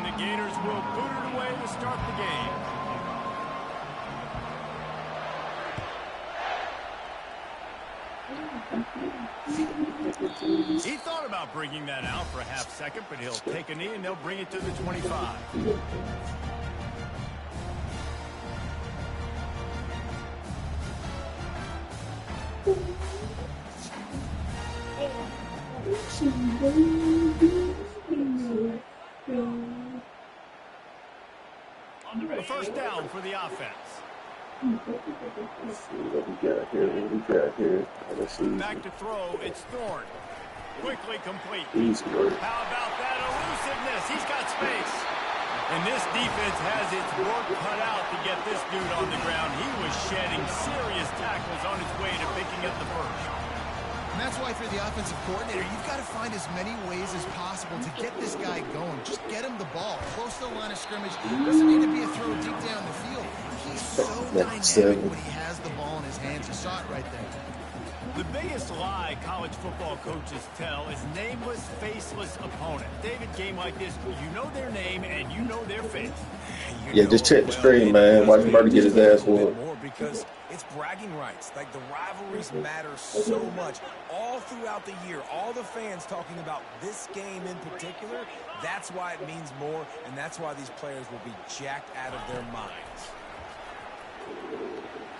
the Gators will boot it away to start the game. He thought about bringing that out for a half second, but he'll take a knee and they'll bring it to the 25. A first down for the offense. What we got here? Back to throw, it's Thorne. Quickly complete. Easy work. How about that elusiveness? He's got space. And this defense has its work cut out to get this dude on the ground. He was shedding serious tackles on his way to picking up the first. And that's why, for the offensive coordinator, you've got to find as many ways as possible to get this guy going. Just get him the ball close to the line of scrimmage. Doesn't need to be a throw deep down the field. He's so dynamic when he has the ball in his hands. You saw it right there. The biggest lie college football coaches tell is nameless, faceless opponent. David, game like this, you know their name and you know their face. Yeah, just check the screen, man. Watch Murray get his ass whooped. Because it's bragging rights. Like, the rivalries matter so much all throughout the year. All the fans talking about this game in particular, that's why it means more, and that's why these players will be jacked out of their minds.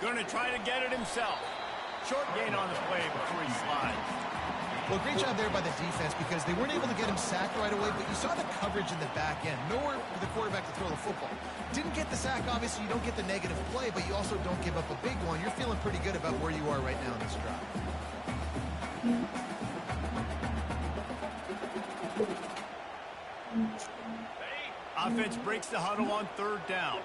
Gonna try to get it himself. Short gain on the play before he slides. Well, great job there by the defense because they weren't able to get him sacked right away, but you saw the coverage in the back end. Nowhere for the quarterback to throw the football. Didn't get the sack, obviously. You don't get the negative play, but you also don't give up a big one. You're feeling pretty good about where you are right now in this drive. Offense breaks the huddle on third down.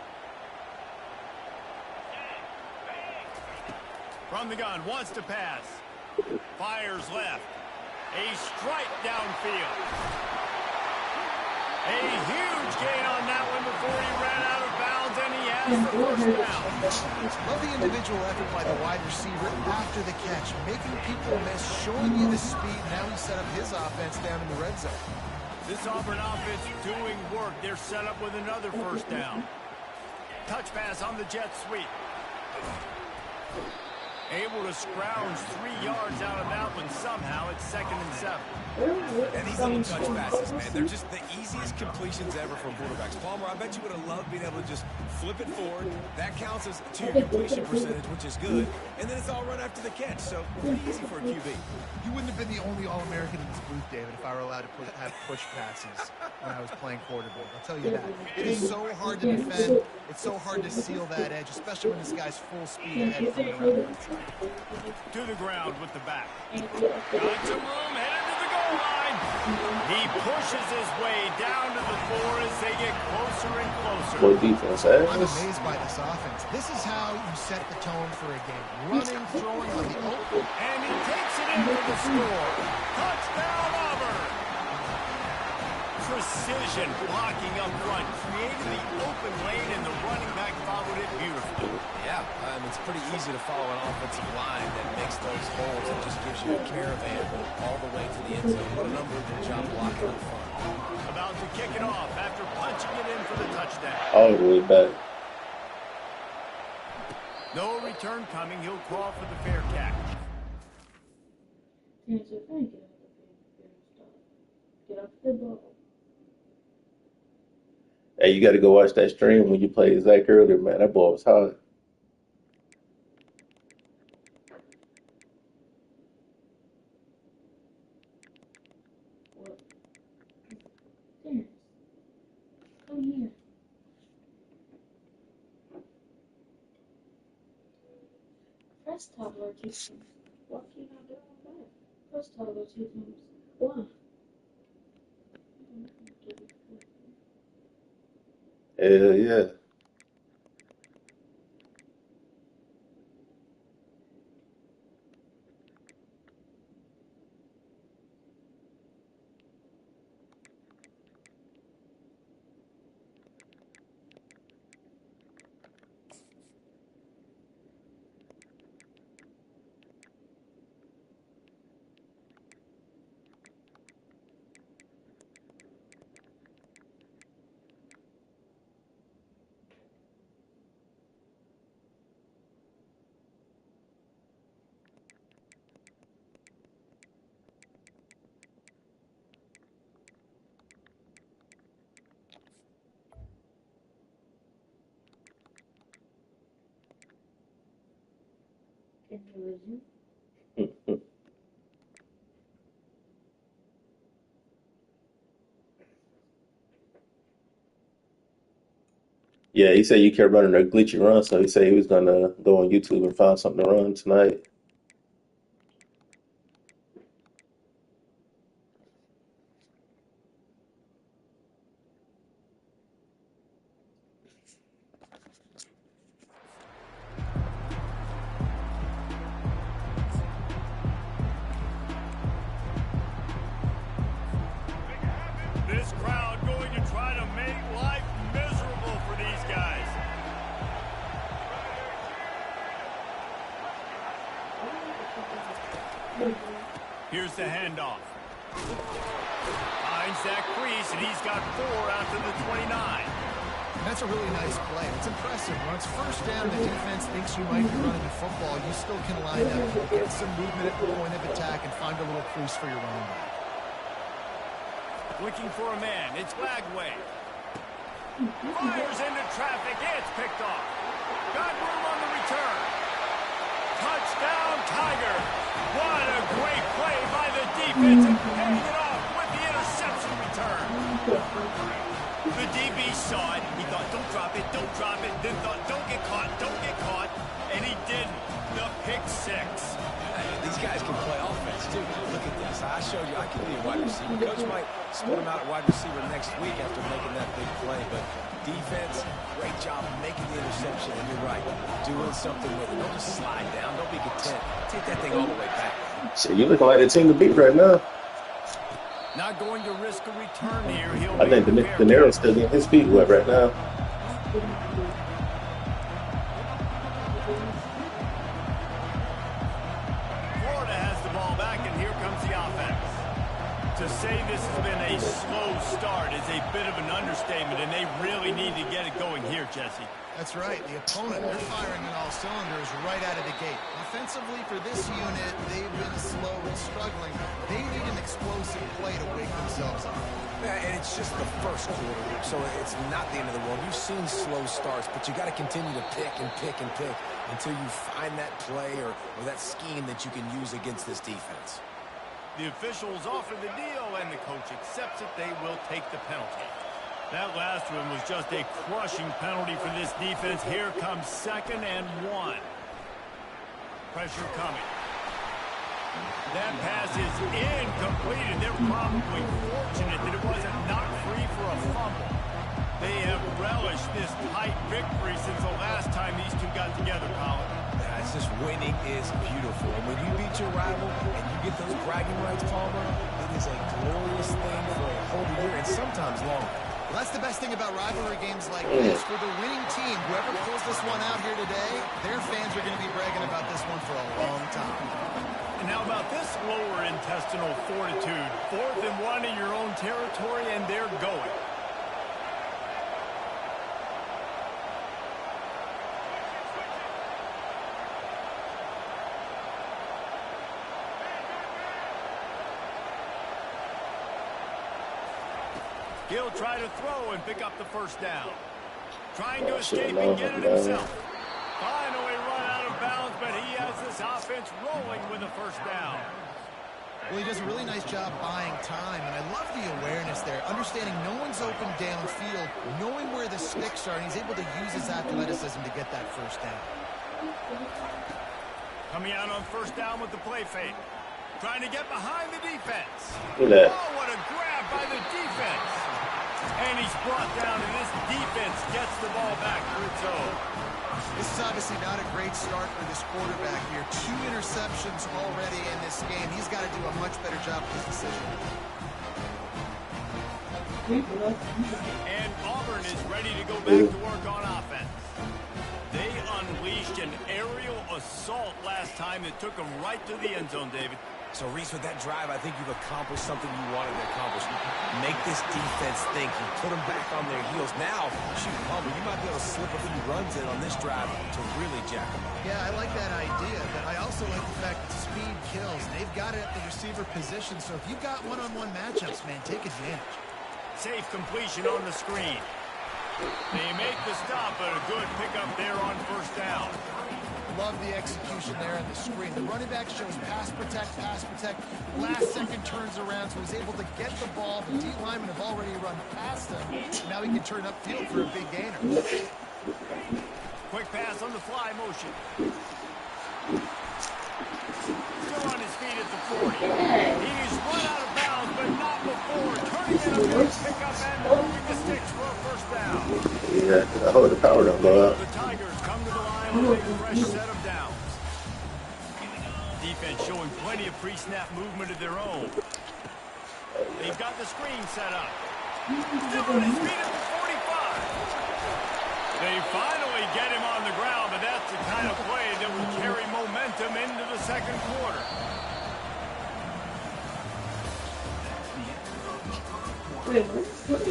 From the gun, wants to pass. Fires left. A strike downfield. A huge gain on that one before he ran out of bounds, and he has the first down. Love the individual effort by the wide receiver after the catch, making people miss, showing you the speed. Now he set up his offense down in the red zone. This Auburn offense doing work. They're set up with another first down. Touch pass on the jet sweep. Able to scrounge 3 yards out of that one somehow. It's 2nd and 7. And these little touch passes, man, they're just the easiest completions ever for quarterbacks. Palmer, I bet you would have loved being able to just flip it forward. That counts as to your completion percentage, which is good. And then it's all run after the catch, so pretty easy for a QB. You wouldn't have been the only All-American in this booth, David, if I were allowed to have push passes when I was playing quarterback. I'll tell you that. It is so hard to defend. It's so hard to seal that edge, especially when this guy's full speed ahead coming around the outside. To the ground with the back. Got some room, headed to the goal line. He pushes his way down to the 4 as they get closer and closer. What defense, I'm amazed by this offense. This is how you set the tone for a game. Running, throwing on the open. And he takes it in for the score. Touchdown, Auburn. Precision blocking up front. Created the open lane, and the running back followed it beautifully. Yeah, it's pretty easy to follow an offensive line that makes those holes and just gives you a caravan all the way to the end zone. What a unbelievable job blocking up front. About to kick it off after punching it in for the touchdown. All the way back. No return coming. He'll call for the fair catch. Get up the ball. Hey, you got to go watch that stream when you played Zach earlier, man. That ball was hot. What? There. Come here. Press toddler two times. What can I do on that? Press toddler 2 times. Why? Hell yeah. Yeah, he said you kept running a glitchy run, so he said he was gonna go on YouTube and find something to run tonight. This crowd going to try to make life miserable for these guys. Here's the handoff. Finds that crease, and he's got 4 out to the 29. That's a really nice play. It's impressive. When it's first down, the defense thinks you might be running the football. You still can line up, get some movement at the point of attack, and find a little crease for your running back. Looking for a man. It's Lagway. Fires into traffic. It's picked off. Got room on the return. Touchdown, Tiger. What a great play by the defense and paying it off with the interception return. The DB saw it. He thought, don't drop it, don't drop it. Then thought, don't get caught, don't get caught. And he didn't. The pick 6. These guys can play offense, too. Look at this. I showed you I can be a wide receiver. Coach might split him out at wide receiver next week after making that big play. But defense, great job making the interception. And you're right, doing something with it. Don't just slide down. Don't be content. Take that thing all the way back. Shit, you looking like the team to beat right now. Not going to risk a return here. I think the Nero's still getting his feet wet right now. Florida has the ball back, and here comes the offense. To say this has been a slow start is a bit of an understatement, and they really need to get it going here, Jesse. That's right. The opponent, they're firing on all cylinders right out of the gate. Offensively, for this unit, they've been slow and struggling. They need an explosive play to wake themselves up. Yeah, and it's just the first quarter, so it's not the end of the world. You've seen slow starts, but you got to continue to pick and pick and pick until you find that play or that scheme that you can use against this defense. The officials offer the deal, and the coach accepts it. They will take the penalty. That last one was just a crushing penalty for this defense. Here comes 2nd and 1. Pressure coming. That pass is incomplete, and they're probably fortunate that it wasn't knocked free for a fumble. They have relished this tight victory since the last time these two got together, Colin. It's just winning is beautiful. And when you beat your rival and you get those bragging rights, Palmer, it is a glorious thing for a whole year and sometimes longer. Well, that's the best thing about rivalry games like this. For the winning team, whoever pulls this one out here today, their fans are going to be bragging about this one for a long time. And how about this lower intestinal fortitude? 4th and 1 in your own territory, and they're going. He'll try to throw and pick up the first down. Trying to escape and get it himself. Finally run out of bounds, but he has this offense rolling with a first down. Well, he does a really nice job buying time, and I love the awareness there. Understanding no one's open downfield, knowing where the sticks are, and he's able to use his athleticism to get that first down. Coming out on first down with the play fake. Trying to get behind the defense. Look at that. Oh, what a grab by the defense. And he's brought down, and this defense gets the ball back for its own. This is obviously not a great start for this quarterback here. 2 interceptions already in this game. He's got to do a much better job with his decision. And Auburn is ready to go back to work on offense. They unleashed an aerial assault last time that took them right to the end zone, David. So, Reese, with that drive, I think you've accomplished something you wanted to accomplish. Make this defense think. You put them back on their heels. Now, shoot, Palmer, you might be able to slip a few runs in on this drive to really jack them up. Yeah, I like that idea, but I also like the fact that speed kills. They've got it at the receiver position, so if you've got one-on-one matchups, man, take advantage. Safe completion on the screen. They make the stop, but a good pickup there on first down. Love the execution there on the screen. The running back shows pass protect. Last second turns around, so he's able to get the ball. The D linemen have already run past him. Now he can turn upfield for a big gainer. Quick pass on the fly motion. Still on his feet at the 40. He's run out of bounds, but not before. Turning in a big pickup and moving the sticks for a first down. Yeah, I hope the power don't go out. The Tigers come to the line with a fresh set of downs. Defense showing plenty of pre-snap movement of their own. They've got the screen set up. Still on his feet at the 45. They finally get him on the ground, but that's the kind of play that will carry momentum into the second quarter. Wait, what?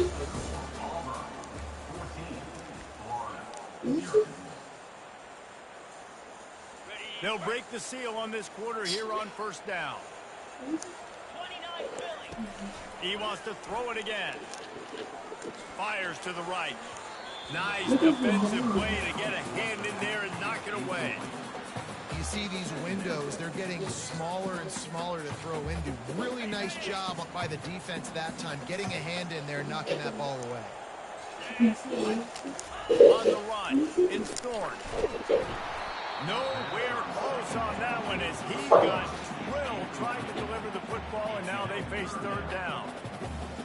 They'll break the seal on this quarter here on first down. He wants to throw it again. Fires to the right. Nice defensive way to get a hand in there and knock it away. You see these windows, they're getting smaller and smaller to throw into. Really nice job by the defense that time, getting a hand in there and knocking that ball away. On the run, it's Thorne. Nowhere close on that one as he got drilled trying to deliver the football, and now they face third down.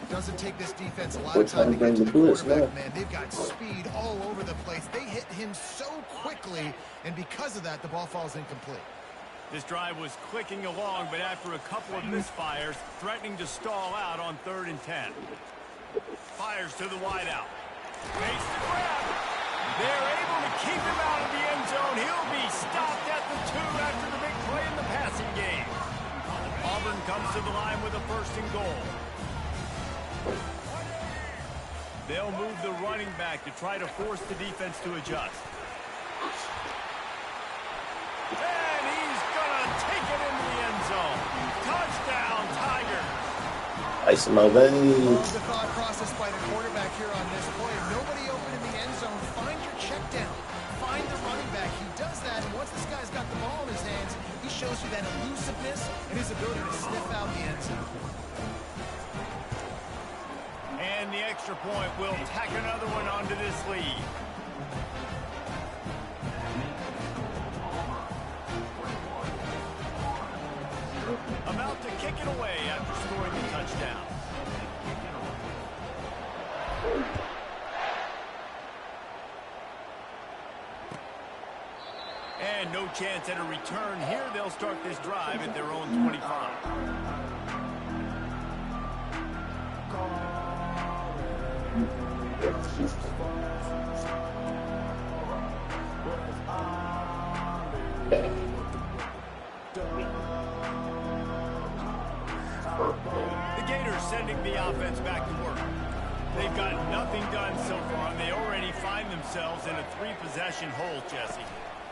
Doesn't take this defense a lot of time to get to the quarterback, man. They've got speed all over the place. They hit him so quickly, and because of that, the ball falls incomplete. This drive was clicking along, but after a couple of misfires, threatening to stall out on 3rd and 10. Fires to the wideout. Makes the grab. They're able to keep him out of the end zone. He'll be stopped at the 2 after the big play in the passing game. Auburn comes to the line with a 1st and goal. They'll move the running back to try to force the defense to adjust. And he's going to take it into the end zone. Touchdown, Tigers. Ice in my veins. Love the thought process by the quarterback here on this play. Nobody open in the end zone. Find your check down. Find the running back. He does that, and once this guy's got the ball in his hands, he shows you that elusiveness and his ability to sniff out the end zone. And the extra point will tack another one onto this lead. About to kick it away after scoring the touchdown. And no chance at a return here. They'll start this drive at their own 25. The Gators sending the offense back to work. They've got nothing done so far, and they already find themselves in a 3-possession hole, Jesse.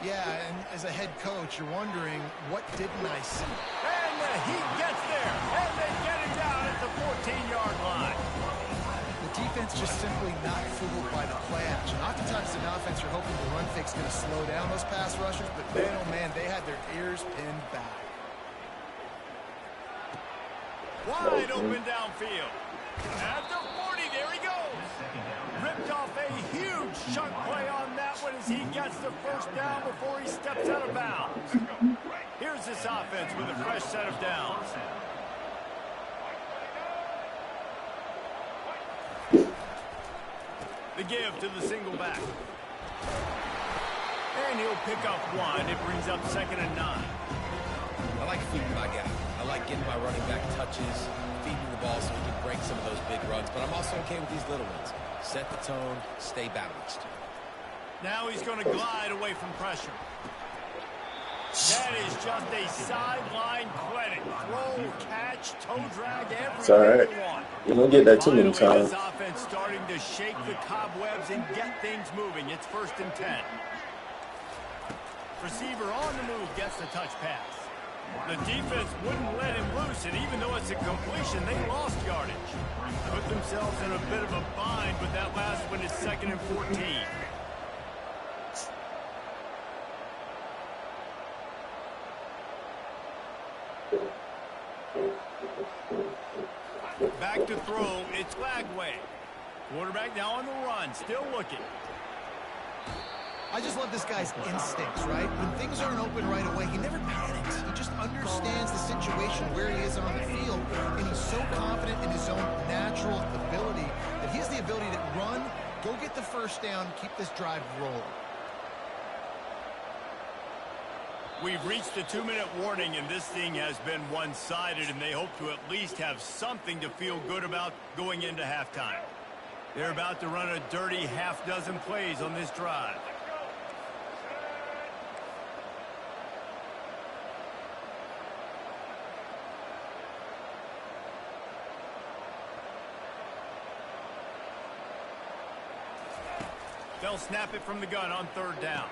Yeah, and as a head coach, you're wondering, what didn't I see? And the Heat gets there, and they get him down at the 14-yard line. The defense just simply not fooled by the play action. Oftentimes in offense, you're hoping the run fake's going to slow down those pass rushers, but man, oh man, they had their ears pinned back. Wide open downfield. At the 40, there he goes. Ripped off a huge chunk play on that one as he gets the first down before he steps out of bounds. Here's this offense with a fresh set of downs. The give to the single back. And he'll pick up 1. It brings up 2nd and 9. I like feeding my guy. I like getting my running back touches, feeding the ball so he can break some of those big runs. But I'm also okay with these little ones. Set the tone, stay balanced. Now he's going to glide away from pressure. That is just a sideline credit. Throw, catch, toe drag, It's all right. everything you want. You don't get that too many Finally, times. this offense starting to shake the cobwebs and get things moving. It's 1st and 10. Receiver on the move gets the touch pass. The defense wouldn't let him loose, and even though it's a completion, they lost yardage. Put themselves in a bit of a bind, but that last one is 2nd and 14. throw. It's flag way. Quarterback now on the run, still looking. I just love this guy's instincts, right? When things aren't open right away, he never panics. He just understands the situation where he is on the field, and he's so confident in his own natural ability that he has the ability to run, go get the first down, keep this drive rolling. We've reached the 2-minute warning, and this thing has been one-sided, and they hope to at least have something to feel good about going into halftime. They're about to run a dirty half-dozen plays on this drive. They'll snap it from the gun on 3rd down.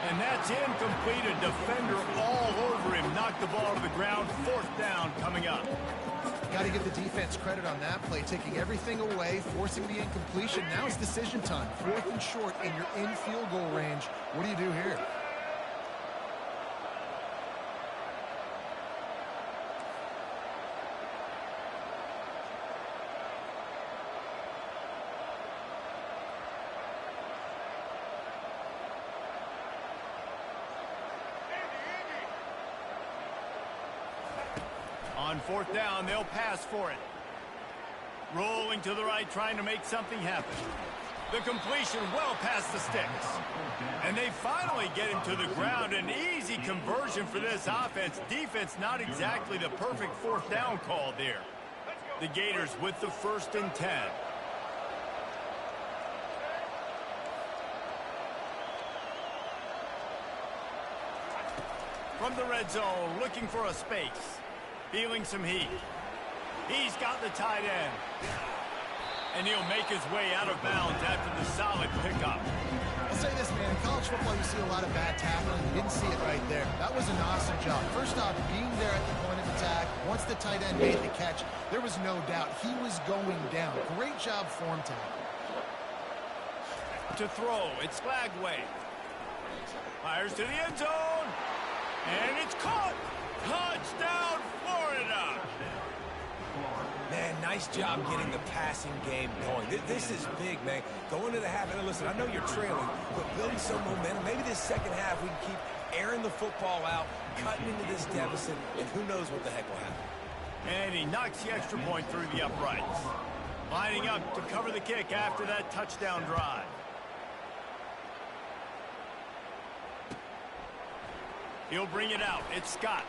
And that's incomplete. A defender all over him. Knocked the ball to the ground. 4th down coming up. Got to give the defense credit on that play, taking everything away, forcing the incompletion. Now it's decision time. 4th and short, and you're in field goal range. What do you do here? On 4th down, they'll pass for it. Rolling to the right, trying to make something happen. The completion well past the sticks. And they finally get him to the ground. An easy conversion for this offense. Defense not exactly the perfect 4th down call there. The Gators with the 1st and 10. From the red zone, looking for a space. Feeling some heat. He's got the tight end. And he'll make his way out of bounds after the solid pickup. I'll say this, man. In college football, you see a lot of bad tackling. You didn't see it right there. That was an awesome job. First off, being there at the point of attack. Once the tight end made the catch, there was no doubt he was going down. Great job form tackle. To throw, it's flag way. Fires to the end zone. And it's caught. Touchdown, Florida. Man, nice job getting the passing game going. This is big, man. Going to the half, and listen, I know you're trailing, but building some momentum. Maybe this second half we can keep airing the football out, cutting into this deficit, and who knows what the heck will happen. And he knocks the extra point through the uprights. Lining up to cover the kick after that touchdown drive. He'll bring it out. It's Scott.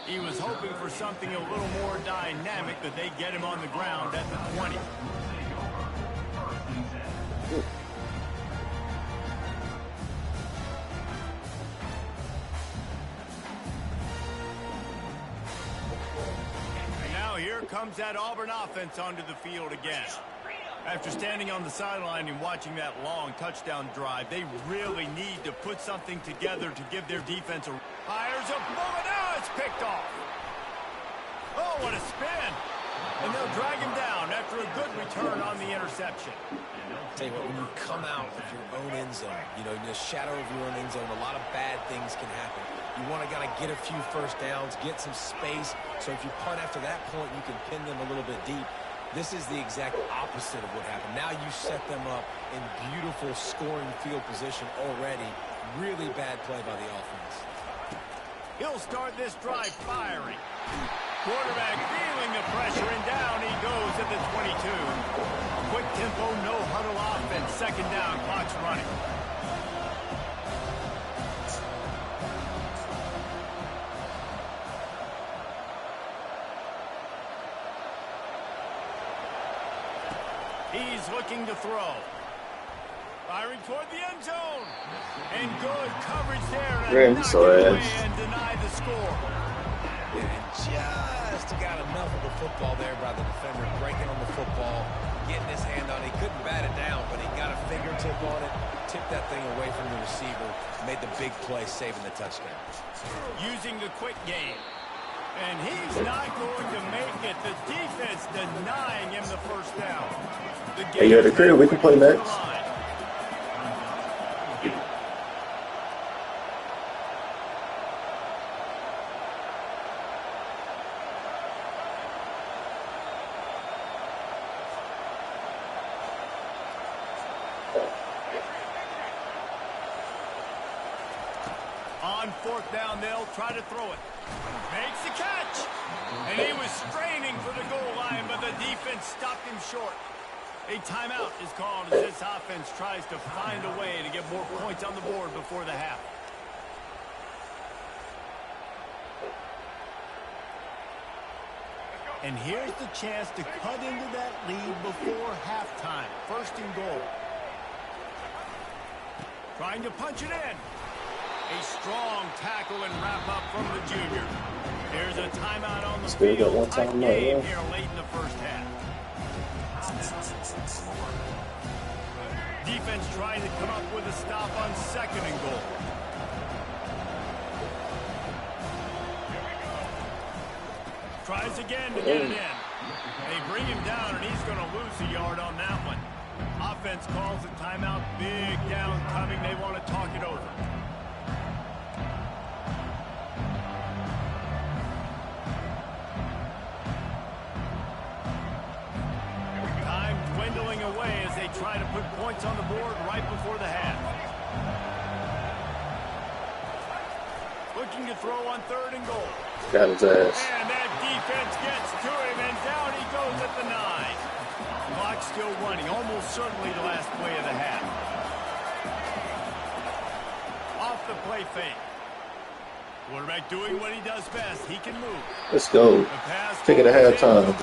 He was hoping for something a little more dynamic, but they get him on the ground at the 20. And now here comes that Auburn offense onto the field again. After standing on the sideline and watching that long touchdown drive, they really need to put something together to give their defense a... Fires a bullet. Now it's picked off. Oh, what a spin. And they'll drag him down after a good return on the interception. Tell you what, when you come out of your own end zone, you know, in the shadow of your own end zone, a lot of bad things can happen. You want to get a few first downs, get some space, so if you punt after that point, you can pin them a little bit deep. This is the exact opposite of what happened. Now you set them up in beautiful scoring field position already. Really bad play by the offense. He'll start this drive firing. Quarterback feeling the pressure, and down he goes at the 22. Quick tempo, no huddle offense. 2nd down, clock's running. He's looking to throw. Firing toward the end zone. And good coverage there. And knock it away and deny the score. And just got enough of the football there by the defender, breaking on the football, getting his hand on it. He couldn't bat it down, but he got a fingertip on it, tipped that thing away from the receiver, made the big play, saving the touchdown. Using the quick game. And he's not going to make it. The defense denying him the first down. Hey, you're at the crib. We can play next. On 4th down, they'll try to throw it. Makes the catch. And he was straining for the goal line, but the defense stopped him short. A timeout is called as this offense tries to find a way to get more points on the board before the half. And here's the chance to cut into that lead before halftime. 1st and goal. Trying to punch it in. A strong tackle and wrap up from the junior. There's a timeout on the Still got field. one Tight time game left. here late in the first half. Defense trying to come up with a stop on 2nd and goal. Tries again to get it in. They bring him down, and he's going to lose a yard on that one. Offense calls a timeout. Big down coming. They want to talk it over. Time dwindling away as they try to put points on the board right before the half. Looking to throw on 3rd and goal. Got his ass. And that defense gets to him, and down he goes at the 9. Clock still running, almost certainly the last play of the half. Off the play fake. Quarterback doing what he does best. He can move. Let's go. Take it at halftime.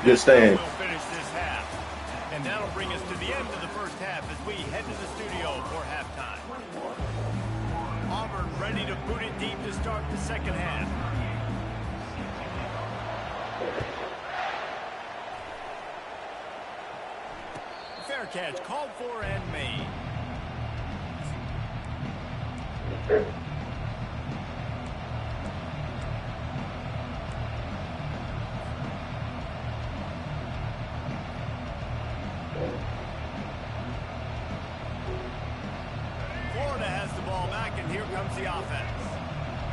Good stand. We'll finish this half. And that'll bring us to the end of the first half as we head to the studio for halftime. Auburn ready to boot it deep to start the second half. Fair catch called for and made. Florida has the ball back, and here comes the offense.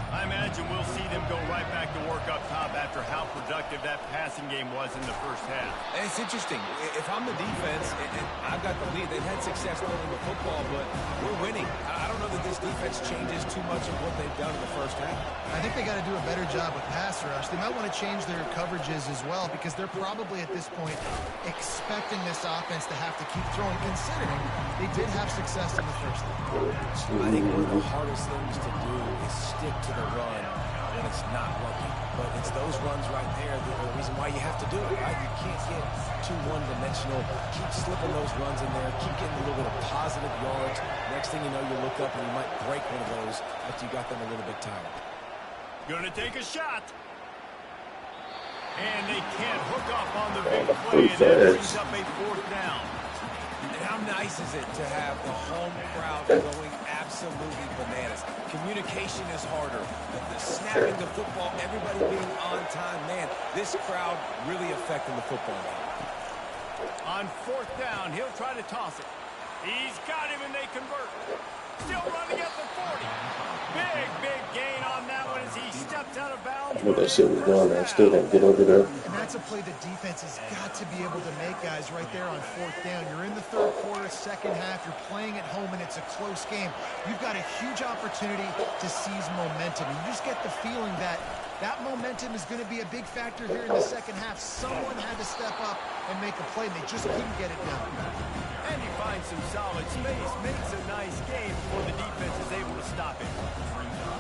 I imagine we'll see them go right back to work up top after how productive that passing game was in the first half. And it's interesting. If I'm the defense and I've got the lead, they've had success throwing the football, but we're winning. I don't know that this defense changes too much of what they've done in the first half. I think they got to do a better job with pass rush. They might want to change their coverages as well because they're probably at this point expecting this offense to have to keep throwing, considering they did have success in the first half. I think one of the hardest things to do is stick to the run when it's not working. But it's those runs right there that are the reason why you have to do it, right? You can't get too one-dimensional. Keep slipping those runs in there. Keep getting a little bit of positive yards. Next thing you know, you look up and you might break one of those after you got them a little bit tired. Gonna take a shot. And they can't hook up on the big play, and that brings up a 4th down. And how nice is it to have the home crowd going absolutely bananas? Communication is harder. The snapping the football, everybody being on time. Man, this crowd really affecting the football game. On 4th down, he'll try to toss it. He's got him, and they convert. Still running at the 40. Big gain on that one as he steps out of bounds. What that shit was going on. Still didn't get over there. And that's a play the defense has got to be able to make, guys, right there on 4th down. You're in the 3rd quarter, second half. You're playing at home, and it's a close game. You've got a huge opportunity to seize momentum. You just get the feeling that that momentum is going to be a big factor here in the second half. Someone had to step up and make a play, and they just couldn't get it done. And he finds some solid space, makes a nice game before the defense is able to stop him.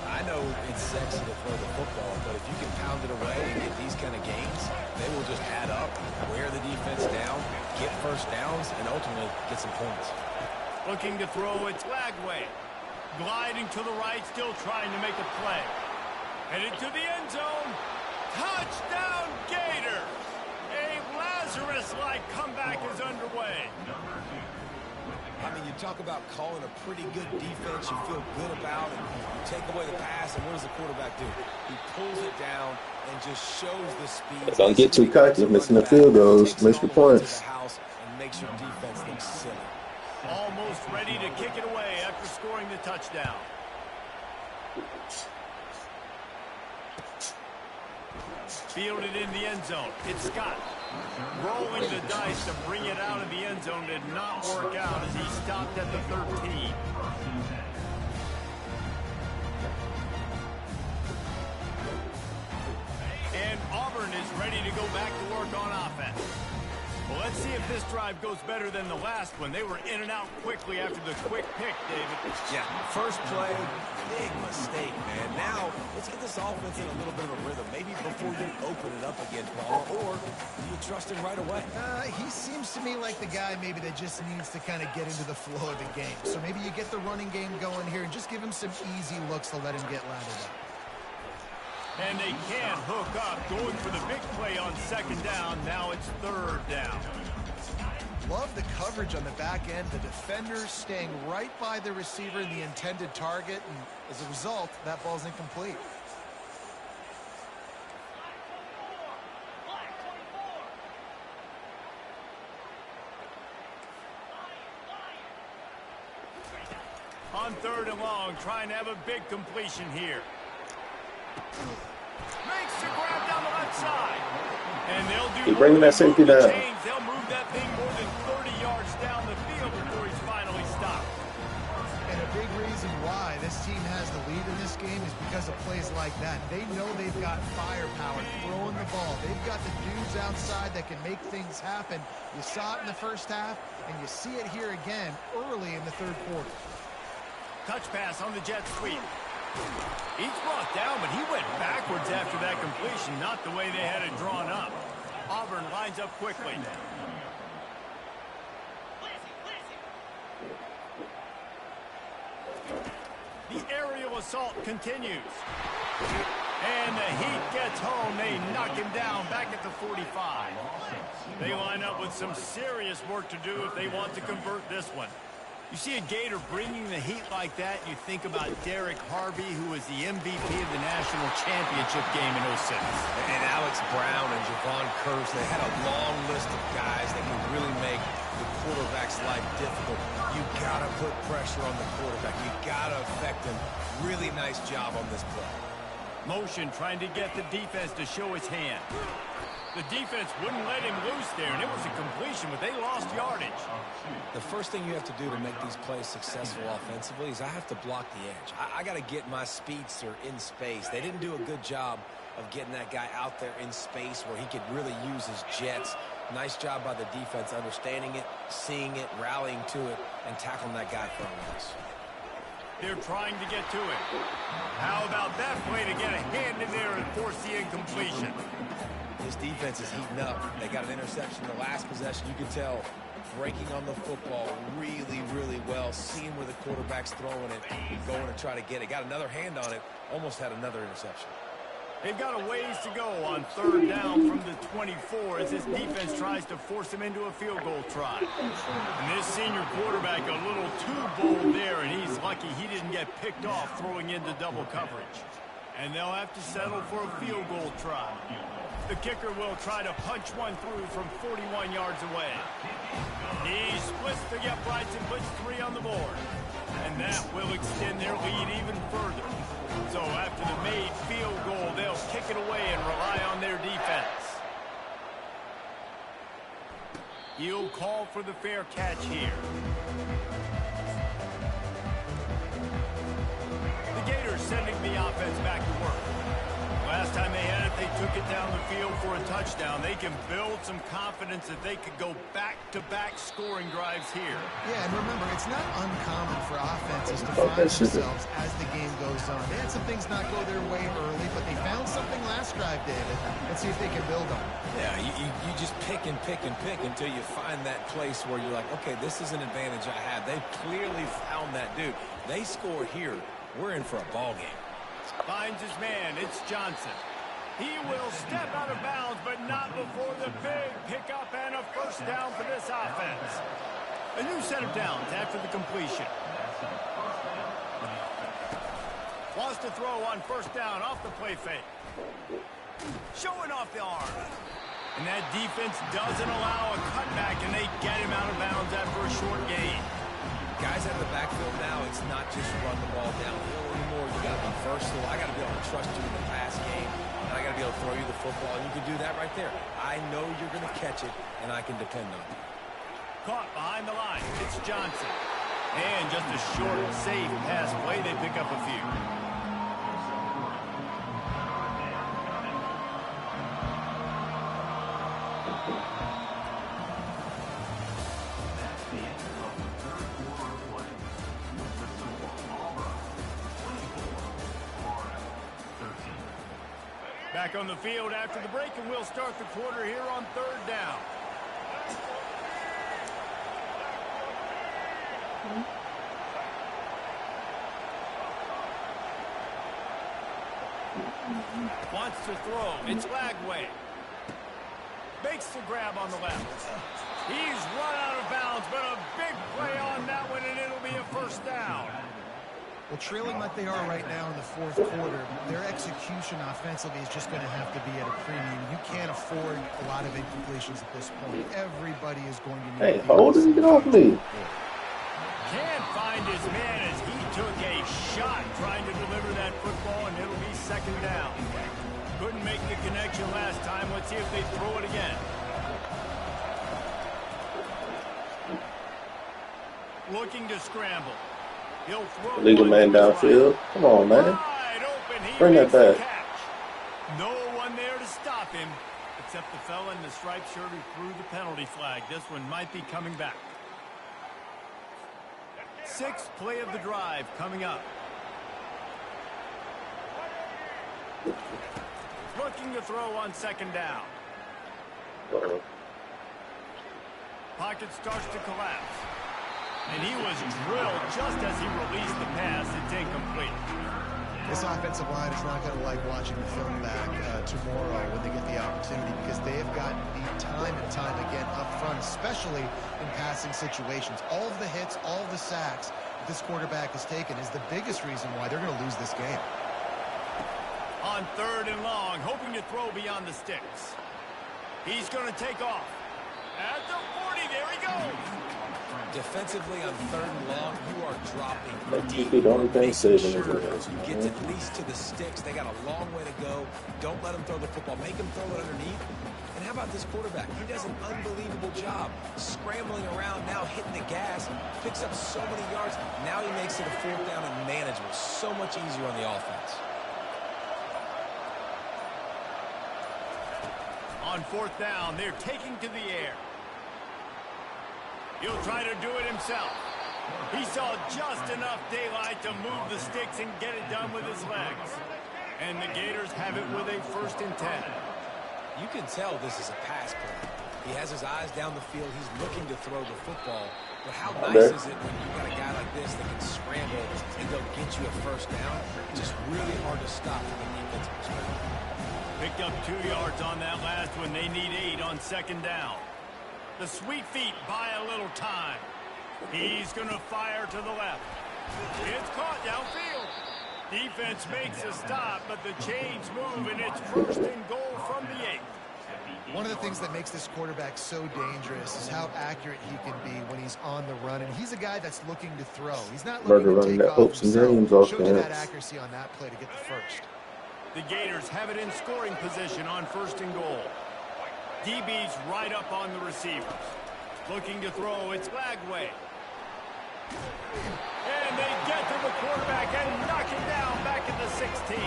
I know it's sexy to throw the football, but if you can pound it away and get these kind of gains, they will just add up, wear the defense down, get first downs, and ultimately get some points. Looking to throw, it's Lagway. Gliding to the right, still trying to make a play. Headed to the end zone. Touchdown, Gators! A Lazarus-like comeback is underway. I mean, you talk about calling a pretty good defense you feel good about, and you take away the pass, and what does the quarterback do? He pulls it down and just shows the speed. Don't get too cocky, missing the field goals, miss your points. And makes your defense look silly. Almost ready to kick it away after scoring the touchdown. Fielded in the end zone. It's Scott. Rolling the dice to bring it out of the end zone did not work out as he stopped at the 13. And Auburn is ready to go back to work on offense. Well, let's see if this drive goes better than the last one. They were in and out quickly after the quick pick, David. Yeah, first play, big mistake, man. Now, let's get this offense in a little bit of a rhythm. Maybe before you open it up against Paul, or do you trust him right away? He seems to me like the guy maybe that just needs to kind of get into the flow of the game. So maybe you get the running game going here and just give him some easy looks to let him get lathered up. And they can't hook up, going for the big play on second down. Now it's third down. Love the coverage on the back end. The defenders staying right by the receiver and the intended target. And as a result, that ball's incomplete. On third and long, trying to have a big completion here. Makes the grab down the left side. And they'll do Keep bringing that safety down. They'll move that thing more than 30 yards down the field before he's finally stopped. And a big reason why this team has the lead in this game is because of plays like that. They know they've got firepower throwing the ball. They've got the dudes outside that can make things happen. You saw it in the first half, and you see it here again early in the third quarter. Touch pass on the jet sweep. He's brought down, but he went backwards after that completion, not the way they had it drawn up. Auburn lines up quickly. The aerial assault continues. And the Heat gets home. They knock him down back at the 45. They line up with some serious work to do if they want to convert this one. You see a Gator bringing the heat like that, you think about Derek Harvey, who was the MVP of the national championship game in 06. And Alex Brown and Javon Curse, they had a long list of guys that can really make the quarterback's life difficult. You got to put pressure on the quarterback. You got to affect him. Really nice job on this play. Motion trying to get the defense to show his hand. The defense wouldn't let him loose there, and it was a completion, but they lost yardage. The first thing you have to do to make these plays successful offensively is I have to block the edge. I got to get my speedster in space. They didn't do a good job of getting that guy out there in space where he could really use his jets. Nice job by the defense understanding it, seeing it, rallying to it, and tackling that guy for a loss. They're trying to get to it. How about that play to get a hand in there and force the incompletion? This defense is heating up. They got an interception in the last possession. You can tell breaking on the football really, really well, seeing where the quarterback's throwing it, going to try to get it. Got another hand on it, almost had another interception. They've got a ways to go on third down from the 24 as this defense tries to force him into a field goal try. And this senior quarterback a little too bold there, and he's lucky he didn't get picked off throwing into double coverage. And they'll have to settle for a field goal try. The kicker will try to punch one through from 41 yards away. He splits the uprights and puts 3 on the board. And that will extend their lead even further. So after the made field goal, they'll kick it away and rely on their defense. He'll call for the fair catch here. The Gators sending the offense back to work. Last time they had it, they took it down the field for a touchdown. They can build some confidence that they could go back-to-back scoring drives here. Yeah, and remember, it's not uncommon for offenses to find themselves as the game goes on. They had some things not go their way early, but they found something last drive, David. Let's see if they can build on it. Yeah, you just pick and pick and pick until you find that place where you're like, okay, this is an advantage I have. They clearly found that dude. They score here. We're in for a ball game. Finds his man. It's Johnson. He will step out of bounds, but not before the big pickup and a first down for this offense. A new set of downs after the completion. Wants to throw on first down off the play fake. Showing off the arm. And that defense doesn't allow a cutback, and they get him out of bounds after a short gain. Guys out of the backfield now, it's not just run the ball downhill anymore. You got to be versatile. I got to be able to trust you in the pass game, and I got to be able to throw you the football, and you can do that right there. I know you're going to catch it, and I can depend on it. Caught behind the line. It's Johnson. And just a short, safe pass play. They pick up a few. Back on the field after the break, and we'll start the quarter here on 3rd down. Wants to throw. It's Lagway. Makes the grab on the left. He's run out of bounds, but a big play on that one, and it'll be a 1st down. Well, trailing like they are right now in the 4th quarter, their execution offensively is just going to have to be at a premium. You can't afford a lot of incompletions at this point. Everybody is going to need Hey, hold it, get off me. Can't find his man as he took a shot trying to deliver that football, and it'll be 2nd down. Couldn't make the connection last time. Let's see if they throw it again. Looking to scramble. He'll throw Legal man downfield. Come on, man. Wide open. He Bring that makes the back. catch. No one there to stop him, except the fella in the striped shirt who threw the penalty flag. This one might be coming back. 6th play of the drive coming up. Looking to throw on 2nd down. Pocket starts to collapse. And he was drilled just as he released the pass. It's incomplete. This offensive line is not going to like watching the film back tomorrow when they get the opportunity, because they have gotten beat time and time again up front, especially in passing situations. All of the hits, all of the sacks that this quarterback has taken is the biggest reason why they're going to lose this game. On 3rd and long, hoping to throw beyond the sticks. He's going to take off. At the 40, there he goes. Defensively on 3rd and long, you are dropping deep. The only thing saving Sure, is you get at least to the sticks. They got a long way to go. Don't let them throw the football. Make them throw it underneath. And how about this quarterback? He does an unbelievable job scrambling around, now hitting the gas, picks up so many yards. Now he makes it a 4th down and manageable. So much easier on the offense. On 4th down, they're taking to the air. He'll try to do it himself. He saw just enough daylight to move the sticks and get it done with his legs. And the Gators have it with a 1st and 10. You can tell this is a pass play. He has his eyes down the field. He's looking to throw the football. But how nice is it when you've got a guy like this that can scramble and go get you a 1st down? Just really hard to stop from a defensive perspective. Picked up 2 yards on that last one. They need 8 on 2nd down. The sweet feet buy a little time. He's going to fire to the left. It's caught downfield. Defense makes a stop, but the chains move, and it's 1st and goal from the 8. One of the things that makes this quarterback so dangerous is how accurate he can be when he's on the run. And he's a guy that's looking to throw. He's not looking to take off hopes and dreams himself. off Showed you that the accuracy on that play to get the 1st. The Gators have it in scoring position on 1st and goal. DB's right up on the receivers. Looking to throw, it's Lagway. And they get to the quarterback and knock him down back at the 16.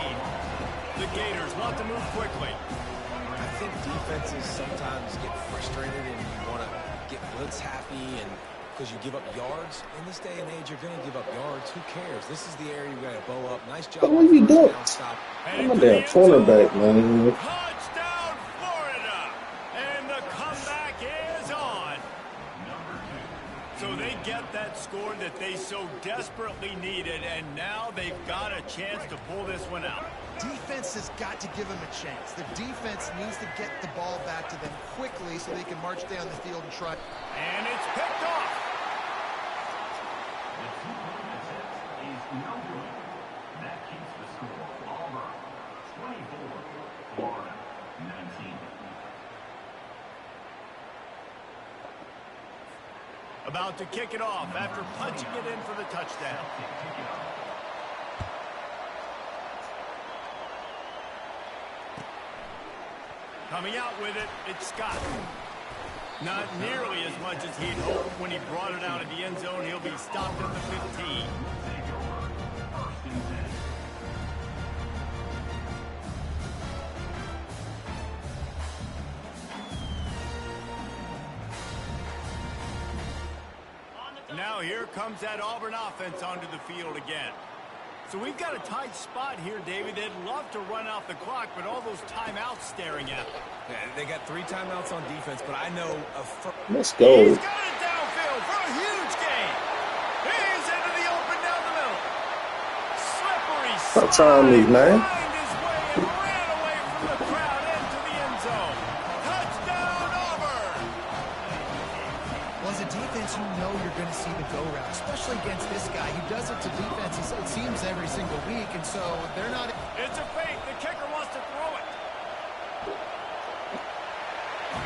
The Gators want to move quickly. I think defenses sometimes get frustrated and you want to get blitz happy, and because you give up yards. In this day and age, you're going to give up yards. Who cares? This is the area you got to bow up. Nice job. What are you doing? Stop. I'm a damn cornerback, man. Touchdown, Florida! And the comeback is on. So they get that score that they so desperately needed, and now they've got a chance to pull this one out. Defense has got to give them a chance. The defense needs to get the ball back to them quickly so they can march down the field and try. And it's picked off. That keeps the score. Auburn 24, Florida 19. About to kick it off after punching it in for the touchdown. Coming out with it, it's Scott. Not nearly as much as he'd hoped when he brought it out of the end zone. He'll be stopped at the 15. Now here comes that Auburn offense onto the field again. So we've got a tight spot here, David. They'd love to run out the clock, but all those timeouts staring at them. Yeah, they got 3 timeouts on defense, but I know Let's go. He's got it downfield for a huge gain. He's into the open down the middle. Slippery Stop trying me, man. Find his way and ran away from the crowd into the end zone. Touchdown, Auburn. Well, as a defense, you know you're going to see the go route, especially against this guy. He does it to defenses, it seems, every single week, and so they're not... It's a fake. The kicker wants to throw it.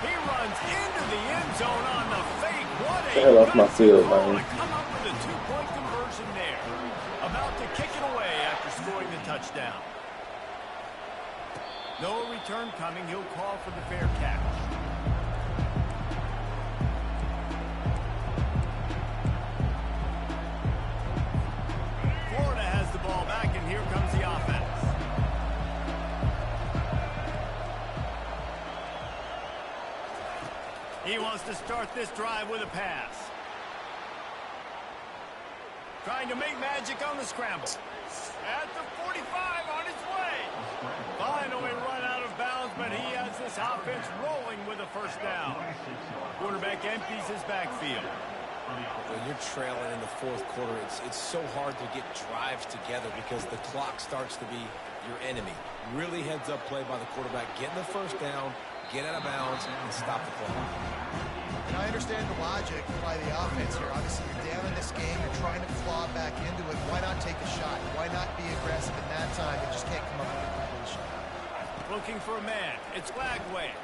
He runs into the end zone on the fake. What a Hell off my field, call man. to come up with a 2-point conversion there. About to kick it away after scoring the touchdown. No return coming. He'll call for the fair catch. Florida has the ball back, and here comes the offense. He wants to start this drive with a pass. Trying to make magic on the scramble. At the 45 on its way. Finally run out of bounds, but he has this offense rolling with a first down. Quarterback empties his backfield. When you're trailing in the 4th quarter, it's so hard to get drives together because the clock starts to be your enemy. Really heads-up play by the quarterback. Getting the first down, get out of bounds, and stop the clock. And I understand the logic by the offense here. Obviously, you're down in this game. You're trying to claw back into it. Why not take a shot? Why not be aggressive in that time? You just can't come up with a completion. Looking for a man. It's Lagway.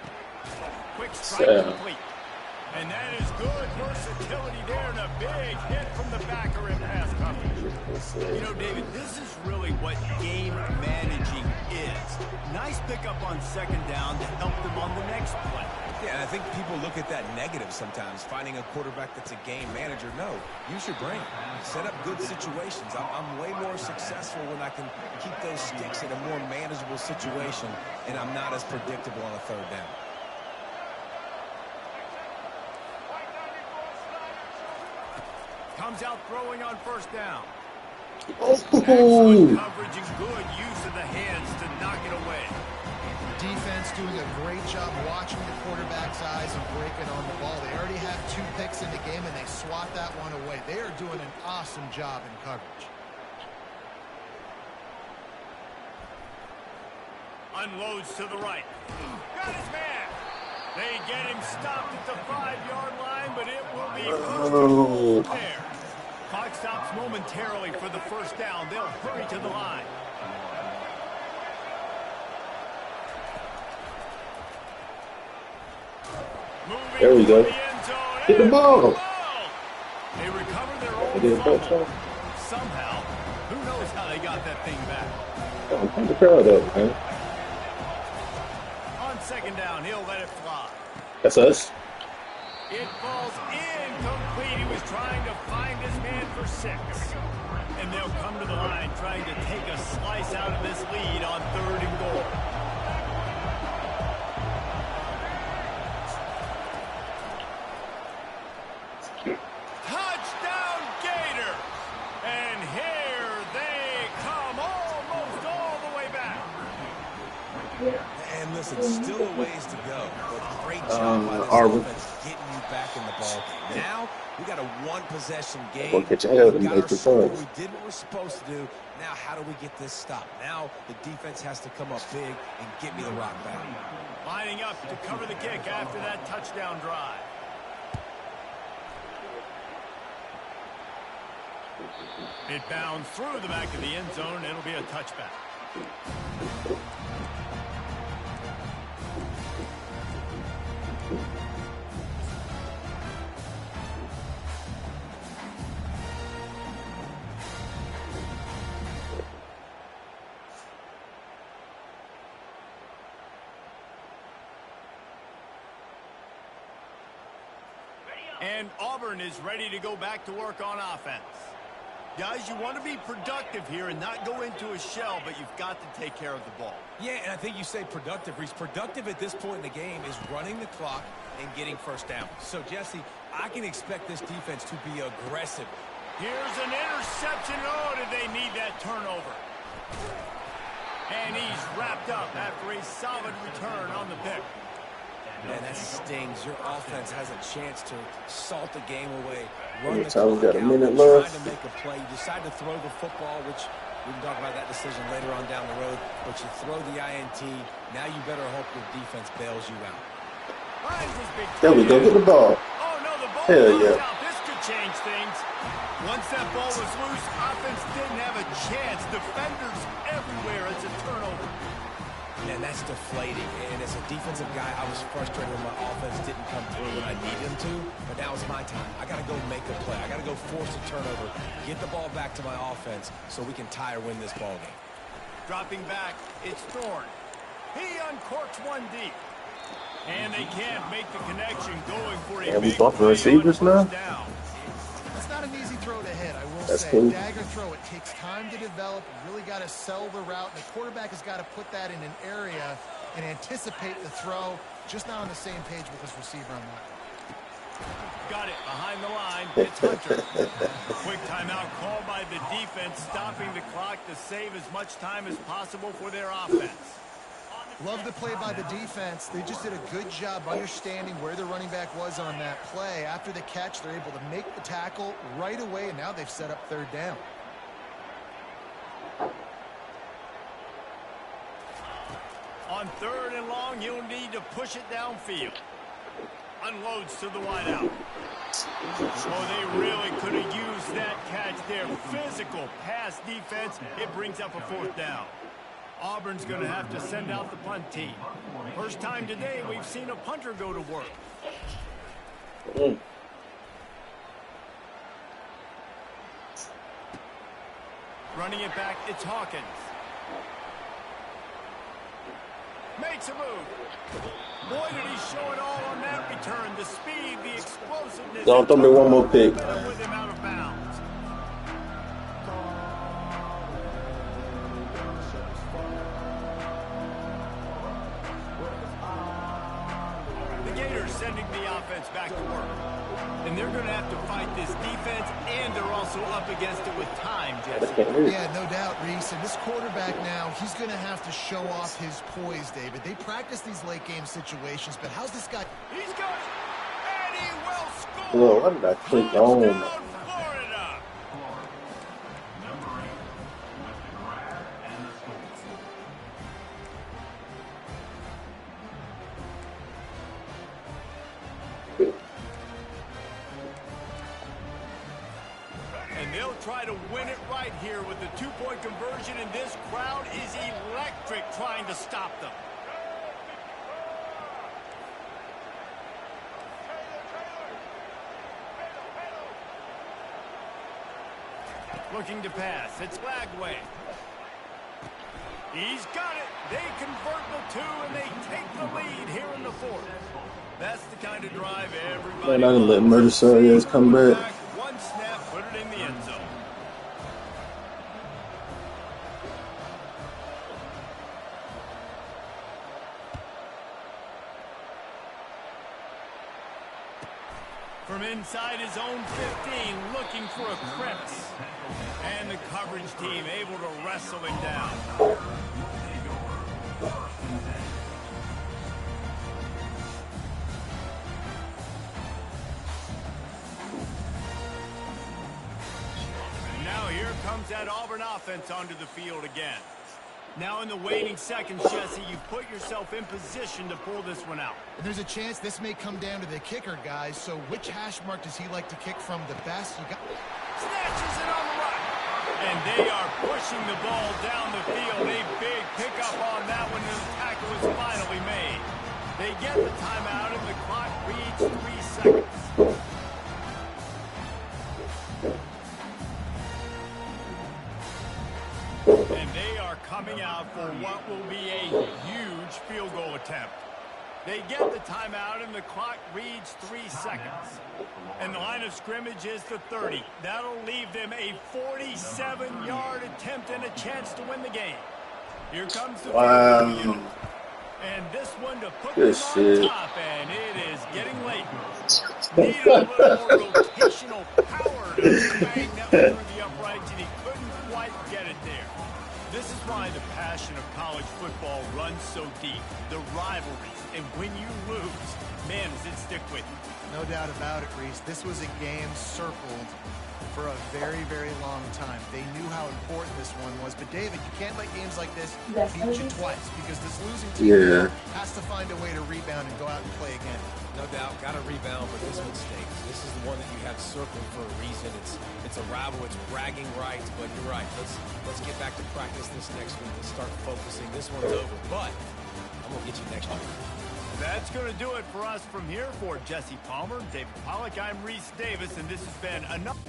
Quick strike complete. And that is good versatility there and a big hit from the backer in pass coverage. You know, David, this is really what game managing is. Nice pickup on second down to help them on the next play. Yeah, and I think people look at that negative sometimes, finding a quarterback that's a game manager. No, use your brain. Set up good situations. I'm way more successful when I can keep those sticks in a more manageable situation, and I'm not as predictable on a third down. Comes out throwing on first down. Oh. Excellent coverage and good use of the hands to knock it away. Defense doing a great job watching the quarterback's eyes and breaking on the ball. They already have 2 picks in the game, and they swat that one away. They are doing an awesome job in coverage. Unloads to the right. Got his man. They get him stopped at the 5-yard line, but it will be first and goal from there. Clock stops momentarily for the first down. They'll hurry to the line. Moving There we go. to the end zone. Get the ball. They recover their own Get a fumble. touchdown. Somehow. Who knows how they got that thing back. I'm the crowd up, man. On second down, he'll let it fly. That's us. It falls incomplete. He was trying to find his man for 6. And they'll come to the line trying to take a slice out of this lead on 3rd and goal. Touchdown, Gator! And here they come almost all the way back. And listen, still a ways to go, but great job by this Auburn. offense getting you back in the ball game. Now, we got a 1-possession game. We'll get your head We and got make our the score. points. We did what we're supposed to do. Now, how do we get this stopped? Now, the defense has to come up big and get me the rock back. Lining up to cover the kick after that touchdown drive. It bounds through the back of the end zone. It'll be a touchback. And Auburn is ready to go back to work on offense. Guys, you want to be productive here and not go into a shell, but you've got to take care of the ball. Yeah, and I think you say productive, Reese. Productive at this point in the game is running the clock and getting first down. So, Jesse, I can expect this defense to be aggressive. Here's an interception. Oh, did they need that turnover? And he's wrapped up after a solid return on the pick. Man, that stings. Your offense has a chance to salt the game away. Run the So we clock got a out, minute try left. to make a play. You decide to throw the football, which we can talk about that decision later on down the road. But you throw the INT. Now you better hope your defense bails you out. Finds his big There we go. Get the ball. Oh, no, the ball Hell comes yeah. out. This could change things. Once that ball was loose, offense didn't have a chance. Defenders everywhere. It's a turnover. And that's deflating. And as a defensive guy, I was frustrated when my offense didn't come through when I needed them to. But now it's my time. I got to go make a play. I got to go force a turnover, get the ball back to my offense so we can tie or win this ball game. Dropping back, it's Thorne. He uncorks one deep. And they can't make the connection, going for a Yeah, we big bumping play receivers on now? first down. It's not an easy throw to hit, I will That's say. cool. Dagger throw, it takes time to develop. You really got to sell the route. And the quarterback has got to put that in an area and anticipate the throw. Just not on the same page with his receiver on that. Got it behind the line. It's Hunter. Quick timeout called by the defense, stopping the clock to save as much time as possible for their offense. Love the play by the defense. They just did a good job understanding where the running back was on that play. After the catch, they're able to make the tackle right away, and now they've set up third down. On third and long, you'll need to push it downfield. Unloads to the wideout. Oh, they really could have used that catch there. Physical pass defense. It brings up a fourth down. Auburn's going to have to send out the punt team. First time today we've seen a punter go to work. Running it back, it's Hawkins. Makes a move. Boy, did he show it all on that return. The speed, the explosiveness. Don't throw me one more pick. With him out of bounds. The Gators sending the offense back to work. And they're going to have to fight this defense, and they're also up against it with time, Jesse. Yeah, no doubt, Reese. And this quarterback now, he's going to have to show off his poise, David. They practice these late-game situations, but how's this guy? He's got it, and he will score. Whoa, what did I click on? Touchdown, Florida. Number 8 with the grab and the score. And they'll try to win it right here with the two-point conversion, and this crowd is electric trying to stop them. Looking to pass. It's Lagway. He's got it. They convert the two, and they take the lead here in the fourth. That's the kind of drive everybody Man, I didn't let loves. Murder Sarias come back. One snap, put it in the end zone. From inside his own 15, looking for a crevice. And the coverage team able to wrestle him down. Now here comes that Auburn offense onto the field again. Now in the waiting seconds, Jesse, you've put yourself in position to pull this one out. And there's a chance this may come down to the kicker, guys. So which hash mark does he like to kick from the best? You got Snatches it on the run. And they are pushing the ball down the field. A big pickup on that one, and the tackle is finally made. They get the timeout, and the clock reads 3 seconds. And they are coming out for what will be a huge field goal attempt. They get the timeout, and the clock reads 3 seconds. And the line of scrimmage is the 30. That'll leave them a 47-yard attempt and a chance to win the game. Here comes the Wow. and this one to put Good them shit. on top, and it is getting late. Needed a little more rotational power to bang that one through the uprights, and he couldn't quite get it there. This is why the passion of college football runs so deep. The rivalries, and when you lose, man, does it stick with you. No doubt about it, Reese. This was a game circled for a very, very long time. They knew how important this one was. But, David, you can't let games like this beat you twice because this losing team has to find a way to rebound and go out and play again. No doubt, got to rebound, but this one stinks. This is the one that you have circled for a reason. It's a rival, it's bragging rights, but you're right. Let's get back to practice this next week. Let's start focusing. This one's over, but I'm gonna get you next year. That's going to do it for us from here. For Jesse Palmer, David Pollack, I'm Reese Davis, and this has been another.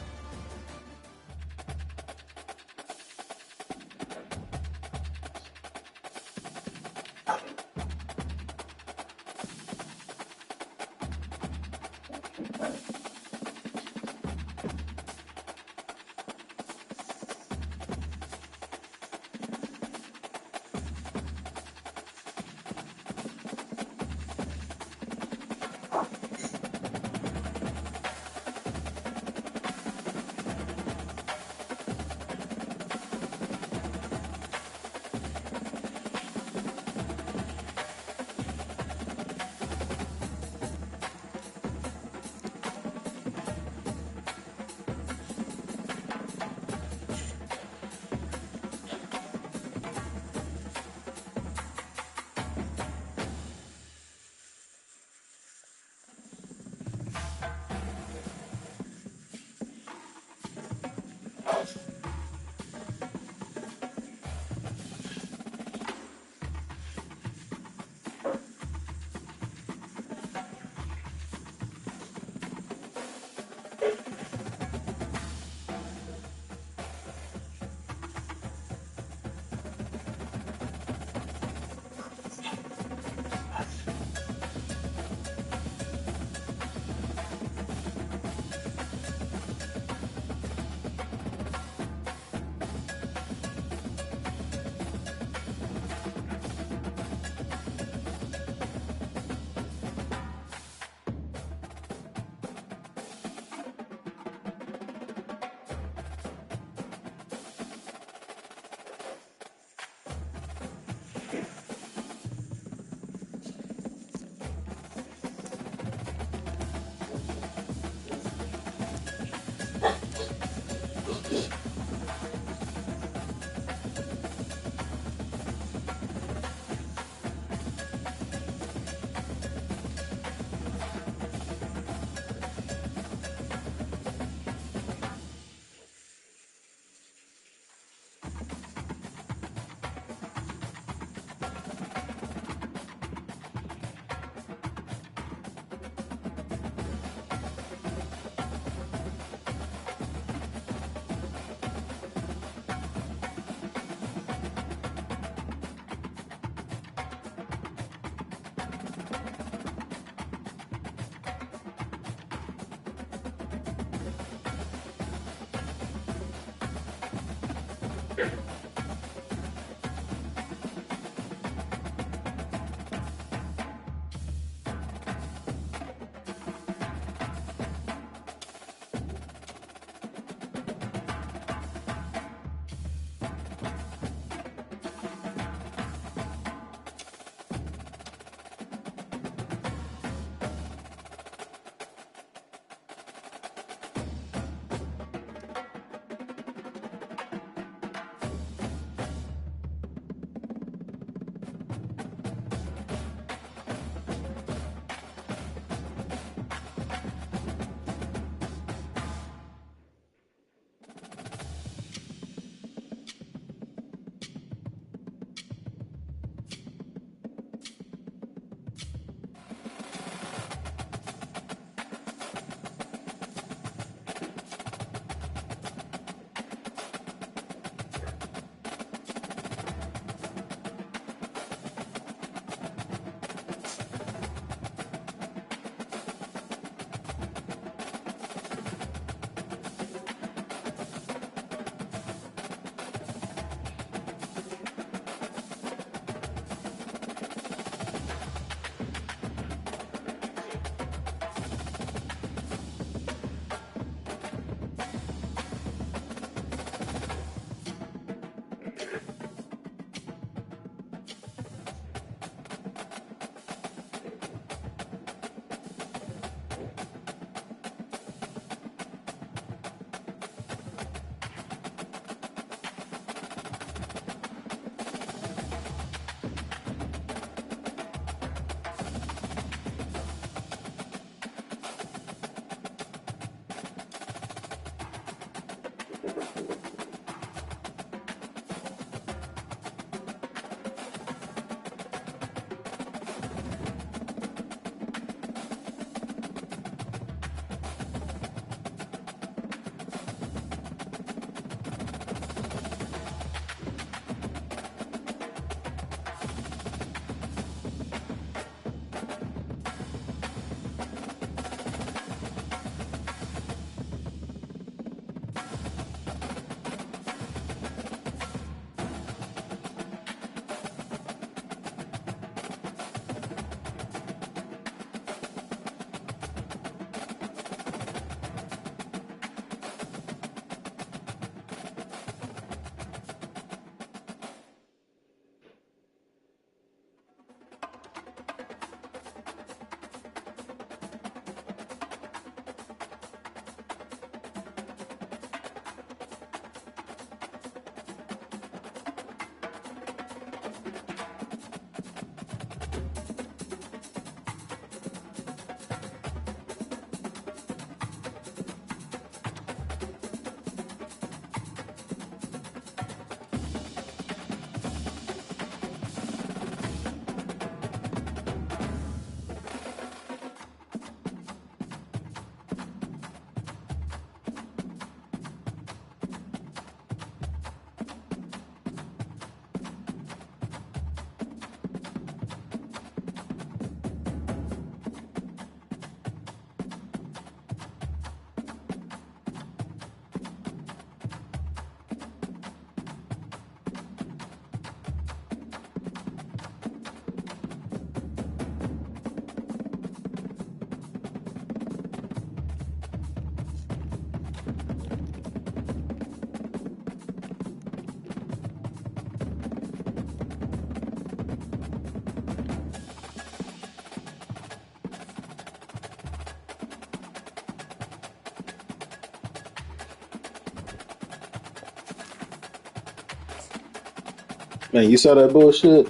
Man, you saw that bullshit?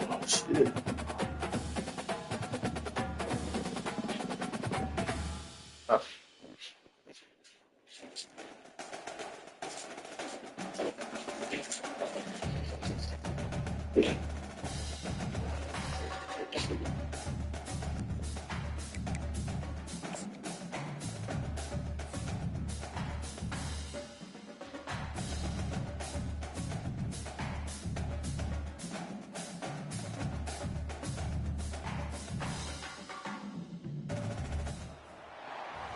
Oh, shit.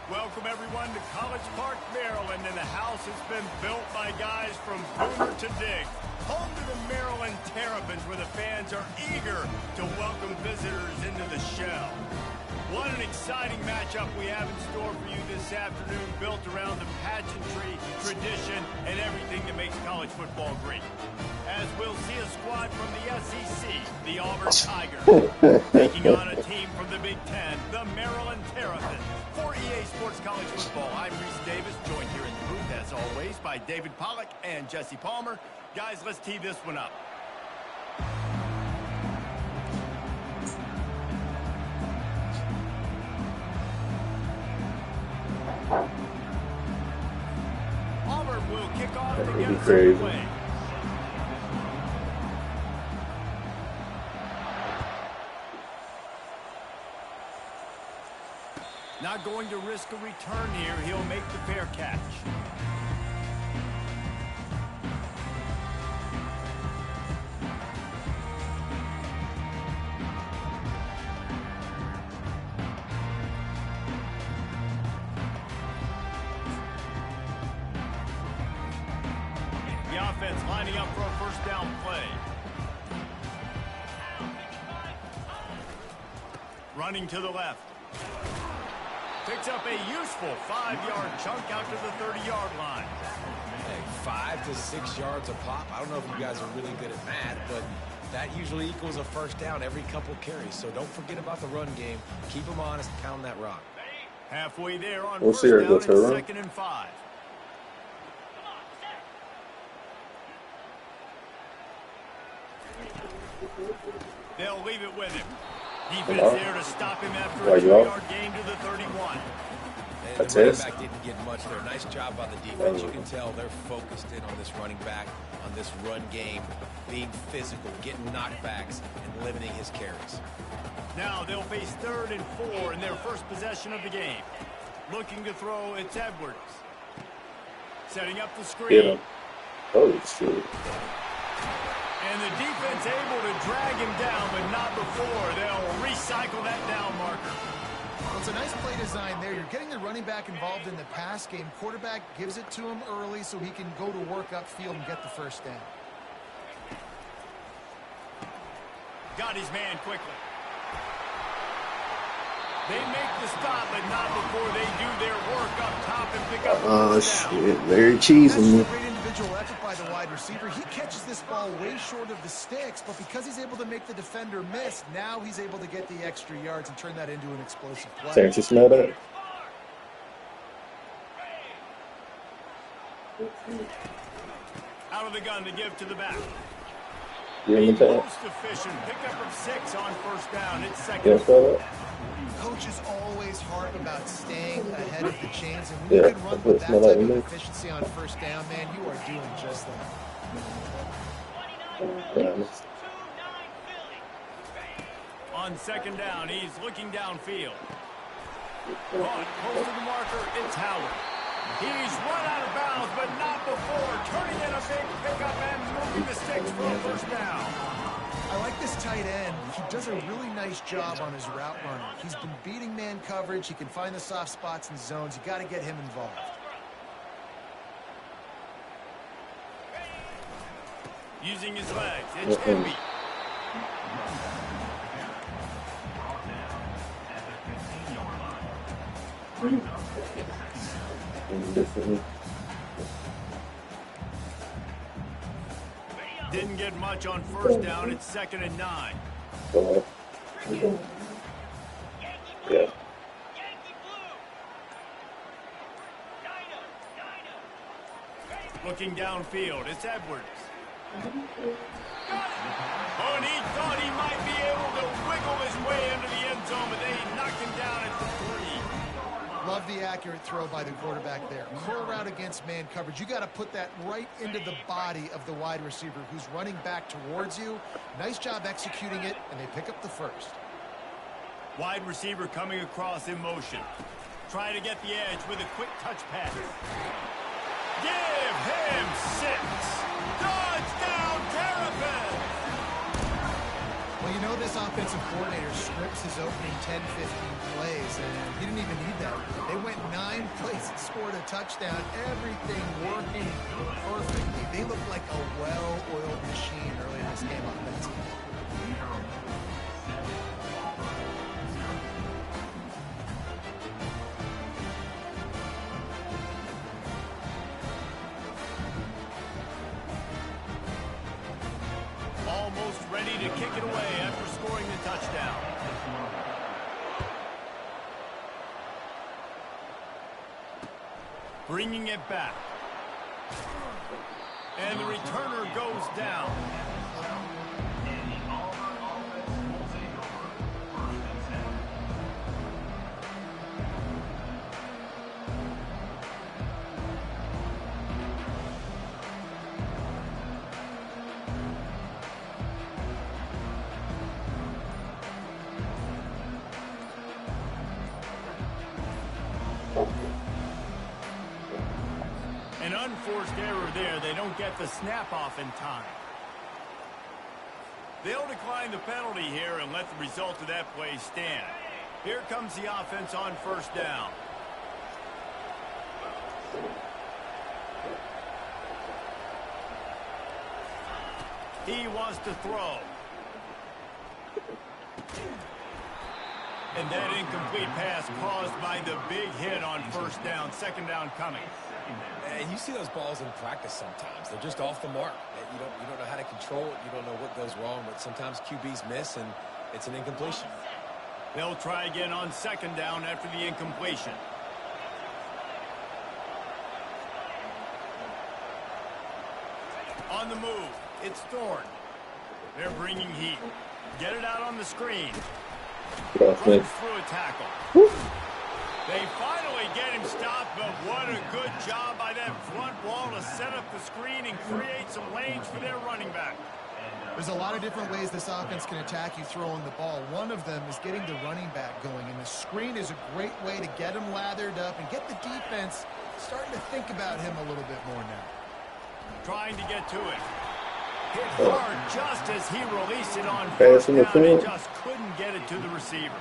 Welcome everyone to College Park, Maryland, and the house has been built by guys from Boomer to Dig. Home to the Maryland Terrapins, where the fans are eager to welcome visitors into the shell. What an exciting matchup we have in store for you this afternoon, built around the pageantry, tradition, and everything that makes college football great. As we'll see a squad from the SEC, the Auburn Tigers, taking on a team from the Big Ten, the Maryland Terrapins. For EA Sports College Football, I'm Reese Davis, joined here in the booth, as always, by David Pollack and Jesse Palmer. Guys, let's tee this one up. Auburn will kick off to get us underway. Not going to risk a return here. He'll make the fair catch. The offense lining up for a first down play. Running to the left. Picks up a useful 5-yard chunk out to the 30-yard line. Hey, 5 to 6 yards a pop. I don't know if you guys are really good at math, but that usually equals a first down every couple carries. So don't forget about the run game. Keep them honest, pound that rock. Halfway there on We'll first see her down go and to her run. 2nd and 5. They'll leave it with him. Defense there to stop him after a 2-yard gain to the 31. And the running back didn't get much there. Nice job by the defense. You can tell they're focused in on this running back, on this run game, being physical, getting knockbacks, and limiting his carries. Now they'll face 3rd and 4 in their first possession of the game. Looking to throw, it's Edwards. Setting up the screen. Oh, shit. And the defense able to drag him down, but not before. They'll recycle that down marker. Well, it's a nice play design there. You're getting the running back involved in the pass game. Quarterback gives it to him early so he can go to work upfield and get the first down. Got his man quickly. They make the stop, but not before they do their work up top and pick up the first down. Shit. Very cheesy. That's a great individual effort by the wide receiver. He catches this ball way short of the sticks, but because he's able to make the defender miss, now he's able to get the extra yards and turn that into an explosive play. Terrence, you smell that? Out of the gun to give to the back. You in the tag? Most efficient pickup of 6 on first down. It's 2nd. You smell that? Coaches always harp about staying ahead of the chains, and when you can run with that smell type like of me. efficiency on first down, man, you are doing just that. On 2nd down, he's looking downfield. Caught close to the marker, it's Howard. He's run out of bounds, but not before turning in a big pickup and moving the sticks for a first down. I like this tight end. He does a really nice job on his route running. He's been beating man coverage. He can find the soft spots and zones. You got to get him involved. Using his legs, it's Emby. Didn't get much on first down. It's 2nd and 9. Go Yeah. Looking downfield, it's Edwards. Oh, and he thought he might be able to wiggle his way into the end zone, but they knocked him down at the 3. Love the accurate throw by the quarterback there. Curl route against man coverage. You got to put that right into the body of the wide receiver who's running back towards you. Nice job executing it, and they pick up the first. Wide receiver coming across in motion. Try to get the edge with a quick touch pass. Give him 6. Touchdown, Terrapin! Well, you know this offensive coordinator scripts his opening 10, 15 plays, and he didn't even need that. They went 9 plays and scored a touchdown. Everything working perfectly. They look like a well-oiled machine early in this game offensively. Almost ready to kick it away after scoring the touchdown. Bringing it back. And the returner goes down. An unforced error there. They don't get the snap off in time. They'll decline the penalty here and let the result of that play stand. Here comes the offense on first down. He wants to throw. And that incomplete pass caused by the big hit on first down. 2nd down coming. And you see those balls in practice sometimes. They're just off the mark. You don't know how to control it. You don't know what goes wrong, but sometimes QBs miss, and it's an incompletion. They'll try again on 2nd down after the incompletion. On the move, it's Thorne. They're bringing heat. Get it out on the screen. Runs through a tackle. They finally get him stopped, but what a good job by that front wall to set up the screen and create some lanes for their running back. There's a lot of different ways this offense can attack you throwing the ball. One of them is getting the running back going, and the screen is a great way to get him lathered up and get the defense starting to think about him a little bit more now. Trying to get to it. Hit hard just as he released it on first down and just couldn't get it to the receiver.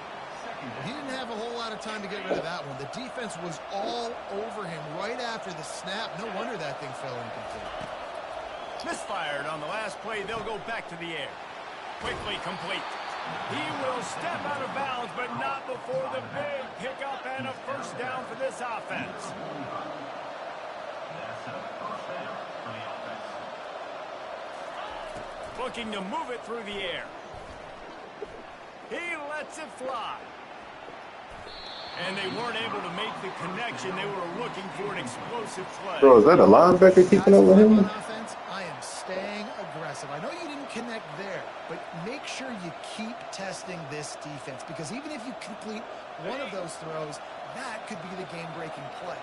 He didn't have a whole lot of time to get rid of that one. The defense was all over him right after the snap. No wonder that thing fell incomplete. Misfired on the last play. They'll go back to the air. Quickly complete. He will step out of bounds, but not before the big pickup and a first down for this offense. Looking to move it through the air. He lets it fly. And they weren't able to make the connection. They were looking for an explosive play. Bro, is that a linebacker keeping up with him? Offense, I am staying aggressive. I know you didn't connect there, but make sure you keep testing this defense, because even if you complete one of those throws, that could be the game-breaking play.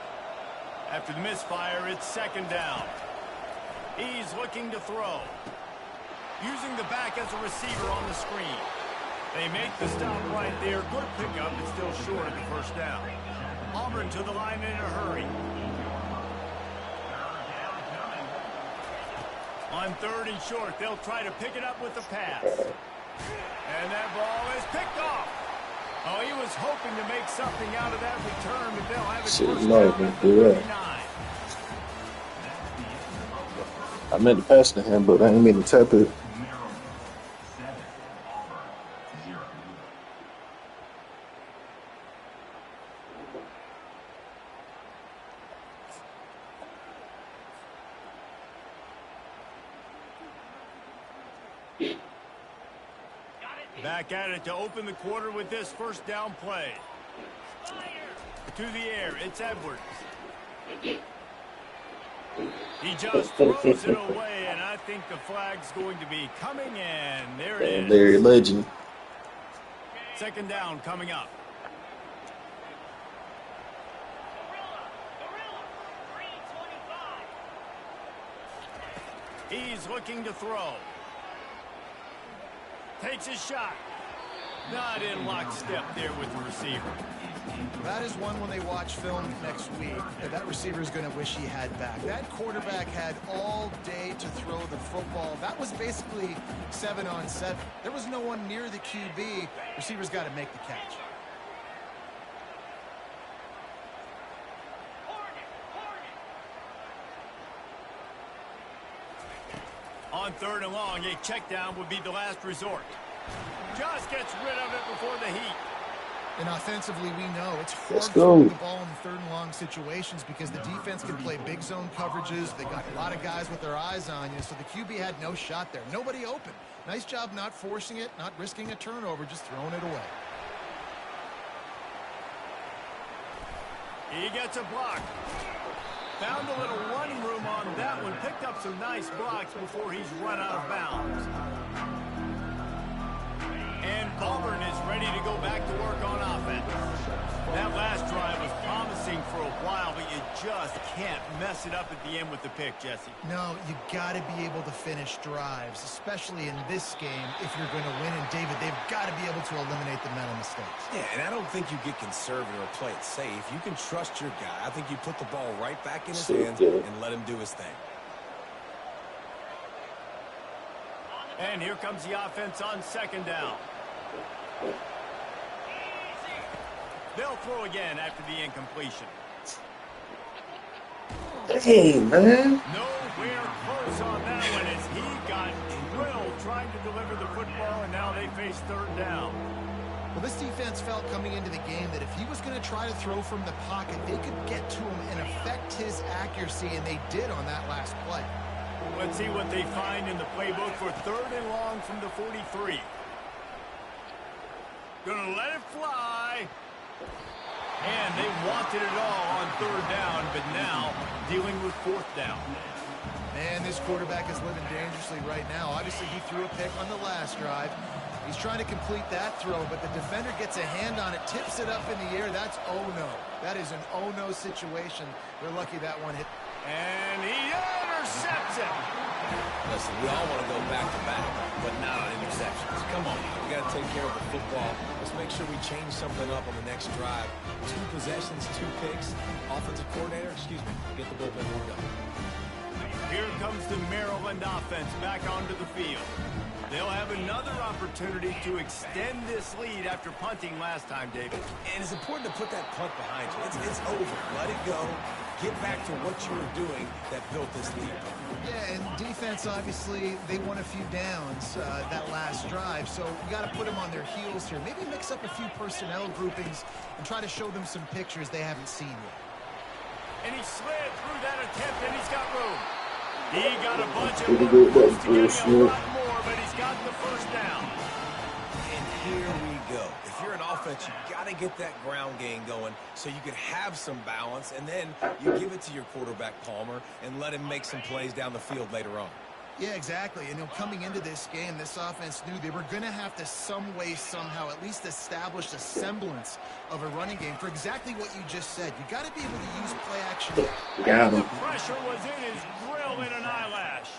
After the misfire, it's 2nd down. He's looking to throw. Using the back as a receiver on the screen. They make the stop right there. Good pickup, but still short of the first down. Auburn to the line in a hurry. On 3rd and short, they'll try to pick it up with the pass. And that ball is picked off. Oh, he was hoping to make something out of that return, but they'll have it first down at the 39. I meant to pass to him, but I didn't mean to tap it. Back at it to open the quarter with this first down play. To the air, it's Edwards. He just throws it away, and I think the flag's going to be coming in. There it is. Larry Legend. Second down coming up. He's looking to throw. Takes his shot. Not in lockstep there with the receiver. That is one when they watch film next week that receiver is going to wish he had back. That quarterback had all day to throw the football. That was basically 7-on-7. There was no one near the QB. Receiver's got to make the catch. On third and long, a check down would be the last resort. Just gets rid of it before the heat. And offensively, we know it's hard Let's to go. throw the ball in third and long situations because the defense can play big zone coverages. They got a lot of guys with their eyes on you, so the QB had no shot there. Nobody open. Nice job not forcing it, not risking a turnover, just throwing it away. He gets a block. Found a little running room on that one. Picked up some nice blocks before he's run out of bounds. And Auburn is ready to go back to work on offense. That last drive was promising for a while, but you just can't mess it up at the end with the pick, Jesse. No, you got to be able to finish drives, especially in this game if you're going to win. And, David, they've got to be able to eliminate the mental mistakes. Yeah, and I don't think you get conservative or play it safe. You can trust your guy. I think you put the ball right back in his hands and let him do his thing. And here comes the offense on second down. They'll throw again after the incompletion. Hey, man. Nowhere close on that one as he got drilled trying to deliver the football, and now they face third down. Well, this defense felt coming into the game that if he was going to try to throw from the pocket, they could get to him and affect his accuracy, and they did on that last play. Let's see what they find in the playbook for third and long from the 43. Gonna let it fly. And they wanted it all on third down, but now dealing with fourth down. Man, this quarterback is living dangerously right now. Obviously, he threw a pick on the last drive. He's trying to complete that throw, but the defender gets a hand on it, tips it up in the air. That's oh-no. That is an oh-no situation. They're lucky that one hit. And he intercepts it. Listen, we all want to go back-to-back, but not on interceptions. Come on, we got to take care of the football. Let's make sure we change something up on the next drive. 2 possessions, 2 picks. Offensive coordinator, get the bullpen warmed up. Here comes the Maryland offense back onto the field. They'll have another opportunity to extend this lead after punting last time, David. And it's important to put that punt behind you. It's over. Let it go. Get back to what you were doing that built this lead. Yeah, and defense, obviously, they won a few downs that last drive, so you got to put them on their heels here. Maybe mix up a few personnel groupings and try to show them some pictures they haven't seen yet. And he slid through that attempt, and he's got room. He got a bunch of room, close to getting a lot more, but he's got the first down. And here we go. If you're an offense, you got to get that ground game going so you can have some balance, and then you give it to your quarterback, Palmer, and let him make some plays down the field later on. Yeah, exactly. And coming into this game, this offense knew they were going to have to some way, somehow, at least establish a semblance of a running game for exactly what you just said. You got to be able to use play action. Got him. The pressure was in his grill in an eyelash.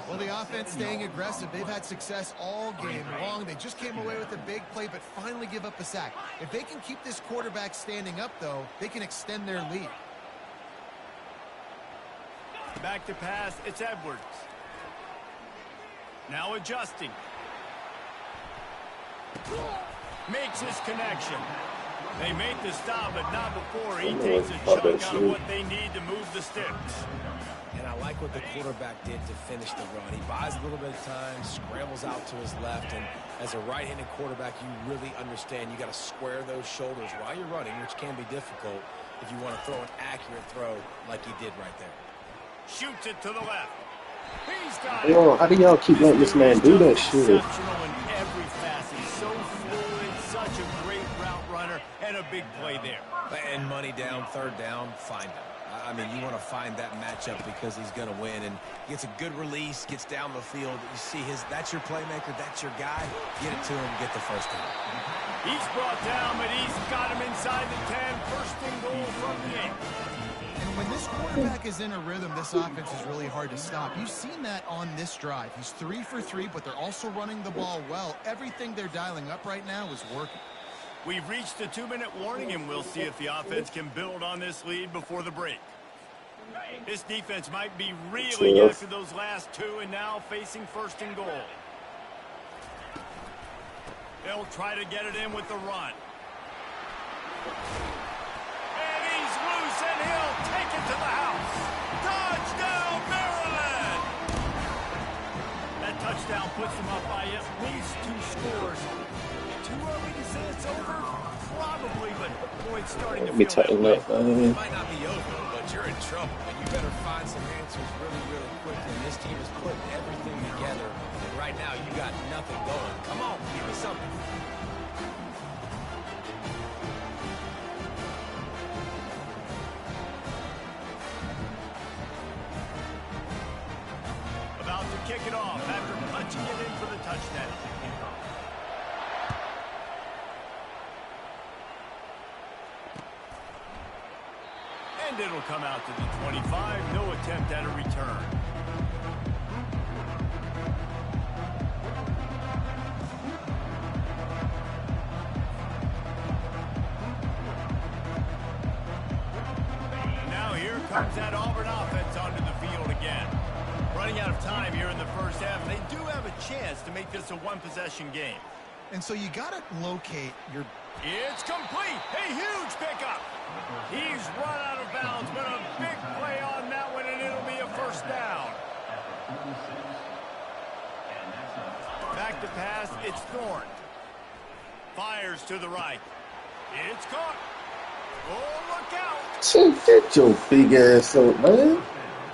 Well, the offense staying aggressive. They've had success all game long. They just came away with a big play, but finally give up a sack. If they can keep this quarterback standing up, though, they can extend their lead. Back to pass, it's Edwards. Now adjusting. Makes his connection. They make the stop, but not before he takes a chunk out of what they need to move the sticks. And I like what the quarterback did to finish the run. He buys a little bit of time, scrambles out to his left, and as a right-handed quarterback, you really understand you got to square those shoulders while you're running, which can be difficult if you want to throw an accurate throw like he did right there. Shoots it to the left. He's got it. Yo, how do y'all keep letting this dude man is do that just shit? exceptional in every facet. So fluid, such a great route runner, and a big play there. And money down, third down, find him. I mean, you want to find that matchup because he's going to win. And gets a good release, gets down the field. You see that's your playmaker, that's your guy. Get it to him, get the first down. He's brought down, but he's got him inside the 10. First and goal from the 8. And when this quarterback is in a rhythm, this offense is really hard to stop. You've seen that on this drive. He's 3 for 3, but they're also running the ball well. Everything they're dialing up right now is working. We've reached the 2-minute warning, and we'll see if the offense can build on this lead before the break. This defense might be reeling after those last 2 and now facing first and goal. They'll try to get it in with the run. And he's loose, and he'll take it to the house. Touchdown, Maryland! That touchdown puts them up by at least 2 scores. Too early to say it's over? Probably, but boy, it's starting to Let me feel that tighten way. up, man. It might not be over, but you're in trouble. And you better find some answers really, really quickly. This team is putting everything together. And right now, you got nothing going. Come on, give me something. About to kick it off after punching it in for the touchdown. And it'll come out to the 25. No attempt at a return. And now here comes that Auburn offense onto the field again. Running out of time here in the first half. They do have a chance to make this a one-possession game. And so you got to locate your... It's complete. A huge pickup. He's run out of bounds, but a big play on that one, and it'll be a first down. Back to pass. It's Thorne. Fires to the right. It's caught. Oh, look out. So get your big ass up, man.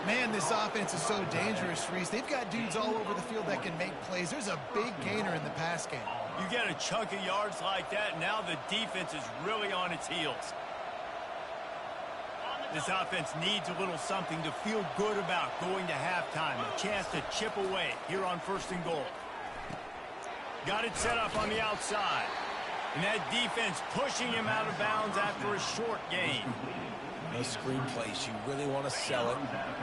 Man, this offense is so dangerous, Reese. They've got dudes all over the field that can make plays. There's a big gainer in the pass game. You get a chunk of yards like that, now the defense is really on its heels. This offense needs a little something to feel good about going to halftime. A chance to chip away here on first and goal. Got it set up on the outside. And that defense pushing him out of bounds after a short gain. Those screen plays, you really want to sell it,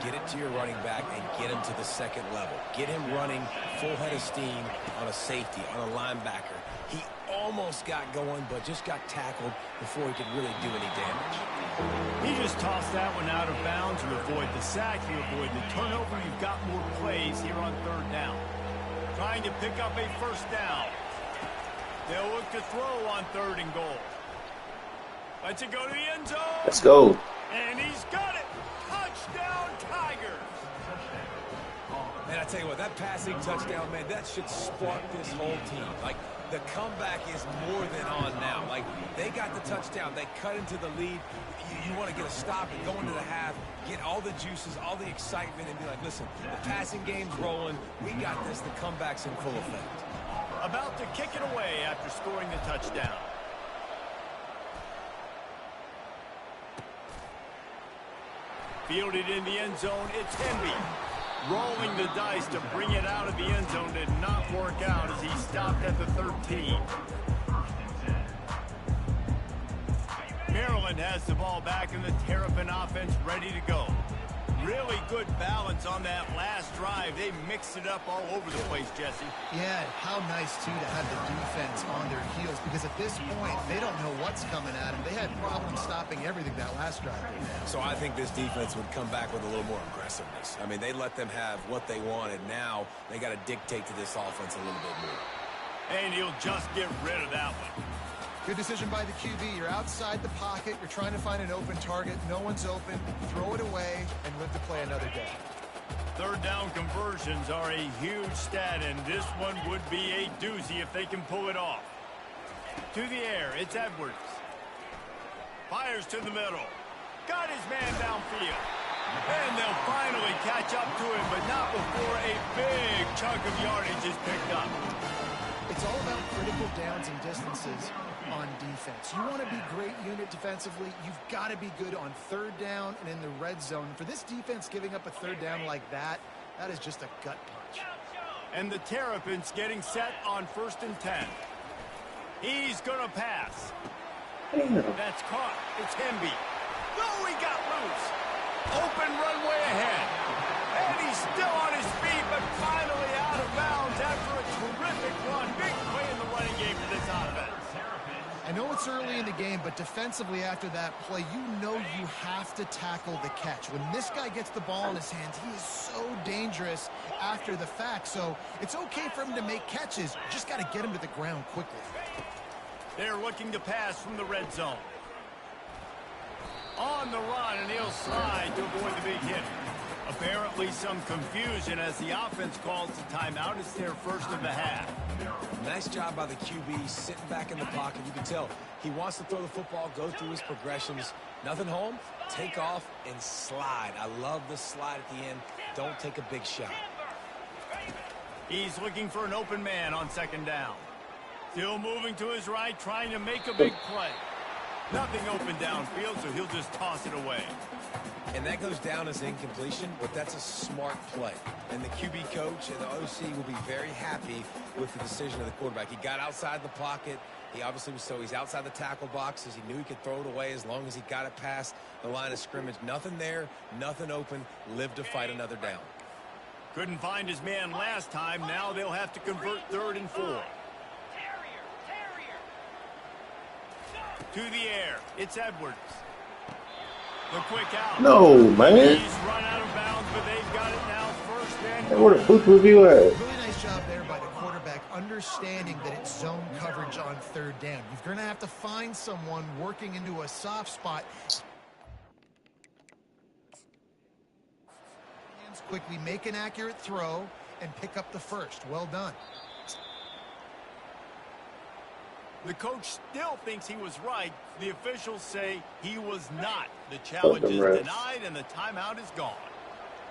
get it to your running back, and get him to the second level. Get him running full head of steam on a safety, on a linebacker. He almost got going, but just got tackled before he could really do any damage. He just tossed that one out of bounds. You avoid the sack, you avoid the turnover. You've got more plays here on third down. Trying to pick up a first down. They'll look to throw on third and goal. Let's it go to the end zone. Let's go. And he's got it. Touchdown, Tigers. Man, I tell you what, that passing touchdown, man, that should spark this whole team. Like, the comeback is more than on now. Like, they got the touchdown. They cut into the lead. You want to get a stop and go into the half, get all the juices, all the excitement, and be like, listen, the passing game's rolling. We got this. The comeback's in full effect. About to kick it away after scoring the touchdown. Fielded in the end zone, it's Henry. Rolling the dice to bring it out of the end zone did not work out as he stopped at the 13. Maryland has the ball back in the Terrapin offense ready to go. Really good balance on that last drive. They mixed it up all over the place, Jesse. Yeah, how nice, too, to have the defense on their heels, because at this point, they don't know what's coming at them. They had problems stopping everything that last drive. So I think this defense would come back with a little more aggressiveness. I mean, they let them have what they wanted. Now they got to dictate to this offense a little bit more. And he'll just get rid of that one. Good decision by the QB. You're outside the pocket. You're trying to find an open target. No one's open. Throw it away and live to play another day. Third down conversions are a huge stat, and this one would be a doozy if they can pull it off. To the air, it's Edwards. Fires to the middle. Got his man downfield. And they'll finally catch up to him, but not before a big chunk of yardage is picked up. It's all about critical downs and distances on defense. You want to be great unit defensively, you've got to be good on third down and in the red zone. For this defense giving up a third down like that, that is just a gut punch. And the Terrapins getting set on 1st and 10. He's going to pass. That's caught. It's Hemby. No, he got loose. Open runway ahead. And he's still on his feet, but finally out of bounds after a terrific run. Big play in the running game for this offense. I know it's early in the game, but defensively after that play, you know you have to tackle the catch. When this guy gets the ball in his hands, he is so dangerous after the fact. So it's okay for him to make catches. You just got to get him to the ground quickly. They're looking to pass from the red zone. On the run, and he'll slide to avoid the big hit. Apparently some confusion as the offense calls the timeout. It's their first of the half. Nice job by the QB sitting back in the pocket. You can tell he wants to throw the football, go through his progressions. Nothing home, take off and slide. I love the slide at the end. Don't take a big shot. He's looking for an open man on 2nd down. Still moving to his right, trying to make a big play. Nothing open downfield, so he'll just toss it away. And that goes down as incompletion, but that's a smart play. And the QB coach and the OC will be very happy with the decision of the quarterback. He got outside the pocket. He obviously was he's outside the tackle boxes. He knew he could throw it away as long as he got it past the line of scrimmage. Nothing there, nothing open. Lived to fight another down. Couldn't find his man last time. Now they'll have to convert 3rd and 4. To the air. It's Edwards. The quick out. No, man. He's run out of bounds, but they've got it now. 1st and Hey, where the booth review at? Really nice job there by the quarterback, understanding that it's zone coverage on 3rd down. You're going to have to find someone working into a soft spot. Quickly make an accurate throw and pick up the first. Well done. The coach still thinks he was right. The officials say he was not. The challenge is denied and the timeout is gone.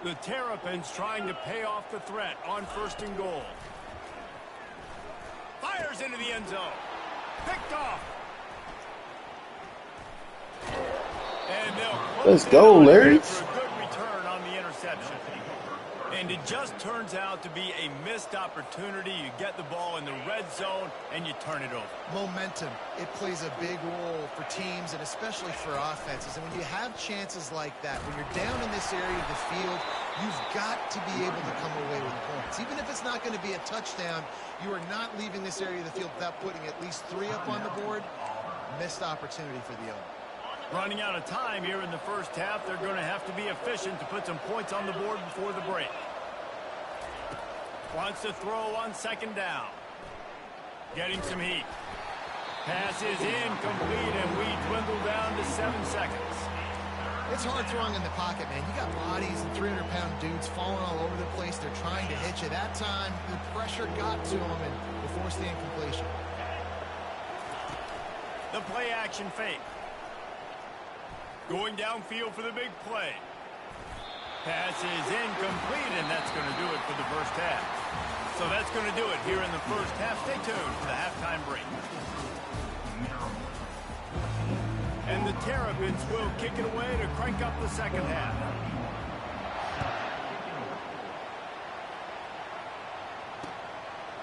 The Terrapins trying to pay off the threat on 1st and goal. Fires into the end zone. Picked off. And they'll Let's go, Larry. for a good return on the interception. And it just turns out to be a missed opportunity. You get the ball in the red zone, and you turn it over. Momentum. It plays a big role for teams and especially for offenses. And when you have chances like that, when you're down in this area of the field, you've got to be able to come away with points. Even if it's not going to be a touchdown, you are not leaving this area of the field without putting at least 3 up on the board. Missed opportunity for the owner. Running out of time here in the first half, they're going to have to be efficient to put some points on the board before the break. Wants to throw on 2nd down. Getting some heat. Pass is incomplete, and we dwindle down to 7 seconds. It's hard throwing in the pocket, man. You got bodies and 300-pound dudes falling all over the place. They're trying to hit you. That time, the pressure got to them, and they forced the incompletion. The play action fake. Going downfield for the big play. Pass is incomplete, and that's going to do it for the first half. So that's going to do it here in the first half. Stay tuned for the halftime break. And the Terrapins will kick it away to crank up the second half.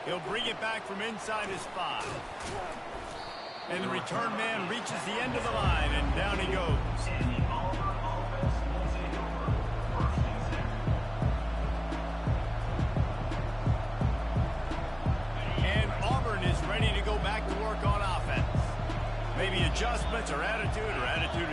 He'll bring it back from inside his 5. And the return man reaches the end of the line, and down he goes. And Auburn is ready to go back to work on offense. Maybe adjustments or attitude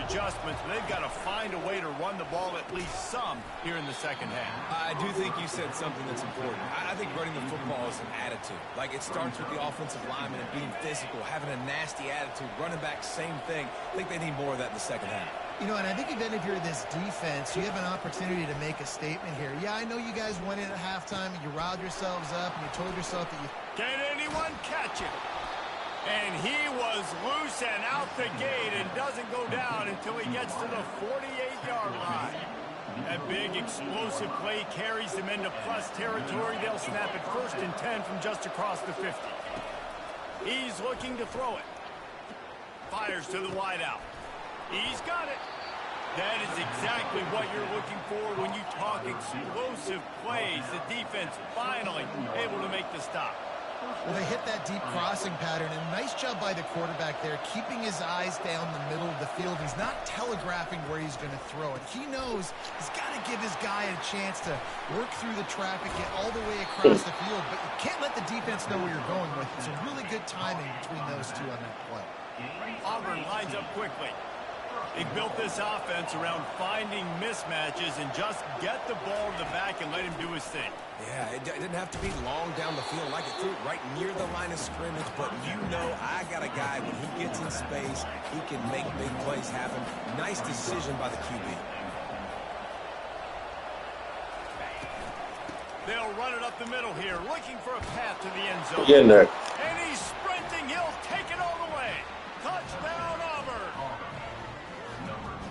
adjustments, but they've got to find a way to run the ball at least some here in the second half. I do think you said something that's important. I think running the football is an attitude. Like, it starts with the offensive lineman and being physical, having a nasty attitude. Running back, same thing. I think they need more of that in the second half. You know, and I think even if you're this defense, you have an opportunity to make a statement here. Yeah, I know you guys went in at halftime and you riled yourselves up and you told yourself that you... Can anyone catch him? And he was loose and out the gate and doesn't go down until he gets to the 48-yard line. That big explosive play carries them into plus territory. They'll snap it 1st and 10 from just across the 50. He's looking to throw it. Fires to the wideout. He's got it. That is exactly what you're looking for when you talk explosive plays. The defense finally able to make the stop. Well, they hit that deep crossing pattern, and nice job by the quarterback there, keeping his eyes down the middle of the field. He's not telegraphing where he's going to throw it. He knows he's got to give his guy a chance to work through the traffic, get all the way across the field, but you can't let the defense know where you're going with. It's a really good timing between those two on that play. Auburn lines up quickly. They built this offense around finding mismatches and just get the ball to the back and let him do his thing. Yeah, it didn't have to be long down the field. Like it threw it right near the line of scrimmage, but you know I got a guy, when he gets in space, he can make big plays happen. Nice decision by the QB. They'll run it up the middle here, looking for a path to the end zone. Get in there. And he's sprinting. He'll take it all the way. Touchdown, Auburn.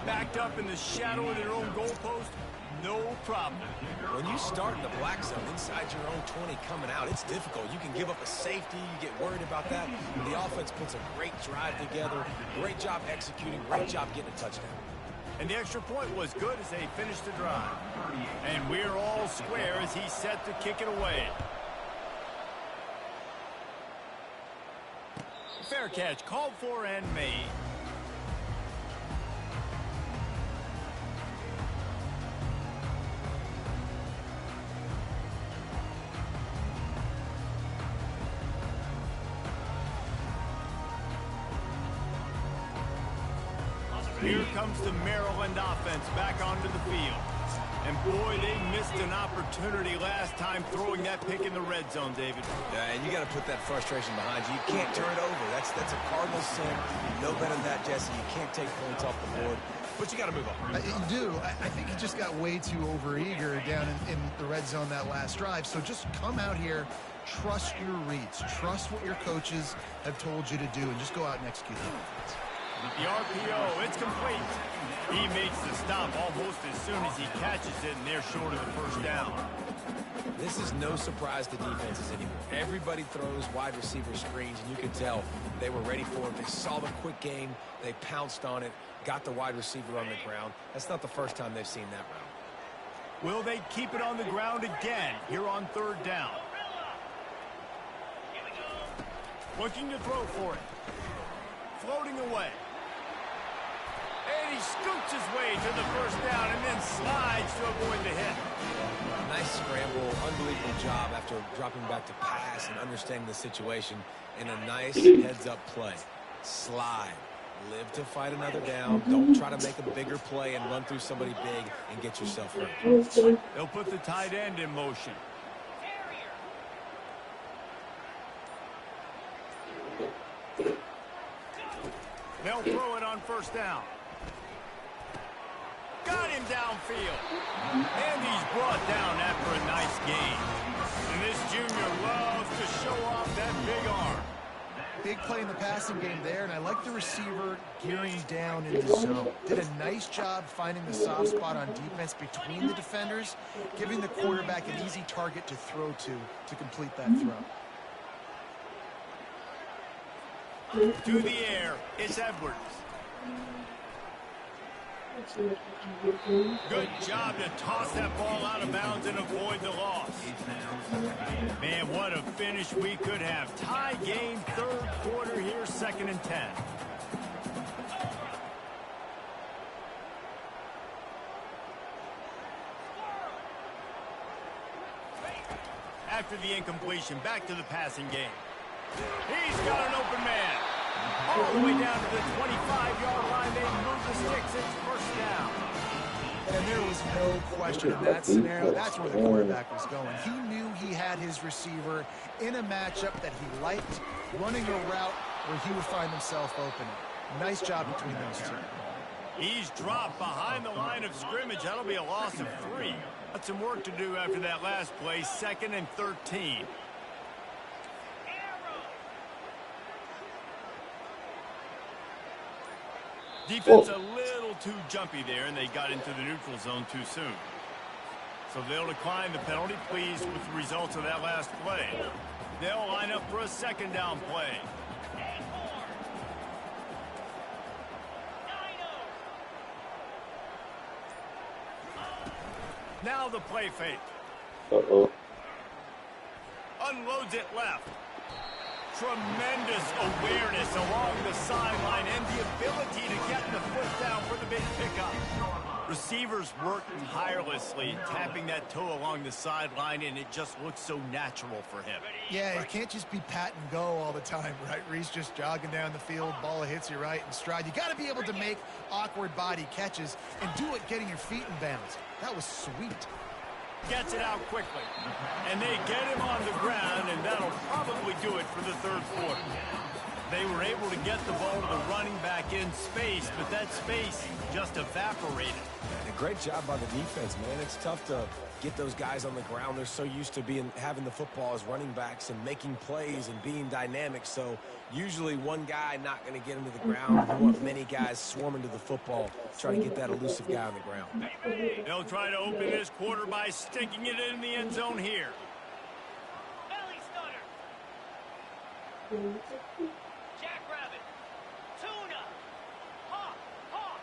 Backed up in the shadow of their own goalpost, no problem. When you start in the black zone inside your own 20 coming out, it's difficult. You can give up a safety. You get worried about that. The offense puts a great drive together. Great job executing. Great job getting a touchdown. And the extra point was good as they finished the drive. And we're all square as he's set to kick it away. Fair catch called for and made. Here comes the Maryland offense back onto the field. And boy, they missed an opportunity last time throwing that pick in the red zone, David. Yeah, and you got to put that frustration behind you. You can't turn it over. That's a cardinal sin. You know better than that, Jesse. You can't take points off the board. But you got to move on. You do. I think he just got way too overeager down in the red zone that last drive. So just come out here, trust your reads, trust what your coaches have told you to do, and just go out and execute it. The RPO, it's complete. He makes the stop almost as soon as he catches it, and they're short of the first down. This is no surprise to defenses anymore. Everybody throws wide receiver screens, and you can tell they were ready for it. They saw the quick game. They pounced on it, got the wide receiver on the ground. That's not the first time they've seen that route. Will they keep it on the ground again here on 3rd down? Looking to throw for it. Floating away. And he scoots his way to the first down and then slides to avoid the hit. Nice scramble, unbelievable job after dropping back to pass and understanding the situation, and a nice heads-up play. Slide. Live to fight another down. Don't try to make a bigger play and run through somebody big and get yourself hurt. They'll put the tight end in motion. They'll throw it on 1st down. Got him downfield. And he's brought down after a nice gain. And this junior loves to show off that big arm. Big play in the passing game there, and I like the receiver gearing down in the zone. Did a nice job finding the soft spot on defense between the defenders, giving the quarterback an easy target to throw to complete that throw. To the air, it's Edwards. Good job to toss that ball out of bounds and avoid the loss. Man, what a finish we could have. Tie game, 3rd quarter here, 2nd and 10. After the incompletion, back to the passing game. He's got an open man. All the way down to the 25-yard line. They move the sticks. It's 1st down. And there was no question in that scenario. That's where the quarterback was going. He knew he had his receiver in a matchup that he liked, running a route where he would find himself open. Nice job between those two. He's dropped behind the line of scrimmage. That'll be a loss of 3. Got some work to do after that last play. 2nd and 13. Defense a little little too jumpy there, and they got into the neutral zone too soon. So they'll decline the penalty, pleased with the results of that last play. They'll line up for a second down play. Now the play fake. Uh-oh. Unloads it left. Tremendous awareness along the sideline and the ability to get the foot down for the big pickup. Receivers work tirelessly, tapping that toe along the sideline, and it just looks so natural for him. Yeah, it can't just be pat and go all the time, right? Reese just jogging down the field, ball hits you right in stride. You got to be able to make awkward body catches and do it getting your feet in bounds. That was sweet. Gets it out quickly. And they get him on the ground, and that'll probably do it for the third quarter. They were able to get the ball to the running back in space, but that space just evaporated. A great job by the defense, man. It's tough to get those guys on the ground. They're so used to having the football as running backs and making plays and being dynamic. So usually one guy not going to get him to the ground. You want many guys swarming to the football, try to get that elusive guy on the ground. They'll try to open this quarter by sticking it in the end zone here. Belly stunner. Jackrabbit. Tuna. Hawk. Hawk.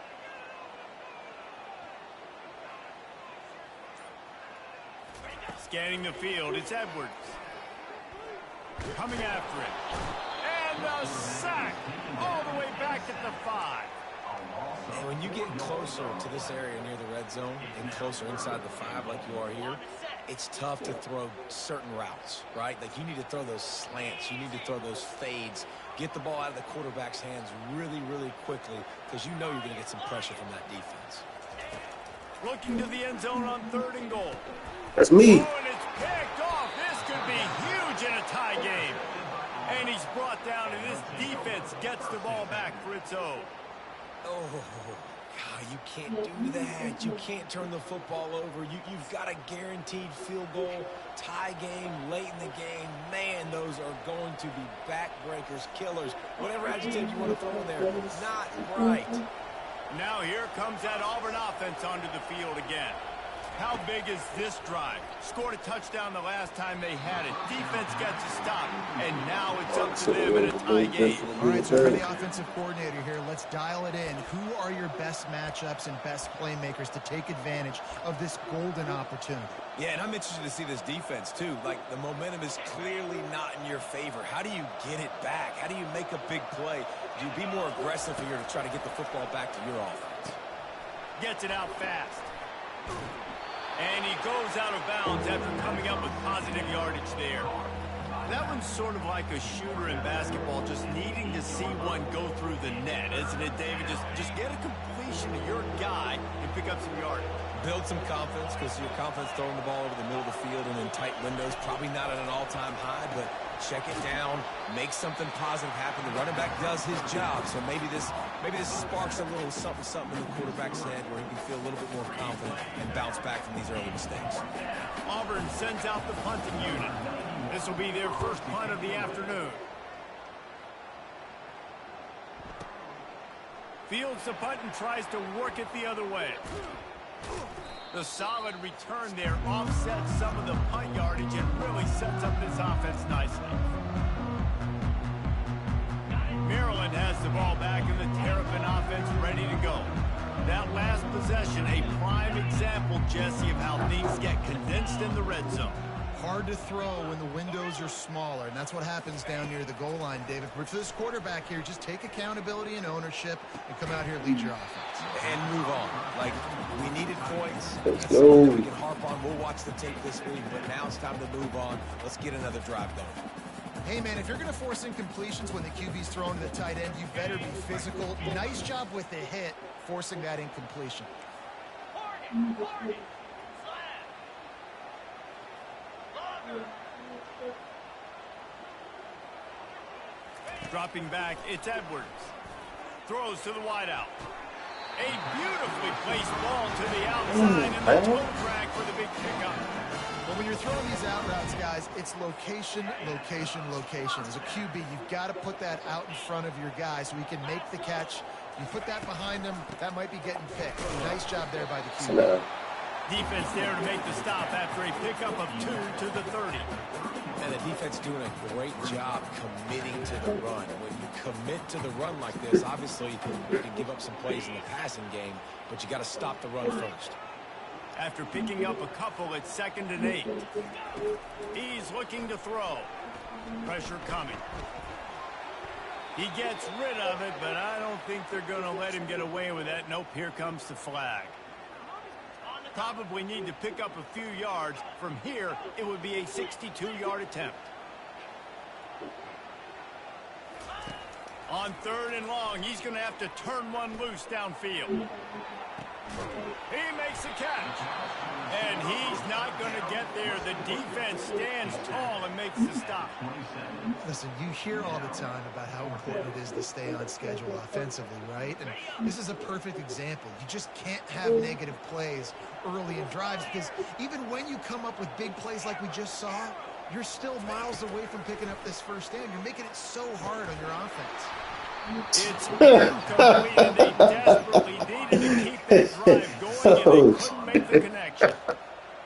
Scanning the field, it's Edwards. Coming after it. And the sack all the way back at the 5. And when you get closer to this area near the red zone and closer inside the 5 like you are here, it's tough to throw certain routes, right? Like you need to throw those slants. You need to throw those fades. Get the ball out of the quarterback's hands really, really quickly because you know you're going to get some pressure from that defense. Looking to the end zone on 3rd and goal. That's me. Oh, and it's picked off. This could be huge in a tie game. And he's brought down, and this defense gets the ball back for its own. Oh, God, you can't do that. You can't turn the football over. You've got a guaranteed field goal, tie game, late in the game. Man, those are going to be backbreakers, killers, whatever adjective you want to throw in there. Not right. Now here comes that Auburn offense onto the field again. How big is this drive? Scored a touchdown the last time they had it. Defense gets a stop, and now it's up to them in a tie game. All right, so for the offensive coordinator here, let's dial it in. Who are your best matchups and best playmakers to take advantage of this golden opportunity? Yeah, and I'm interested to see this defense, too. Like, the momentum is clearly not in your favor. How do you get it back? How do you make a big play? Do you be more aggressive here to try to get the football back to your offense? Gets it out fast. And he goes out of bounds after coming up with positive yardage there. That one's sort of like a shooter in basketball, just needing to see one go through the net, isn't it, David? Just get a completion to your guy and pick up some yardage. Build some confidence, because your confidence throwing the ball over the middle of the field and in tight windows, probably not at an all-time high, but check it down, make something positive happen. The running back does his job, so maybe this sparks a little something in the quarterback's head where he can feel a little bit more confident and bounce back from these early mistakes. Auburn sends out the punting unit. This will be their first punt of the afternoon. Fields the punt and tries to work it the other way. The solid return there offsets some of the punt yardage and really sets up this offense nicely. Maryland has the ball back and the Terrapin offense ready to go. That last possession, a prime example, Jesse, of how things get condensed in the red zone. Hard to throw when the windows are smaller, and that's what happens down near the goal line, David. But for this quarterback here, just take accountability and ownership and come out here and lead your offense. And move on. Like, we needed points. Let's That's something go. that we can harp on. We'll watch the tape this week, but now it's time to move on. Let's get another drive going. Hey, man, if you're going to force incompletions when the QB's thrown to the tight end, you better be physical. Nice job with the hit, forcing that incompletion. Hornet. Dropping back, it's Edwards. Throws to the wideout. A beautifully placed ball to the outside and the toe drag for the big pickup. Well, when you're throwing these out routes, guys, it's location, location, location. As a QB, you've got to put that out in front of your guy so he can make the catch You put that behind them, that might be getting picked. Nice job there by the QB. No. Defense there to make the stop after a pickup of 2 to the 30. And the defense doing a great job committing to the run. When you commit to the run like this, obviously you can give up some plays in the passing game, but you got to stop the run first. After picking up a couple, it's 2nd and 8. He's looking to throw. Pressure coming. He gets rid of it, but I don't think they're going to let him get away with that. Nope, here comes the flag. Probably need to pick up a few yards. From here, it would be a 62-yard attempt. On 3rd and long, he's going to have to turn one loose downfield. He makes the catch. And he's not going to get there. The defense stands tall and makes the stop. Listen, you hear all the time about how important it is to stay on schedule offensively, right? And this is a perfect example. You just can't have negative plays early in drives because even when you come up with big plays like we just saw, you're still miles away from picking up this first down. You're making it so hard on your offense. It's incomplete, and they desperately needed to keep that drive going, and they couldn't make the connection.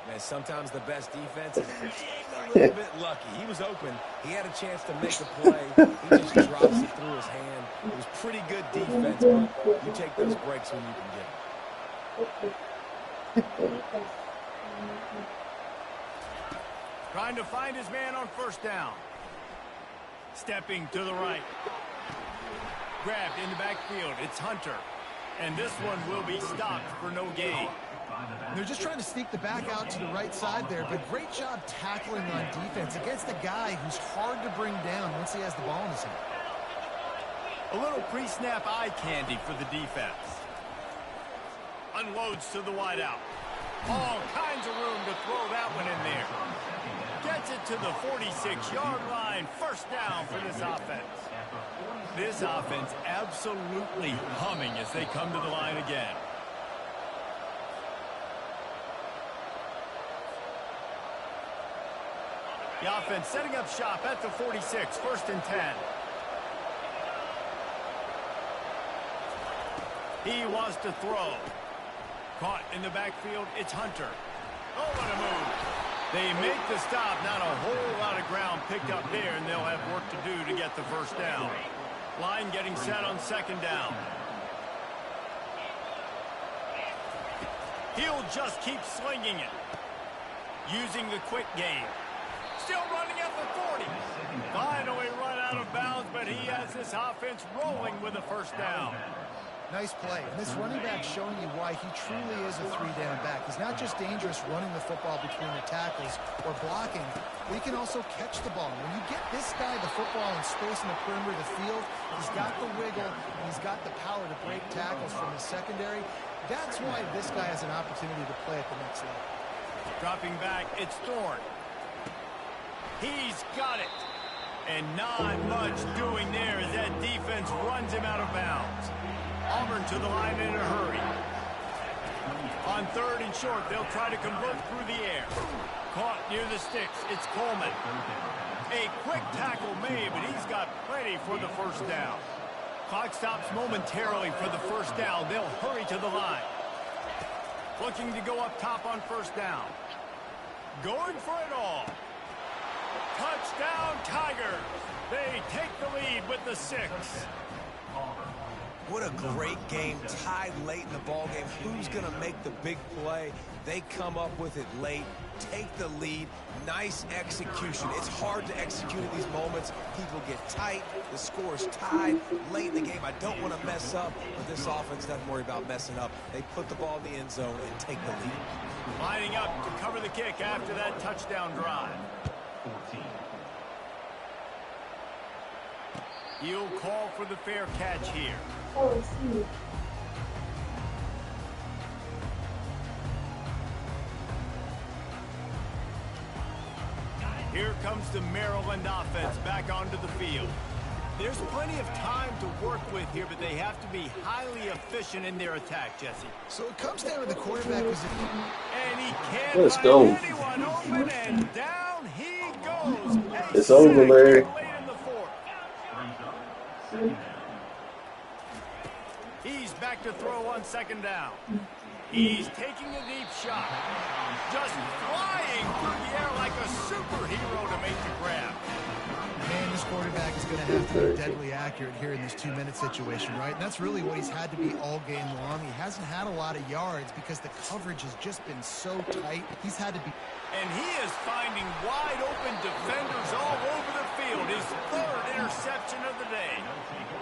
Man, sometimes the best defense is being a little bit lucky. He was open. He had a chance to make a play. He just drops it through his hand. It was pretty good defense, but you take those breaks when you can get them. Trying to find his man on 1st down. Stepping to the right. Grabbed in the backfield. It's Hunter. And this one will be stopped for no gain. They're just trying to sneak the back out to the right side there, but great job tackling on defense against a guy who's hard to bring down once he has the ball in his hand. A little pre-snap eye candy for the defense. Unloads to the wideout. All kinds of room to throw that one in there. Gets it to the 46-yard line. 1st down for this offense. This offense absolutely humming as they come to the line again. The offense setting up shop at the 46, 1st and 10. He wants to throw. Caught in the backfield, it's Hunter. Oh, what a move. They make the stop, not a whole lot of ground picked up there, and they'll have work to do to get the 1st down. Line getting set on 2nd down. He'll just keep slinging it. Using the quick game. Still running at the 40. Finally run out of bounds, but he has this offense rolling with a 1st down. Nice play. And this running back showing you why he truly is a 3-down back. He's not just dangerous running the football between the tackles or blocking, but he can also catch the ball. When you get this guy the football in space in the perimeter of the field, he's got the wiggle, and he's got the power to break tackles from the secondary. That's why this guy has an opportunity to play at the next level. Dropping back, it's Thorne. He's got it. And not much doing there as that defense runs him out of bounds. Auburn to the line in a hurry. On 3rd and short, they'll try to convert through the air. Caught near the sticks, it's Coleman. A quick tackle made, but he's got plenty for the 1st down. Clock stops momentarily for the 1st down. They'll hurry to the line. Looking to go up top on 1st down. Going for it all. Touchdown, Tigers. They take the lead with the 6. What a great game, tied late in the ball game. Who's going to make the big play? They come up with it late, take the lead. Nice execution. It's hard to execute in these moments. People get tight. The score is tied late in the game. I don't want to mess up, but this offense doesn't worry about messing up. They put the ball in the end zone and take the lead. Lining up to cover the kick after that touchdown drive. 14. He'll call for the fair catch here. Oh, I see. Here comes the Maryland offense back onto the field. There's plenty of time to work with here, but they have to be highly efficient in their attack, Jesse. So it comes down to the quarterback position. And he can't Let's find go. anyone open, and down he goes. A It's over, sack Larry. late in the 4th. back to throw on second down. He's taking a deep shot. Just flying through the air like a superhero to make the grab. Man, this quarterback is going to have to be deadly accurate here in this 2-minute situation, right? And that's really what he's had to be all game long. He hasn't had a lot of yards because the coverage has just been so tight. He's had to be... And he is finding wide open defenders all over the field. His third interception of the day.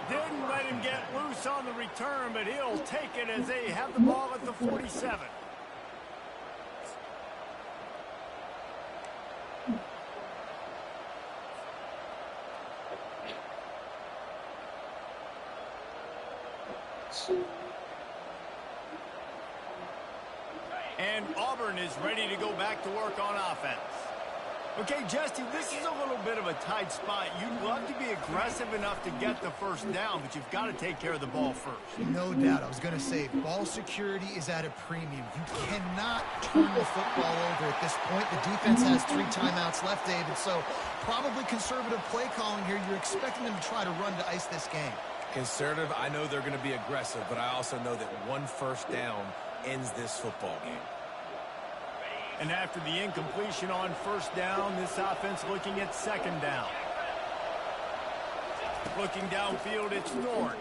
Didn't let him get loose on the return, but he'll take it as they have the ball at the 47. And Auburn is ready to go back to work on offense. Okay, Jesse, this is a little bit of a tight spot. You'd love to be aggressive enough to get the first down, but you've got to take care of the ball first. No doubt. I was going to say, ball security is at a premium. You cannot turn the football over at this point. The defense has 3 timeouts left, David, so probably conservative play calling here. You're expecting them to try to run to ice this game. Conservative, I know they're going to be aggressive, but I also know that 1 first down ends this football game. And after the incompletion on first down, this offense looking at second down. Looking downfield, it's Thorne.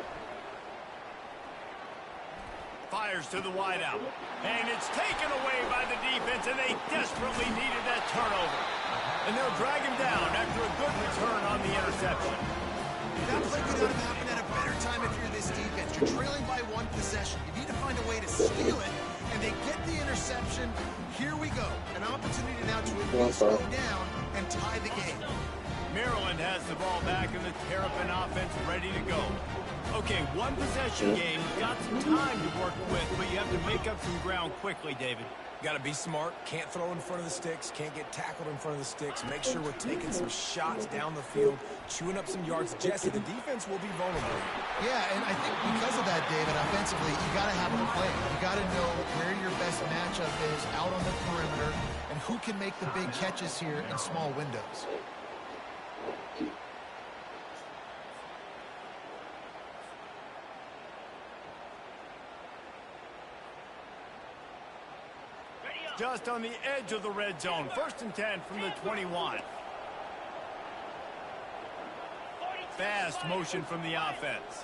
Fires to the wideout. And it's taken away by the defense, and they desperately needed that turnover. And they'll drag him down after a good return on the interception. That play could not have happened at a better time if you're this defense. You're trailing by 1 possession. You need to find a way to steal it, and they get the interception. Here we go. An opportunity now to at least go down and tie the game. Maryland has the ball back, and the Terrapin offense ready to go. Okay, 1 possession game. Got some time to work with, but you have to make up some ground quickly, David. Got to be smart. Can't throw in front of the sticks. Can't get tackled in front of the sticks. Make sure we're taking some shots down the field, chewing up some yards. Jesse, the defense will be vulnerable. Yeah, and I think because of that, David, offensively, you got to have a plan. You got to know where your best matchup is out on the perimeter and who can make the big catches here in small windows. Just on the edge of the red zone. 1st and 10 from the 21. Fast motion from the offense.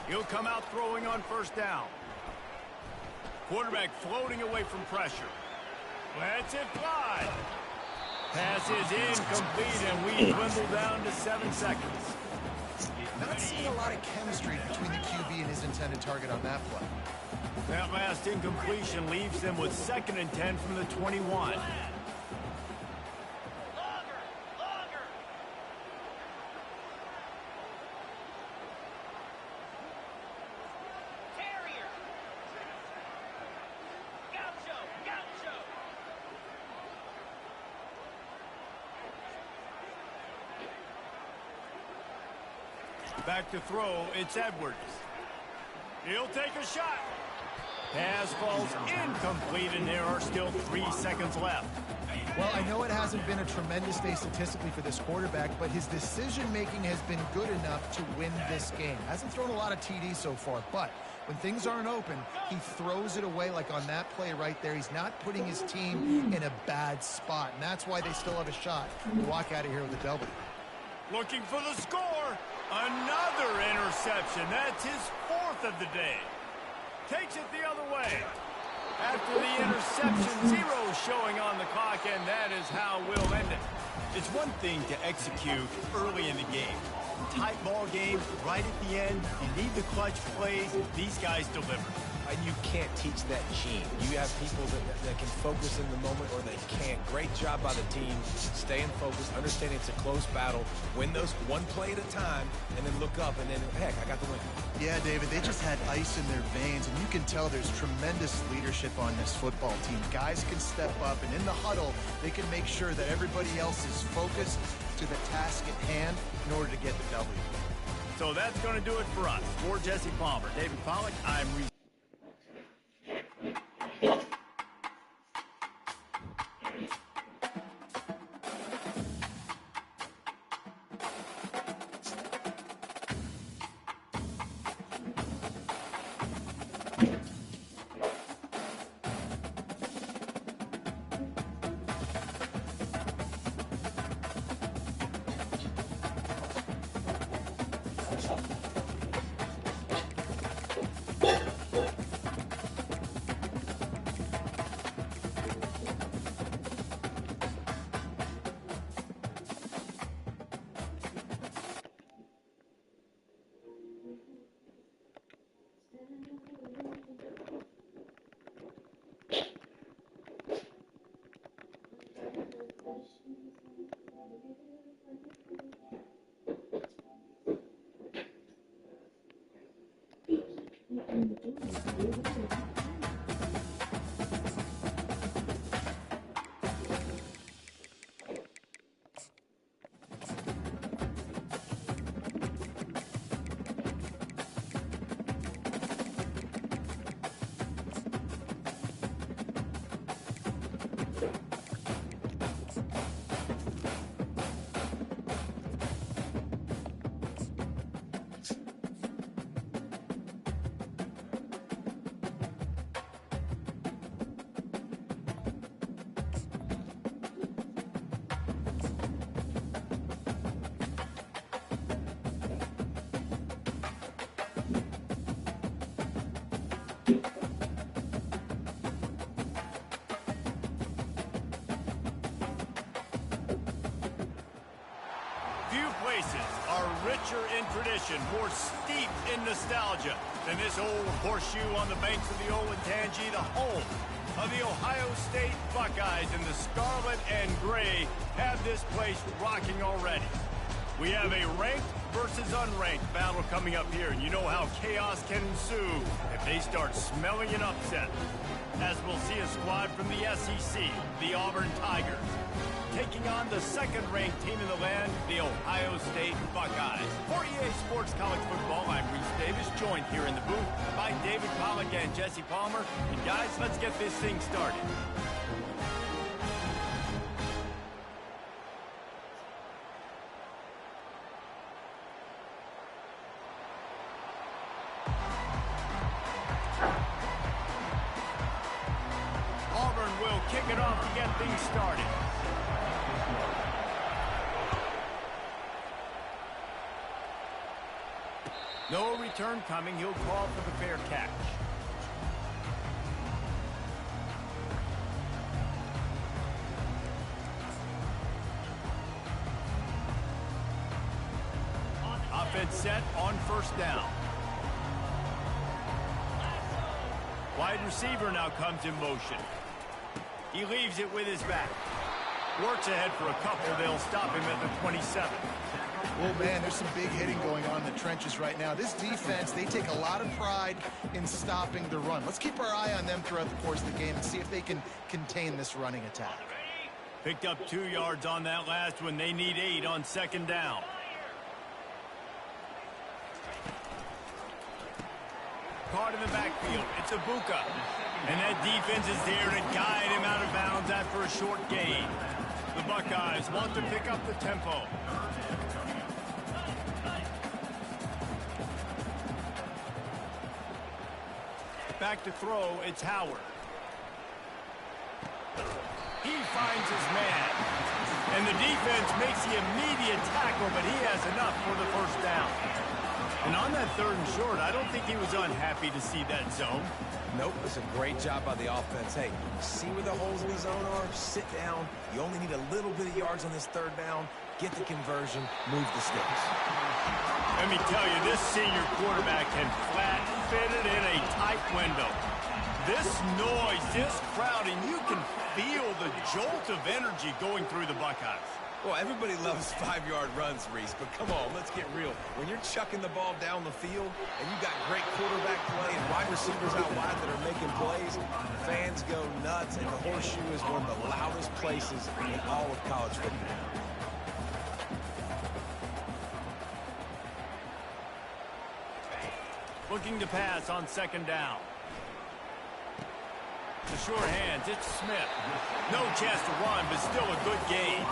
He'll come out throwing on first down. Quarterback floating away from pressure. Lets it fly. Pass is incomplete, and we dwindle down to 7 seconds. Not seeing a lot of chemistry between the QB and his intended target on that play. That last incompletion leaves them with 2nd and 10 from the 21. Back to throw, it's Edwards. He'll take a shot. Pass falls incomplete, and there are still 3 seconds left. Well, I know it hasn't been a tremendous day statistically for this quarterback, but his decision-making has been good enough to win this game. Hasn't thrown a lot of TDs so far, but when things aren't open, he throws it away like on that play right there. He's not putting his team in a bad spot, and that's why they still have a shot to walk out of here with a W. Looking for the score. Another interception. That's his 4th of the day. Takes it the other way. After the interception, 0 showing on the clock, and that is how we'll end it. It's one thing to execute early in the game. Tight ball game, right at the end. You need the clutch plays. These guys deliver. And you can't teach that gene. You have people that can focus in the moment or they can't. Great job by the team, staying focused, understanding it's a close battle, win those 1 play at a time, and then look up, and then, heck, I got the win. Yeah, David, they just had ice in their veins, and you can tell there's tremendous leadership on this football team. Guys can step up, and in the huddle, they can make sure that everybody else is focused to the task at hand in order to get the W. So that's going to do it for us. For Jesse Palmer, David Pollack, I'm Few places are richer in tradition, more steeped in nostalgia than this old horseshoe on the banks of the old Ncaa, the home of the Ohio State Buckeyes. And the scarlet and gray have this place rocking already. We have a ranked versus unranked battle coming up here, and you know how chaos can ensue if they start smelling an upset. As we'll see a squad from the SEC, the Auburn Tigers, taking on the second-ranked team in the land, the Ohio State Buckeyes. For EA Sports College Football, I'm Reese Davis, joined here in the booth by David Pollack and Jesse Palmer. And guys, let's get this thing started. Auburn will kick it off to get things started. No return coming. He'll call for the fair catch. Offense set on first down. Wide receiver now comes in motion. He leaves it with his back. Works ahead for a couple. They'll stop him at the 27. Well, man, there's some big hitting going on in the trenches right now. This defense, they take a lot of pride in stopping the run. Let's keep our eye on them throughout the course of the game and see if they can contain this running attack. Picked up 2 yards on that last one. They need 8 on second down. Caught in the backfield. It's Ibuka. And that defense is there to guide him out of bounds after a short gain. The Buckeyes want to pick up the tempo. Back to throw, it's Howard. He finds his man. And the defense makes the immediate tackle, but he has enough for the first down. And on that third and short, I don't think he was unhappy to see that zone. Nope, it's a great job by the offense. Hey, see where the holes in the zone are? Sit down. You only need a little bit of yards on this third down. Get the conversion, move the sticks. Let me tell you, this senior quarterback can flat fit it in a tight window. This noise, this crowd, and you can feel the jolt of energy going through the Buckeyes. Well, everybody loves 5-yard runs, Reese, but come on, let's get real. When you're chucking the ball down the field and you've got great quarterback play and wide receivers out wide that are making plays, fans go nuts, and the horseshoe is one of the loudest places in all of college football. Looking to pass on second down. The sure hands, it's Smith. No chance to run, but still a good gain.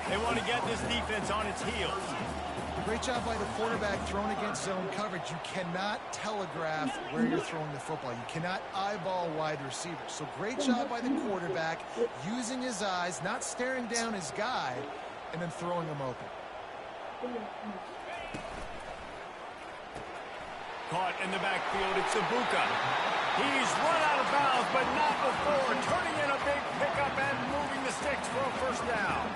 They want to get this defense on its heels. Great job by the quarterback throwing against zone coverage. You cannot telegraph where you're throwing the football. You cannot eyeball wide receivers. So great job by the quarterback using his eyes, not staring down his guy, and then throwing him open. Caught in the backfield, it's Ibuka. He's run out of bounds, but not before. Turning in a big pickup and moving the sticks for a first down.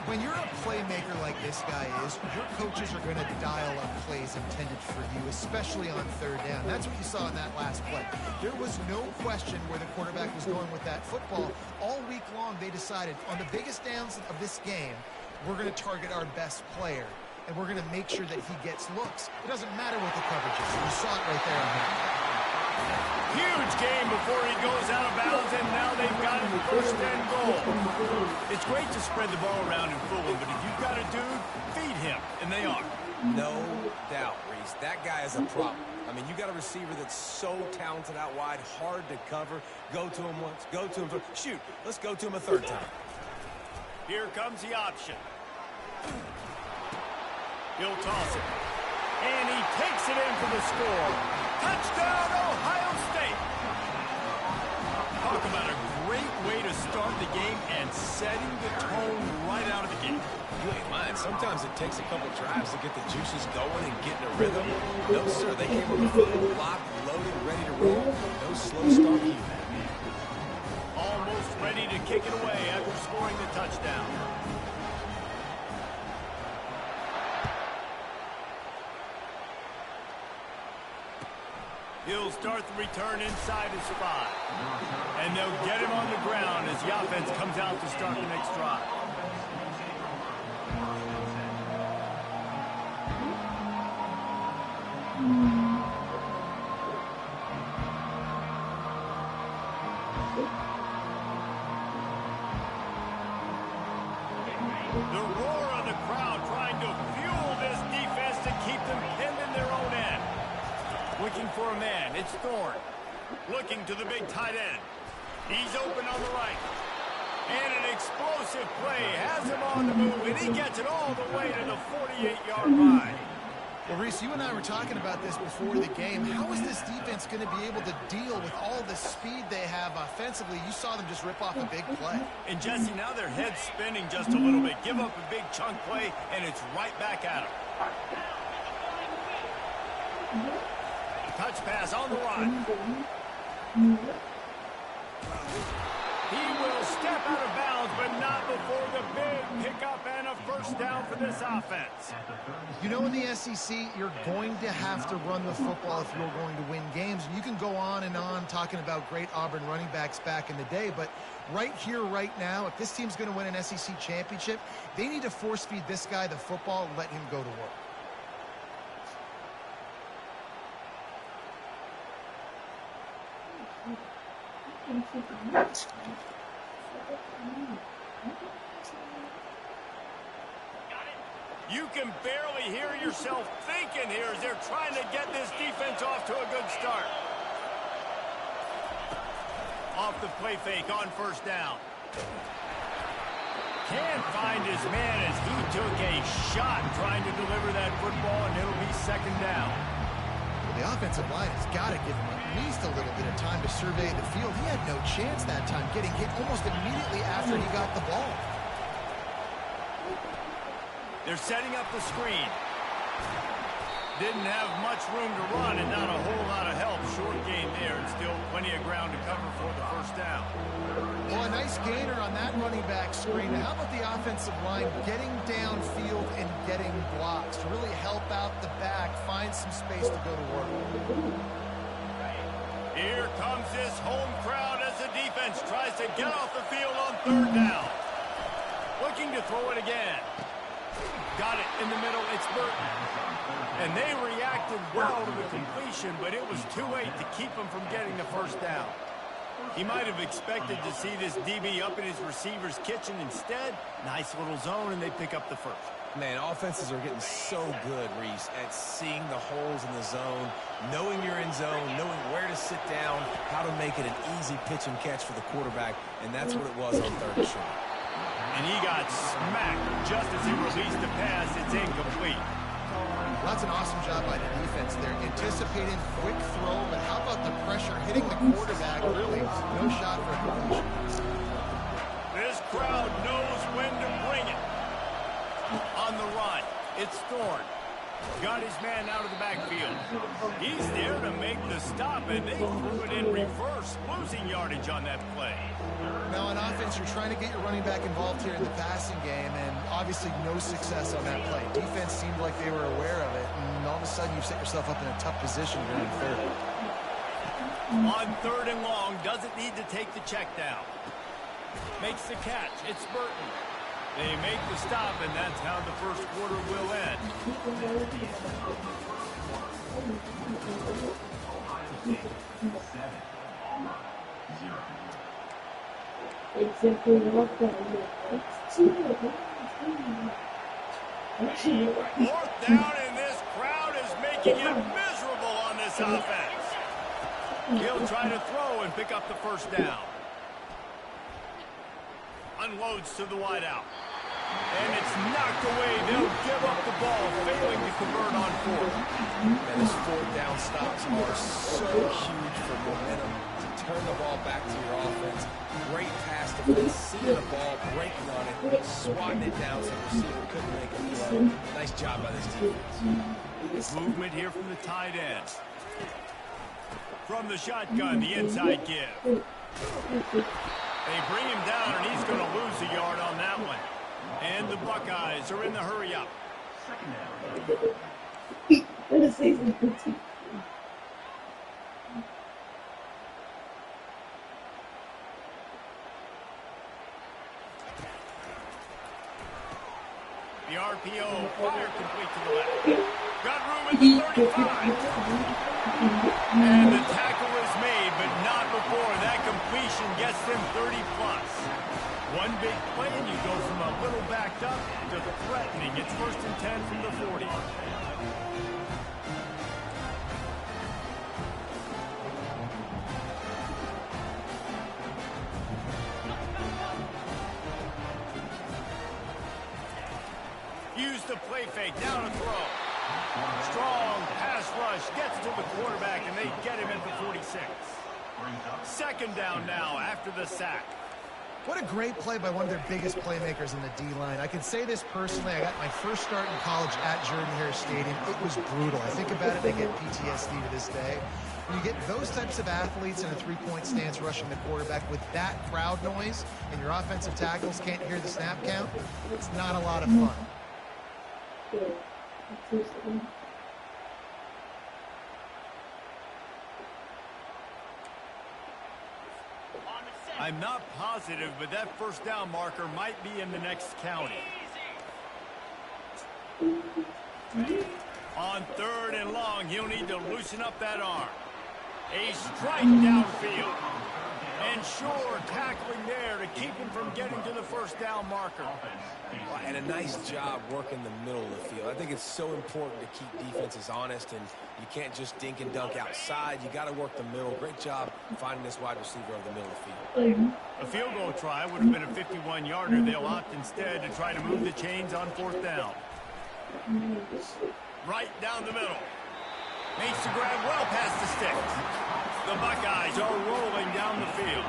When you're a playmaker like this guy is, your coaches are going to dial up plays intended for you, especially on third down. That's what you saw in that last play. There was no question where the quarterback was going with that football. All week long, they decided on the biggest downs of this game, we're going to target our best player, and we're going to make sure that he gets looks. It doesn't matter what the coverage is. You saw it right there on that. Huge game before he goes out of bounds, and now they've got him first and goal. It's great to spread the ball around and fool him, but if you've got a dude, feed him, and they are. No doubt, Reese. That guy is a problem. I mean, you got a receiver that's so talented out wide, hard to cover. Go to him once, go to him. Shoot, let's go to him a third time. Here comes the option. He'll toss it. And he takes it in for the score. Touchdown, Ohio State! Talk about a great way to start the game and setting the tone right out of the gate. You ain't lying. Sometimes it takes a couple drives to get the juices going and get in a rhythm. No, sir. They came on the field, locked, loaded, ready to roll. No slow start here. Almost ready to kick it away after scoring the touchdown. He'll start the return inside his 5. And they'll get him on the ground as the offense comes out to start the next drive. The roar of the crowd trying to fuel this defense to keep them pinned in their own end. Looking for a man, it's Thorne. Looking to the big tight end. He's open on the right. And an explosive play has him on the move, and he gets it all the way to the 48-yard line. Well, Reese, you and I were talking about this before the game. How is this defense going to be able to deal with all the speed they have offensively? You saw them just rip off a big play. And Jesse, now their head's spinning just a little bit. Give up a big chunk play, and it's right back at them. Touch pass on the run. He will step out of bounds, but not before the big pickup and a first down for this offense. You know, in the SEC, you're going to have to run the football if you're going to win games. And you can go on and on talking about great Auburn running backs back in the day, but right here, right now, if this team's going to win an SEC championship, they need to force feed this guy the football and let him go to work. You can barely hear yourself thinking here as they're trying to get this defense off to a good start. Off the play fake on first down. Can't find his man as he took a shot trying to deliver that football, and it'll be second down. The offensive line has got to give him at least a little bit of time to survey the field. He had no chance that time, getting hit almost immediately after he got the ball. They're setting up the screen. Didn't have much room to run and not a whole lot of help. Short game there and still plenty of ground to cover for the first down. Well, a nice gainer on that running back screen. How about the offensive line getting downfield and getting blocks to really help out the back, find some space to go to work? Here comes this home crowd as the defense tries to get off the field on third down. Looking to throw it again. Got it in the middle. It's Burton. And they reacted well to the completion, but it was too late to keep them from getting the first down. He might have expected to see this DB up in his receiver's kitchen. Instead, nice little zone, and they pick up the first. Man, offenses are getting so good, Reese, at seeing the holes in the zone, knowing you're in zone, knowing where to sit down, how to make it an easy pitch and catch for the quarterback, and that's what it was on third and short. And he got smacked just as he released the pass. It's incomplete. That's an awesome job by the defense there. Anticipating quick throw, but how about the pressure hitting the quarterback? Really, no shot for a completion. This crowd knows when to bring it. On the run, it's Thorne. Got his man out of the backfield. He's there to make the stop, and they threw it in reverse, losing yardage on that play. Now, on offense, you're trying to get your running back involved here in the passing game, and obviously no success on that play. Defense seemed like they were aware of it, and all of a sudden you set yourself up in a tough position here in third. On third and long, doesn't need to take the check down. Makes the catch. It's Burton. They make the stop, and that's how the first quarter will end. Exactly what that Fourth down, and this crowd is making it miserable on this offense. He'll try to throw and pick up the first down. Unloads to the wideout. And it's knocked away. They'll give up the ball, failing to convert on fourth. And his fourth down stops are so huge for momentum to turn the ball back to your offense. Great pass defense, seeing the ball, breaking on it, swatting it down so the receiver couldn't make a throw. Nice job by this defense. Movement here from the tight end. From the shotgun, the inside give. They bring him down, and he's going to lose a yard on that one. And the Buckeyes are in the hurry-up. The RPO, fire complete to the left. Got room at the 35. And the tackle is made, but not before that completion gets them 30+. One big play, and you go from a little backed up to threatening. It's 1st and 10 from the 40. Use the play fake, down a throw. Strong pass rush, gets to the quarterback, and they get him at the 46. 2nd down now after the sack. What a great play by one of their biggest playmakers in the D-line. I can say this personally. I got my first start in college at Jordan-Hare Stadium. It was brutal. I think about it, I get PTSD to this day. When you get those types of athletes in a three-point stance rushing the quarterback with that crowd noise and your offensive tackles can't hear the snap count, it's not a lot of fun. I'm not positive, but that 1st down marker might be in the next county. On 3rd and long, he'll need to loosen up that arm. A strike downfield. And sure, tackling there to keep him from getting to the 1st down marker. And a nice job working the middle of the field. I think it's so important to keep defenses honest, and you can't just dink and dunk outside. You got to work the middle. Great job finding this wide receiver over the middle of the field. A field goal try would have been a 51-yarder. They'll opt instead to try to move the chains on 4th down. Right down the middle. Makes the grab well past the sticks. The Buckeyes are rolling down the field.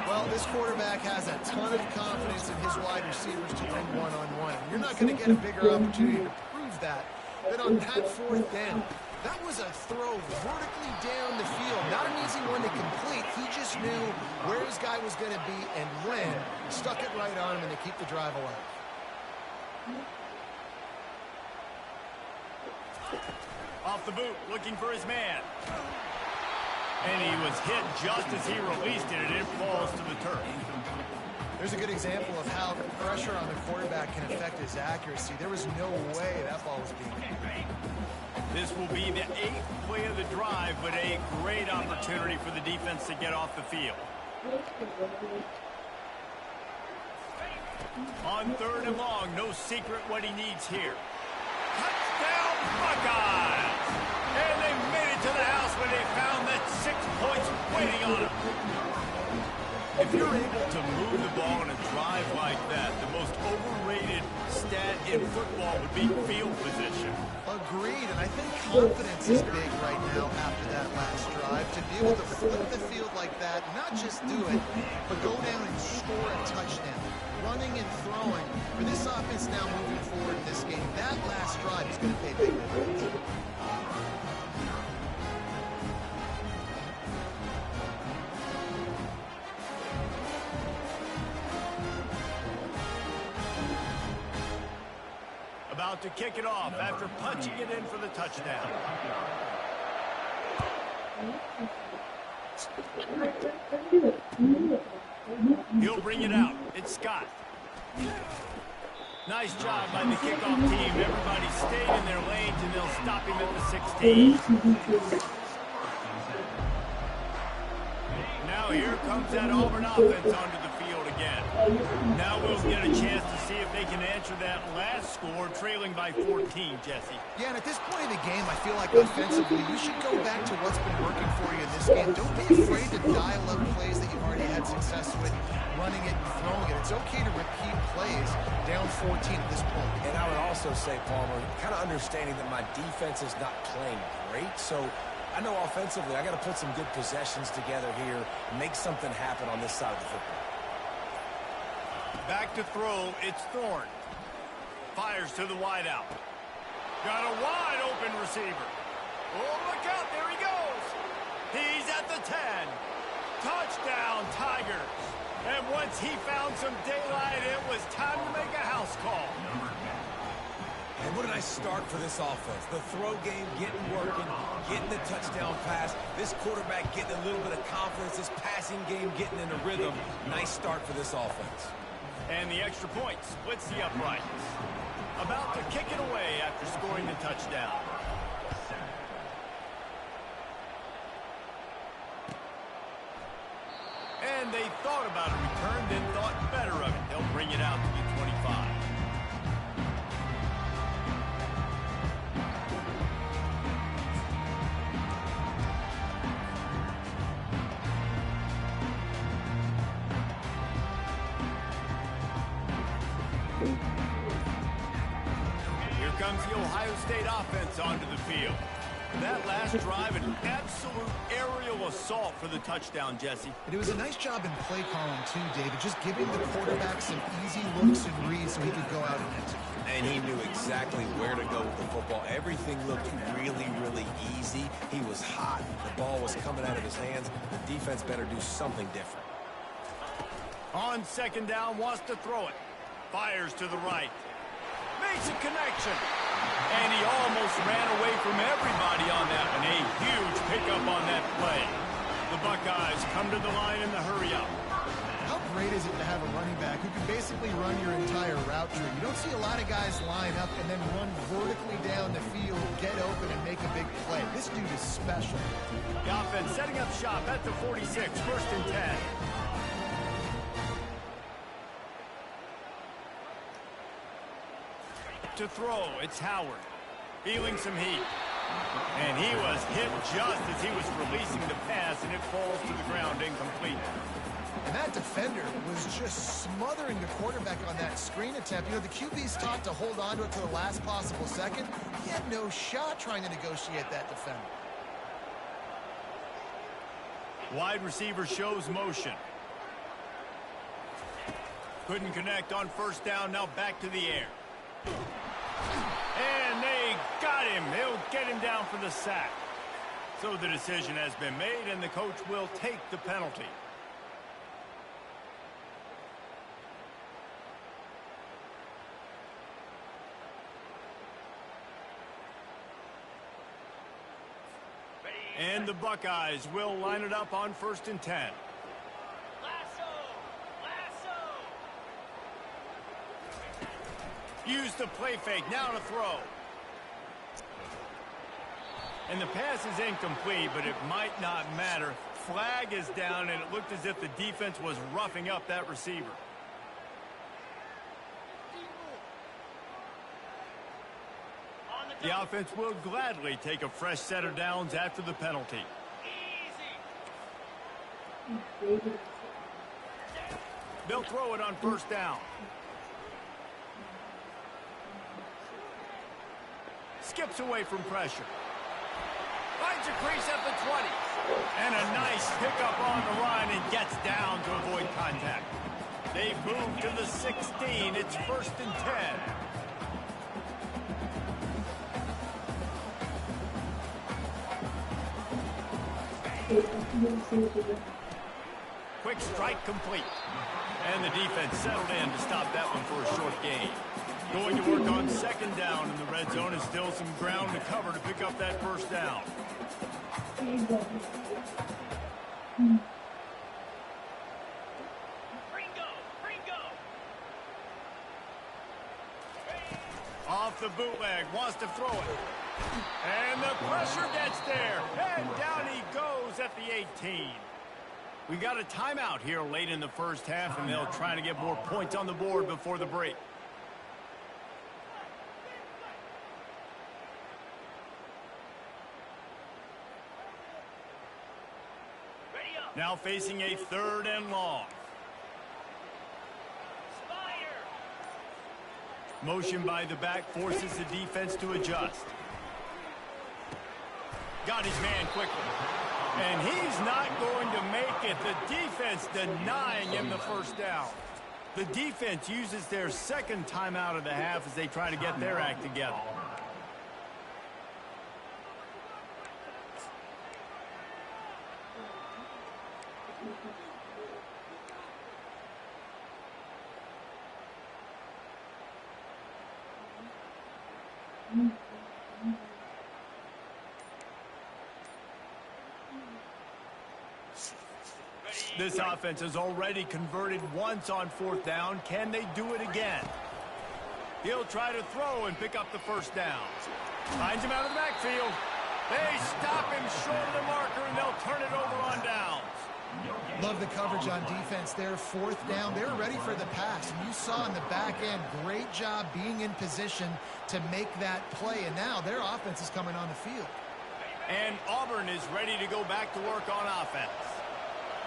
Well, this quarterback has a ton of confidence in his wide receivers to win one-on-one. You're not going to get a bigger opportunity to prove that than on that 4th down. That was a throw vertically down the field. Not an easy one to complete. He just knew where his guy was going to be and when. Stuck it right on him and to keep the drive alive. Off the boot, looking for his man. And he was hit just as he released it, and it falls to the turf. There's a good example of how pressure on the quarterback can affect his accuracy. There was no way that ball was being hit. This will be the 8th play of the drive, but a great opportunity for the defense to get off the field. On 3rd and long, no secret what he needs here. Touchdown, Buckeyes! And they made it to the house when they found that 6 points waiting on them. If you're able to move the ball in a drive like that, the most overrated stat in football would be field position. Agreed, and I think confidence is big right now after that last drive. To be able to flip the field like that, not just do it, but go down and score a touchdown. Running and throwing. For this offense now moving forward in this game, that last drive is going to pay big dividends. About to kick it off after punching it in for the touchdown. He'll bring it out. It's Scott. Nice job by the kickoff team. Everybody stayed in their lanes, and they'll stop him at the 16. Now here comes that Auburn offense onto the field again. Now we'll get a chance to see if they can answer that last score, trailing by 14, Jesse. Yeah, and at this point in the game, I feel like offensively, you should go back to what's been working for you in this game. Don't be afraid to dial up plays that you've already had success with, running it and throwing it. It's okay to repeat plays down 14 at this point. And I would also say, Palmer, kind of understanding that my defense is not playing great, so I know offensively I got to put some good possessions together here, make something happen on this side of the football. Back to throw, it's Thorne. Fires to the wideout. Got a wide open receiver. Oh, look out, there he goes. He's at the 10. Touchdown, Tigers. And once he found some daylight, it was time to make a house call. And what a nice start for this offense. The throw game getting working, getting the touchdown pass. This quarterback getting a little bit of confidence. This passing game getting in a rhythm. Nice start for this offense. And the extra point splits the uprights. About to kick it away after scoring the touchdown. And they thought about a return, then thought better of it. They'll bring it out to the 25. Here comes the Ohio State offense onto the field. That last drive, an absolute aerial assault for the touchdown, Jesse. And it was a nice job in play calling too, David, just giving the quarterback some easy looks and reads so he could go out and execute. And he knew exactly where to go with the football. Everything looked really, really easy. He was hot. The ball was coming out of his hands. The defense better do something different. On second down, wants to throw it. Fires to the right. Makes a connection. And he almost ran away from everybody on that one. A huge pickup on that play. The Buckeyes come to the line in the hurry-up. How great is it to have a running back who can basically run your entire route tree? You don't see a lot of guys line up and then run vertically down the field, get open, and make a big play. This dude is special. The offense setting up shop at the 46, 1st and 10. To throw, it's Howard. Feeling some heat. And he was hit just as he was releasing the pass, and it falls to the ground incomplete. And that defender was just smothering the quarterback on that screen attempt. You know, the QB's taught to hold on to it to the last possible second. He had no shot trying to negotiate that defender. Wide receiver shows motion. Couldn't connect on first down, now back to the air. And they got him. They'll get him down for the sack. So the decision has been made, and the coach will take the penalty. And the Buckeyes will line it up on 1st and 10. Use the play fake, now to throw. And the pass is incomplete, but it might not matter. Flag is down, and it looked as if the defense was roughing up that receiver. The offense will gladly take a fresh set of downs after the penalty. They'll throw it on first down. Skips away from pressure. Finds a crease at the 20. And a nice pickup on the run and gets down to avoid contact. They move to the 16. It's 1st and 10. Quick strike complete. And the defense settled in to stop that one for a short gain. Going to work on second down in the red zone, and still some ground to cover to pick up that first down. Off the bootleg, wants to throw it. And the pressure gets there. And down he goes at the 18. We got a timeout here late in the first half, and they'll try to get more points on the board before the break. Now facing a 3rd and long. Motion by the back forces the defense to adjust. Got his man quickly. And he's not going to make it. The defense denying him the first down. The defense uses their second timeout of the half as they try to get their act together. This offense has already converted once on 4th down. Can they do it again? He'll try to throw and pick up the first down. Finds him out of the backfield. They stop him short of the marker, and they'll turn it over on downs. Love the coverage on defense there. Fourth down. They were ready for the pass. And you saw in the back end, great job being in position to make that play. And now their offense is coming on the field. And Auburn is ready to go back to work on offense.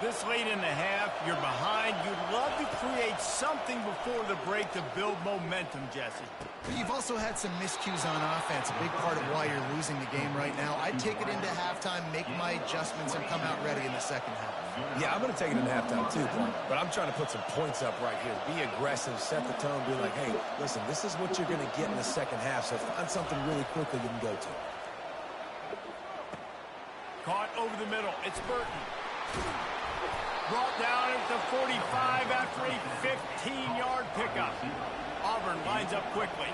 This late in the half, you're behind. You'd love to create something before the break to build momentum, Jesse. But you've also had some miscues on offense, a big part of why you're losing the game right now. I'd take it into halftime, make my adjustments, and come out ready in the second half. Yeah, I'm going to take it into halftime too, Clark. But I'm trying to put some points up right here. Be aggressive, set the tone, be like, hey, listen, this is what you're going to get in the second half, so find something really quickly you can go to. Caught over the middle. It's Burton. Brought down at the 45 after a 15-yard pickup. Auburn lines up quickly.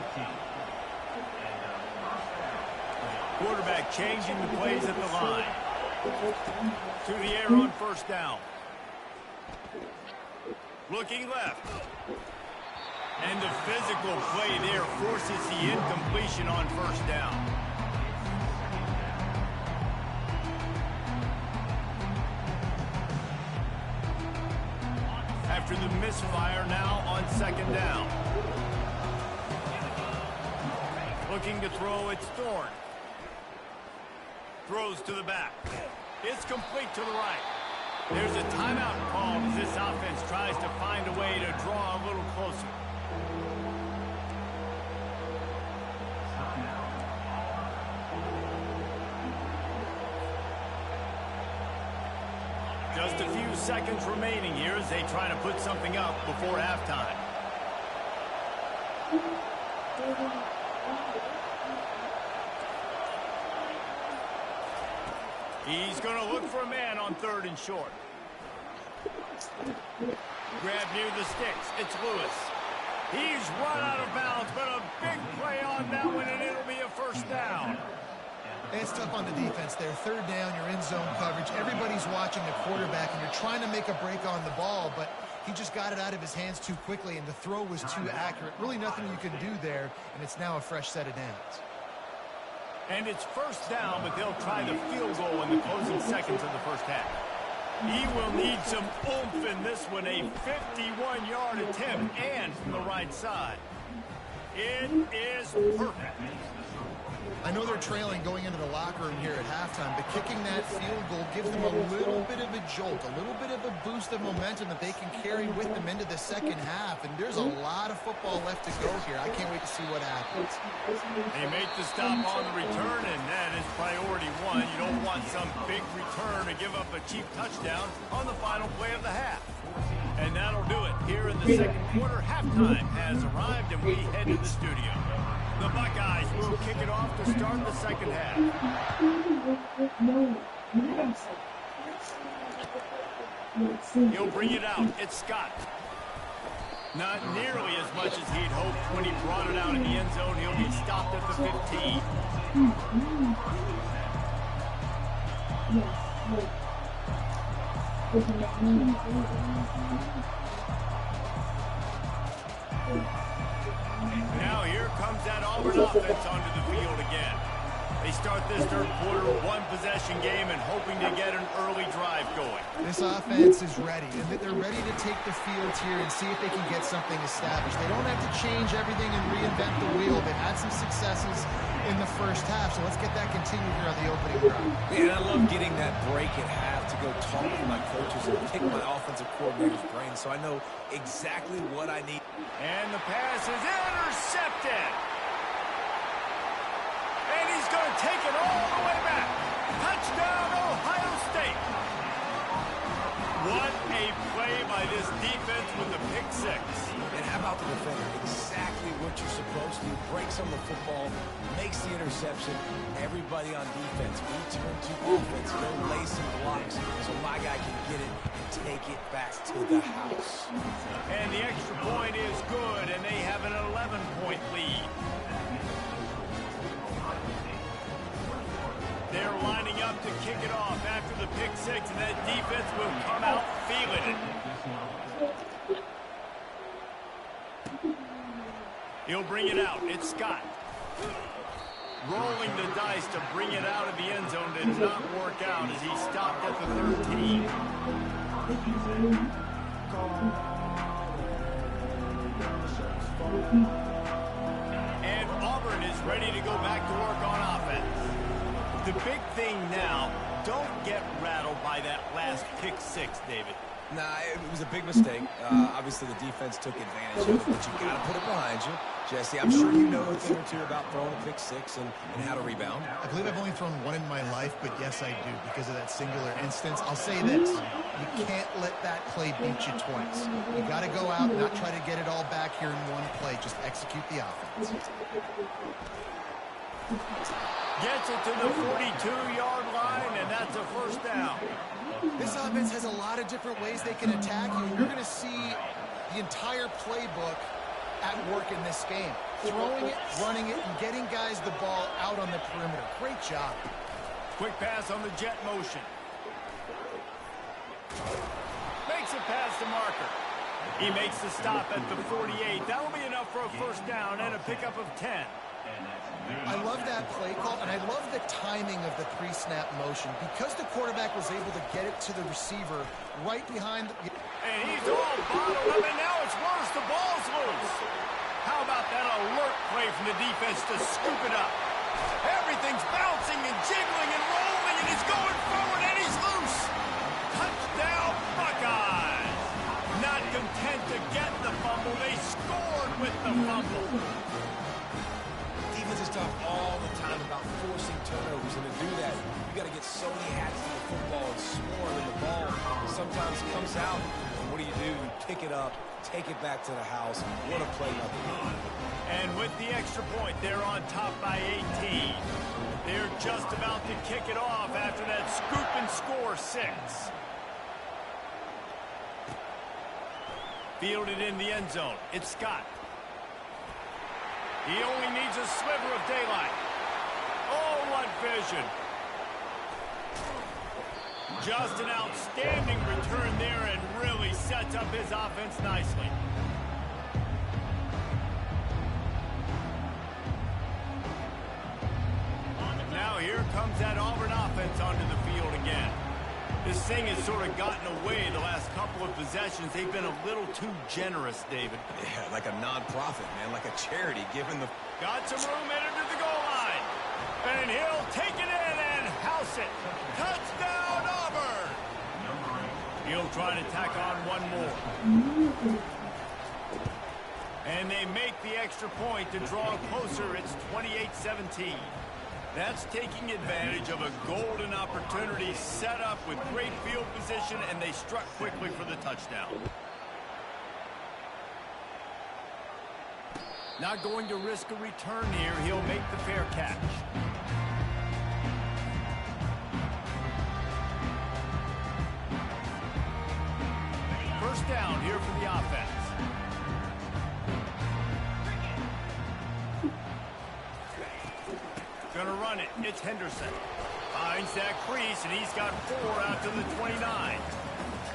Quarterback changing the plays at the line. To the air on first down. Looking left. And the physical play there forces the incompletion on first down. After the misfire, now on second down. Looking to throw, it's Thorne. Throws to the back. It's complete to the right. There's a timeout called as this offense tries to find a way to draw a little closer. Just a few seconds remaining here as they try to put something up before halftime. He's going to look for a man on third and short. Grab near the sticks. It's Lewis. He's run out of bounds, but a big play on that one, and it'll be a first down. It's tough on the defense there. Third down, you're in zone coverage. Everybody's watching the quarterback, and you're trying to make a break on the ball, but he just got it out of his hands too quickly, and the throw was too accurate. Really nothing you can do there, and it's now a fresh set of downs. And it's first down, but they'll try the field goal in the closing seconds of the first half. He will need some oomph in this one, a 51-yard attempt, and from the right side. It is perfect. I know they're trailing going into the locker room here at halftime, but kicking that field goal gives them a little bit of a jolt, a little bit of a boost of momentum that they can carry with them into the second half. And there's a lot of football left to go here. I can't wait to see what happens. They make the stop on the return, and that is priority one. You don't want some big return to give up a cheap touchdown on the final play of the half. And that'll do it here in the second quarter. Halftime has arrived, and we head to the studio. The Buckeyes will kick it off to start the second half. He'll bring it out. It's Scott. Not nearly as much as he'd hoped when he brought it out in the end zone. He'll be stopped at the 15. Now here comes that Auburn offense onto the field again. They start this third quarter, one-possession game, and hoping to get an early drive going. This offense is ready, and they're ready to take the field here and see if they can get something established. They don't have to change everything and reinvent the wheel. They've had some successes in the first half, so let's get that continued here on the opening drive. Man, I love getting that break at half to go talk to my coaches and pick my offensive coordinator's brain so I know exactly what I need. And the pass is intercepted. And he's going to take it all the way back. Touchdown, Ohio State. What a play by this defense with the pick six. And how about the defender? Exactly what you're supposed to do. Breaks on the football, makes the interception. Everybody on defense, we turn to offense, go lay some blocks so my guy can get it and take it back to the house. And the extra point is good, and they have an 11-point lead. They're lining up to kick it off after the pick six, and that defense will come out feeling it. He'll bring it out. It's Scott. Rolling the dice to bring it out of the end zone did not work out as he stopped at the 13. And Auburn is ready to go back to work on offense. The big thing now, don't get rattled by that last pick six, David. Nah, it was a big mistake. Obviously, the defense took advantage of it, but you got to put it behind you. Jesse, I'm sure you know a thing or two about throwing a pick six and how to rebound. I believe I've only thrown one in my life, but yes, I do, because of that singular instance. I'll say this. You can't let that play beat you twice. You got to go out and not try to get it all back here in one play. Just execute the offense. Gets it to the 42-yard line, and that's a first down. This offense has a lot of different ways they can attack you, and you're going to see the entire playbook at work in this game. Throwing it, running it, and getting guys the ball out on the perimeter. Great job. Quick pass on the jet motion. Makes it past the marker. He makes the stop at the 48. That'll be enough for a first down and a pickup of 10. I love that play call, and I love the timing of the pre-snap motion. Because the quarterback was able to get it to the receiver right behind the... And he's all bottled up, and now it's worse. The ball's loose. How about that alert play from the defense to scoop it up? Everything's bouncing and jiggling and rolling, and he's going forward, and he's loose. Touchdown, Buckeyes. Not content to get the fumble, they scored with the fumble. Defense is talk all the time about forcing turnovers, and to do that, you got to get so many hats to the football and swarm, and the ball sometimes comes out. And what do? You pick it up, take it back to the house. What a play up. And with the extra point, they're on top by 18. They're just about to kick it off after that scoop and score 6. Fielded in the end zone. It's Scott. He only needs a sliver of daylight. Oh, what vision. Just an outstanding return there and really sets up his offense nicely. Now here comes that Auburn offense onto the field again. This thing has sort of gotten away the last couple of possessions. They've been a little too generous, David. Yeah, like a non-profit, man, like a charity, given the... Got some room in to the goal line. And he'll take it in and house it. Touchdown, Auburn! He'll try to tack on one more. And they make the extra point to draw closer. It's 28-17. That's taking advantage of a golden opportunity set up with great field position, and they struck quickly for the touchdown. Not going to risk a return here. He'll make the fair catch. First down here for the offense. Gonna run it. It's Henderson. Finds that crease, and he's got 4 out to the 29.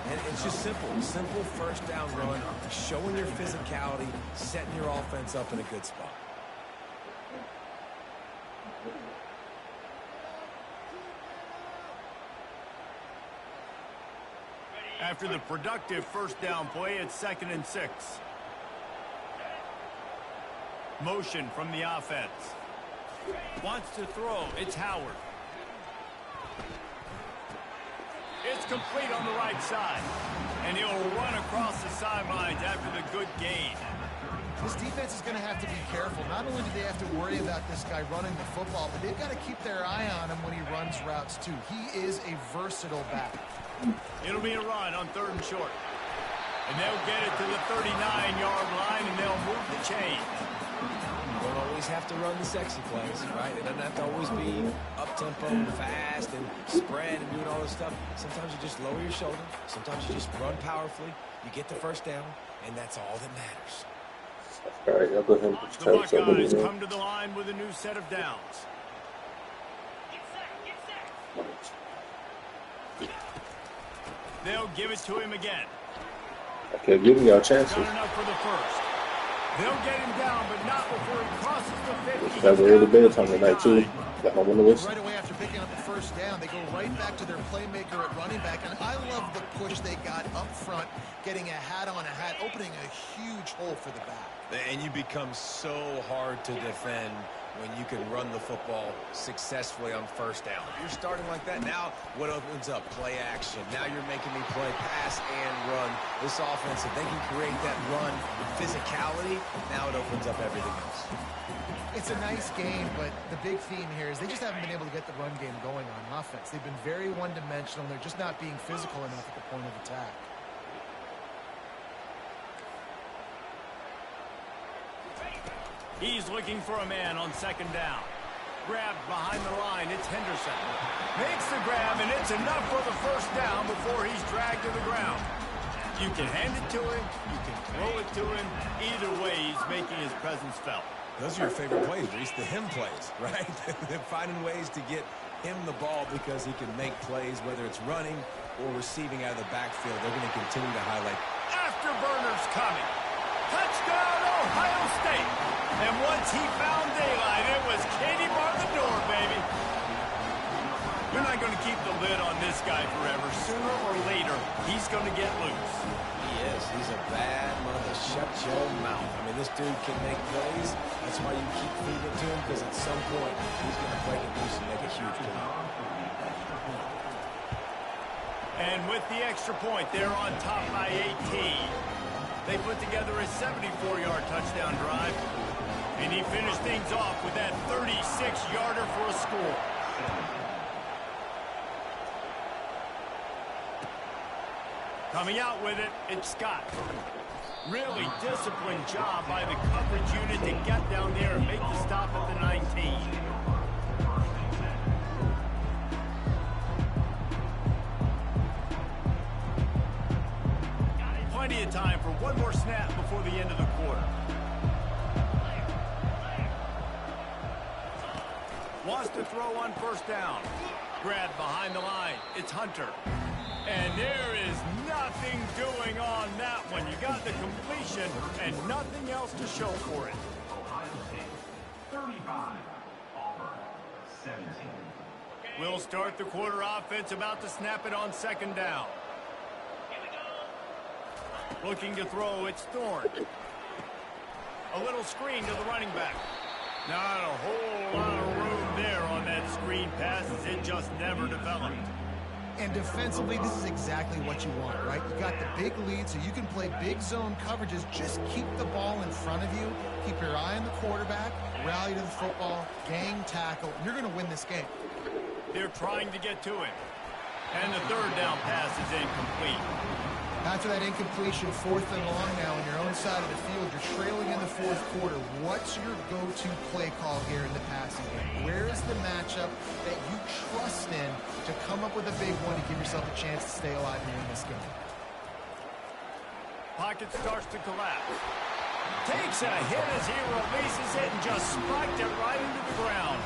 And it's just simple. Simple first down run, showing your physicality, setting your offense up in a good spot. After the productive first down play, it's 2nd and 6. Motion from the offense. Wants to throw. It's Howard. It's complete on the right side. And he'll run across the sidelines after the good gain. This defense is going to have to be careful. Not only do they have to worry about this guy running the football, but they've got to keep their eye on him when he runs routes, too. He is a versatile back. It'll be a run on 3rd and short. And they'll get it to the 39-yard line, and they'll move the chains. You don't always have to run the sexy plays, right? It doesn't have to always be up-tempo and fast and spread and doing all this stuff. Sometimes you just lower your shoulder. Sometimes you just run powerfully. You get the first down, and that's all that matters. All right, I'll go ahead and put The your time Buckeyes up. come to the line with a new set of downs. Get set, get set. They'll give it to him again. Okay, giving y'all chances. Got enough for the first. They'll get him down, but not before he crosses the 50. Got early bedtime tonight too. Got my window whistle. Right away after picking up the first down, they go right back to their playmaker at running back. And I love the push they got up front, getting a hat on a hat, opening a huge hole for the back. And you become so hard to defend when you can run the football successfully on first down. If you're starting like that, now what opens up? Play action. Now you're making me play pass and run. This offense, if they can create that run physicality, now it opens up everything else. It's a nice game, but the big theme here is they just haven't been able to get the run game going on offense. They've been very one-dimensional. They're just not being physical enough at the point of attack. He's looking for a man on second down. Grabbed behind the line, it's Henderson. Makes the grab, and it's enough for the first down before he's dragged to the ground. You can hand it to him, you can throw it to him. Either way, he's making his presence felt. Those are your favorite plays, Reese, the him plays, right? They're finding ways to get him the ball because he can make plays, whether it's running or receiving out of the backfield. They're going to continue to highlight. Afterburner's coming. Touchdown, Ohio State. And once he found daylight, it was Katie bar the door, baby. You're not going to keep the lid on this guy forever. Sooner or later, he's going to get loose. He is. He's a bad mother. Shut your mouth. I mean, this dude can make plays. That's why you keep feeding it to him, because at some point, he's going to break it loose and make a huge play. And with the extra point, they're on top by 18. They put together a 74-yard touchdown drive. And he finished things off with that 36-yarder for a score. Coming out with it, it's Scott. Really disciplined job by the coverage unit to get down there and make the stop at the 19. Plenty of time for one more snap before the end of the quarter. Wants to throw on first down. Grabbed behind the line. It's Hunter. And there is nothing doing on that one. You got the completion and nothing else to show for it. Ohio State 35, Auburn 17. We'll start the quarter offense, about to snap it on second down. Looking to throw, it's Thorne. A little screen to the running back. Not a whole lot of room there on that screen pass, as it just never developed. And defensively, this is exactly what you want, right? You got the big lead, so you can play big zone coverages. Just keep the ball in front of you. Keep your eye on the quarterback. Rally to the football. Gang tackle. You're going to win this game. They're trying to get to him. And the third down pass is incomplete. After that incompletion, 4th and long now on your own side of the field, you're trailing in the 4th quarter. What's your go-to play call here in the passing game? Where is the matchup that you trust in to come up with a big one to give yourself a chance to stay alive and win this game? Pocket starts to collapse. Takes a hit as he releases it and just spiked it right into the ground.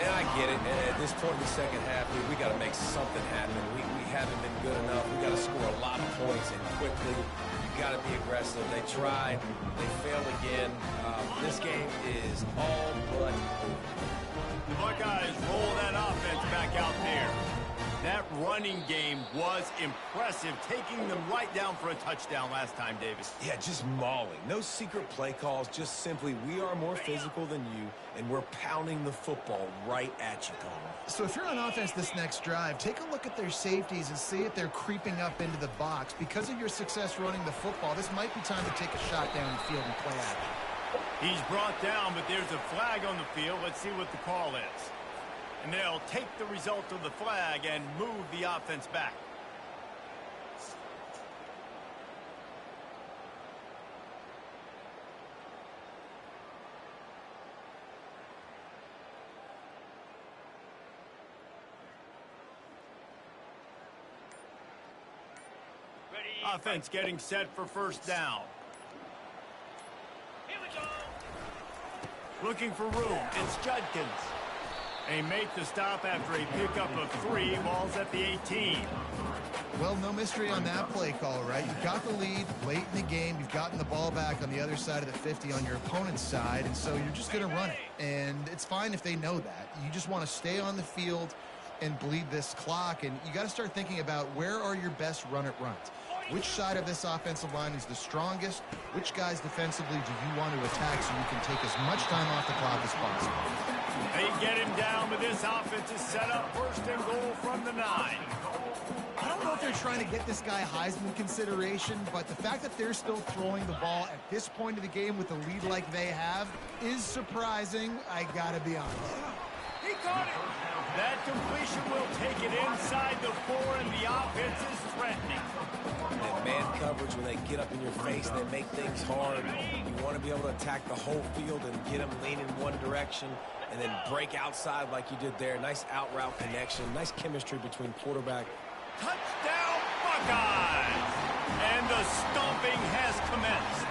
And I get it. At this point in the second half, we got to make something happen. We haven't been good enough. We got to score a lot of points and quickly. You got to be aggressive. They tried. They failed again. This game is all but over. The Buckeyes roll that offense back out there. That running game was impressive, taking them right down for a touchdown last time, Davis. Yeah, just mauling. No secret play calls, just simply we are more physical than you, and we're pounding the football right at you, Colin. So if you're on offense this next drive, take a look at their safeties and see if they're creeping up into the box. Because of your success running the football, this might be time to take a shot down the field and play action. He's brought down, but there's a flag on the field. Let's see what the call is. And they'll take the result of the flag and move the offense back. Offense getting set for first down. Here we go. Looking for room. It's Judkins. They make the stop after a pickup of 3. Ball's at the 18. Well, no mystery on that play call, right? You've got the lead late in the game. You've gotten the ball back on the other side of the 50 on your opponent's side, and so you're just going to run it. And it's fine if they know that. You just want to stay on the field and bleed this clock, and you got to start thinking about where are your best run-it-runs. Which side of this offensive line is the strongest? Which guys defensively do you want to attack so you can take as much time off the clock as possible? They get him down, but this offense is set up first and goal from the 9. I don't know if they're trying to get this guy Heisman consideration, but the fact that they're still throwing the ball at this point of the game with a lead like they have is surprising, I gotta be honest. He caught it! That completion will take it inside the 4, and the offense is threatening. And man coverage, when they get up in your face, they make things hard. You want to be able to attack the whole field and get them leaning one direction and then break outside like you did there. Nice out route connection, nice chemistry between quarterback. Touchdown, Buckeyes! And the stomping has commenced.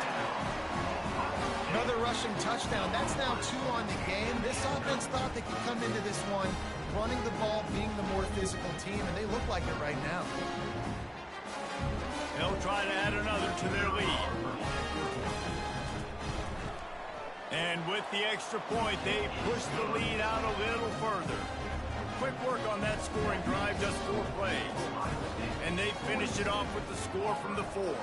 Another rushing touchdown. That's now 2 on the game. This offense thought they could come into this one running the ball, being the more physical team, and they look like it right now. They'll try to add another to their lead. And with the extra point, they push the lead out a little further. Quick work on that scoring drive, just 4 plays. And they finish it off with the score from the 4.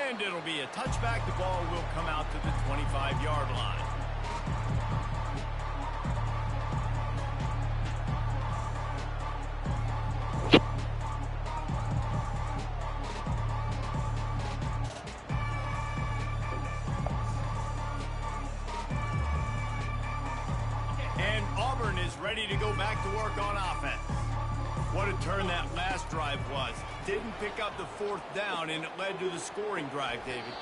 And it'll be a touchback. The ball will come out to the 25-yard line. And Auburn is ready to go back to work on offense. What a turn that last drive was. Didn't pick up the 4th down, and it led to the scoring drive, David.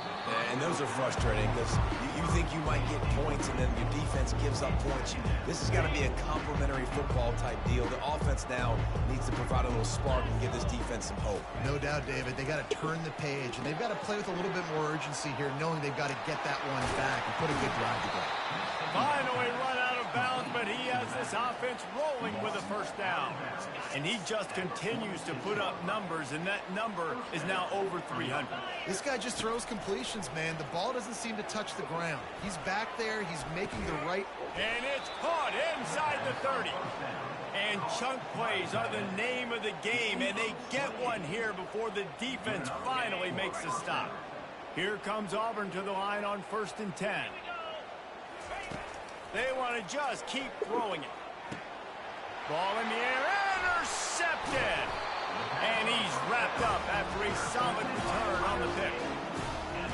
And those are frustrating because you think you might get points, and then your defense gives up points. This has got to be a complementary football type deal. The offense now needs to provide a little spark and give this defense some hope. No doubt, David. They got to turn the page, and they've got to play with a little bit more urgency here, knowing they've got to get that one back and put a good drive together. Finally run out of bounds, but he has this offense rolling with a 1st down. And he just continues to put up numbers, and that number is now over 300. This guy just throws completions, man. The ball doesn't seem to touch the ground. He's back there. He's making the right... And it's caught inside the 30. And chunk plays are the name of the game, and they get one here before the defense finally makes the stop. Here comes Auburn to the line on 1st and 10. They want to just keep throwing it. Ball in the air, intercepted! And he's wrapped up after a solid return on the pick.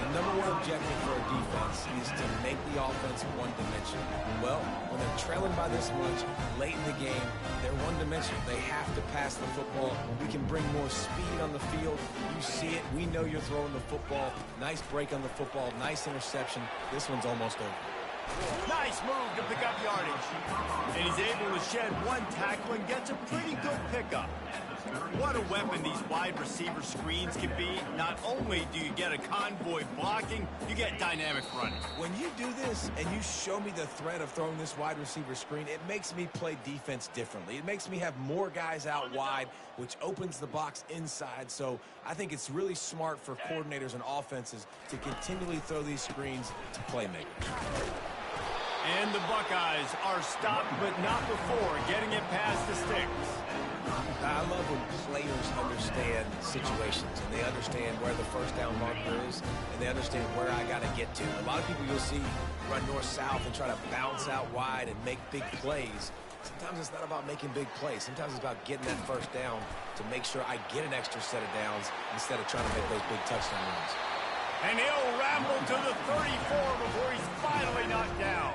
The number 1 objective for a defense is to make the offense one-dimensional. Well, when they're trailing by this much late in the game, they're one-dimensional. They have to pass the football. We can bring more speed on the field. You see it. We know you're throwing the football. Nice break on the football. Nice interception. This one's almost over. Nice move to pick up yardage. And he's able to shed 1 tackle and gets a pretty good pickup. What a weapon these wide receiver screens can be. Not only do you get a convoy blocking, you get dynamic running. When you do this and you show me the threat of throwing this wide receiver screen, it makes me play defense differently. It makes me have more guys out wide, which opens the box inside. So I think it's really smart for coordinators and offenses to continually throw these screens to playmakers. And the Buckeyes are stopped, but not before getting it past the sticks. I love when players understand situations and they understand where the 1st down marker is and they understand where I got to get to. A lot of people you'll see run north-south and try to bounce out wide and make big plays. Sometimes it's not about making big plays. Sometimes it's about getting that 1st down to make sure I get an extra set of downs instead of trying to make those big touchdown runs. And he'll ramble to the 34 before he's finally knocked down.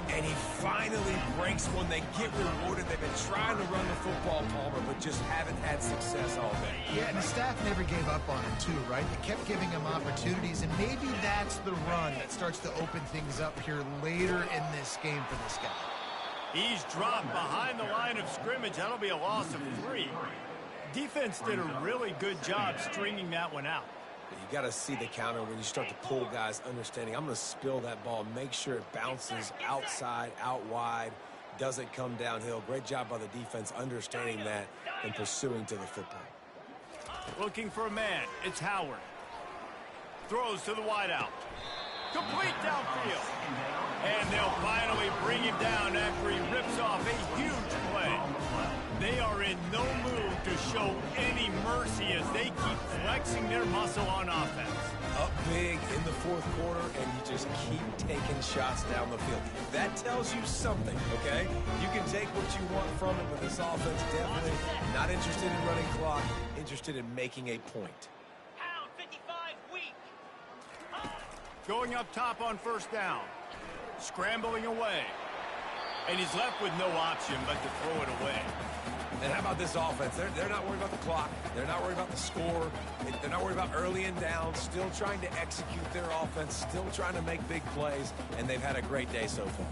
And he finally breaks one. They get rewarded. They've been trying to run the football, Palmer, but just haven't had success all day. Yeah, and the staff never gave up on him, too, right? They kept giving him opportunities, and maybe that's the run that starts to open things up here later in this game for this guy. He's dropped behind the line of scrimmage. That'll be a loss of 3. Defense did a really good job stringing that one out. You got to see the counter when you start to pull guys, understanding I'm going to spill that ball, make sure it bounces outside, out wide, doesn't come downhill. Great job by the defense understanding that and pursuing to the football. Looking for a man. It's Howard. Throws to the wideout. Complete downfield. And they'll finally bring him down after he rips off a huge play. They are in no mood to show any mercy as they keep flexing their muscle on offense. Up big in the fourth quarter, and you just keep taking shots down the field. That tells you something, okay? You can take what you want from it, but this offense definitely not interested in running clock, interested in making a point. Pound 55 weak. Going up top on first down. Scrambling away. And he's left with no option but to throw it away. And how about this offense? They're not worried about the clock. They're not worried about the score. They're not worried about early and down. Still trying to execute their offense. Still trying to make big plays. And they've had a great day so far.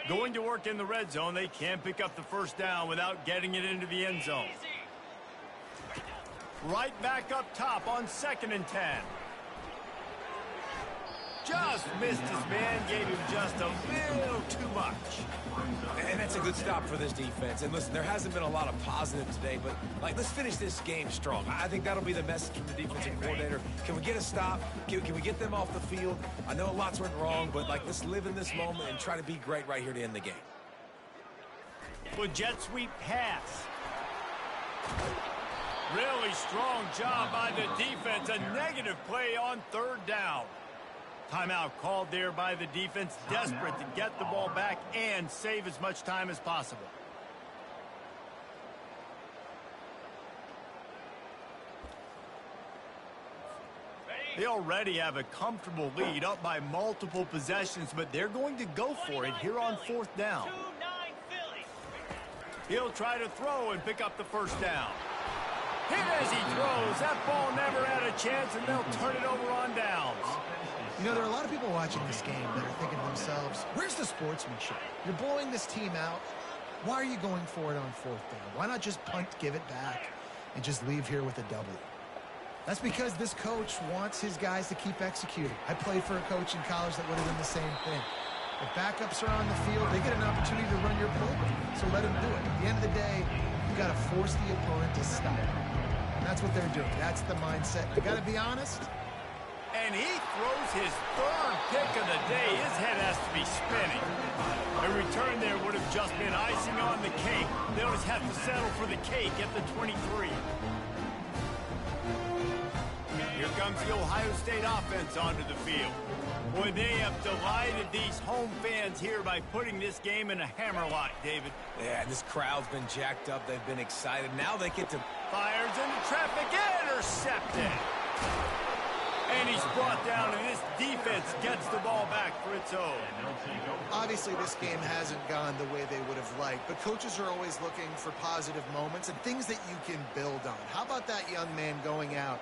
Going to work in the red zone, they can't pick up the first down without getting it into the end zone. Right back up top on 2nd and 10. Just missed his man, gave him just a little too much. And that's a good stop for this defense. And listen, there hasn't been a lot of positive today, but let's finish this game strong. I think that'll be the message from the defensive coordinator. Can we get a stop? Can we get them off the field? I know lots went wrong, but let's live in this moment and try to be great right here to end the game. With jet sweep pass. Really strong job by the defense. A negative play on 3rd down. Timeout called there by the defense, desperate to get the ball back and save as much time as possible. They already have a comfortable lead, up by multiple possessions, but they're going to go for it here on 4th down. He'll try to throw and pick up the first down. Hit as he throws. That ball never had a chance, and they'll turn it over on downs. You know, there are a lot of people watching this game that are thinking to themselves, where's the sportsmanship? You're blowing this team out. Why are you going for it on 4th down? Why not just punt, give it back, and just leave here with a W? That's because this coach wants his guys to keep executing. I played for a coach in college that would have done the same thing. If backups are on the field, they get an opportunity to run your playbook, so let them do it. At the end of the day, you got to force the opponent to stop. And that's what they're doing. That's the mindset. I got to be honest. And he throws his 3rd pick of the day. His head has to be spinning. A return there would have just been icing on the cake. They'll just have to settle for the cake at the 23. Here comes the Ohio State offense onto the field. Boy, they have delighted these home fans here by putting this game in a hammerlock, David. Yeah, this crowd's been jacked up. They've been excited. Now they get to... Fires into traffic, intercepted. And he's brought down, and this defense gets the ball back for its own. Obviously, this game hasn't gone the way they would have liked, but coaches are always looking for positive moments and things that you can build on. How about that young man going out,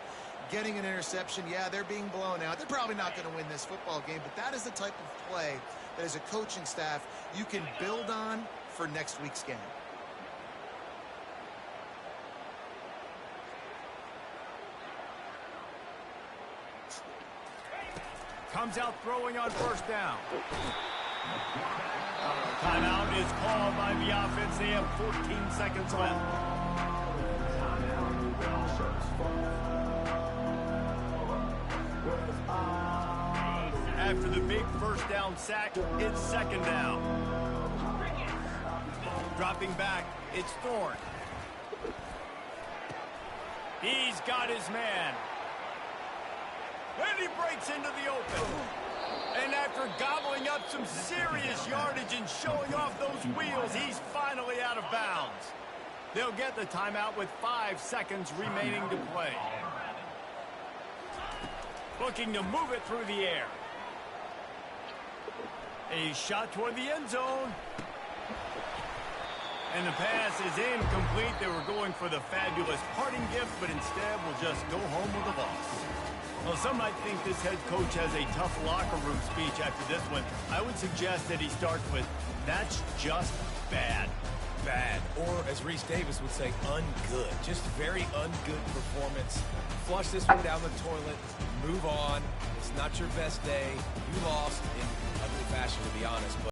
getting an interception? Yeah, they're being blown out. They're probably not going to win this football game, but that is the type of play that as a coaching staff you can build on for next week's game. Comes out throwing on 1st down. Timeout is called by the offense. They have 14 seconds left. After the big 1st down sack, it's 2nd down. Dropping back, it's Thorne. He's got his man. And he breaks into the open. And after gobbling up some serious yardage and showing off those wheels, he's finally out of bounds. They'll get the timeout with 5 seconds remaining to play. Looking to move it through the air. A shot toward the end zone. And the pass is incomplete. They were going for the fabulous parting gift, but instead will just go home with a loss. Well, some might think this head coach has a tough locker room speech after this one. I would suggest that he starts with, "That's just bad." Bad, or as Reese Davis would say, ungood. Just very ungood performance. Flush this one down the toilet, move on. It's not your best day. You lost in ugly fashion, to be honest. But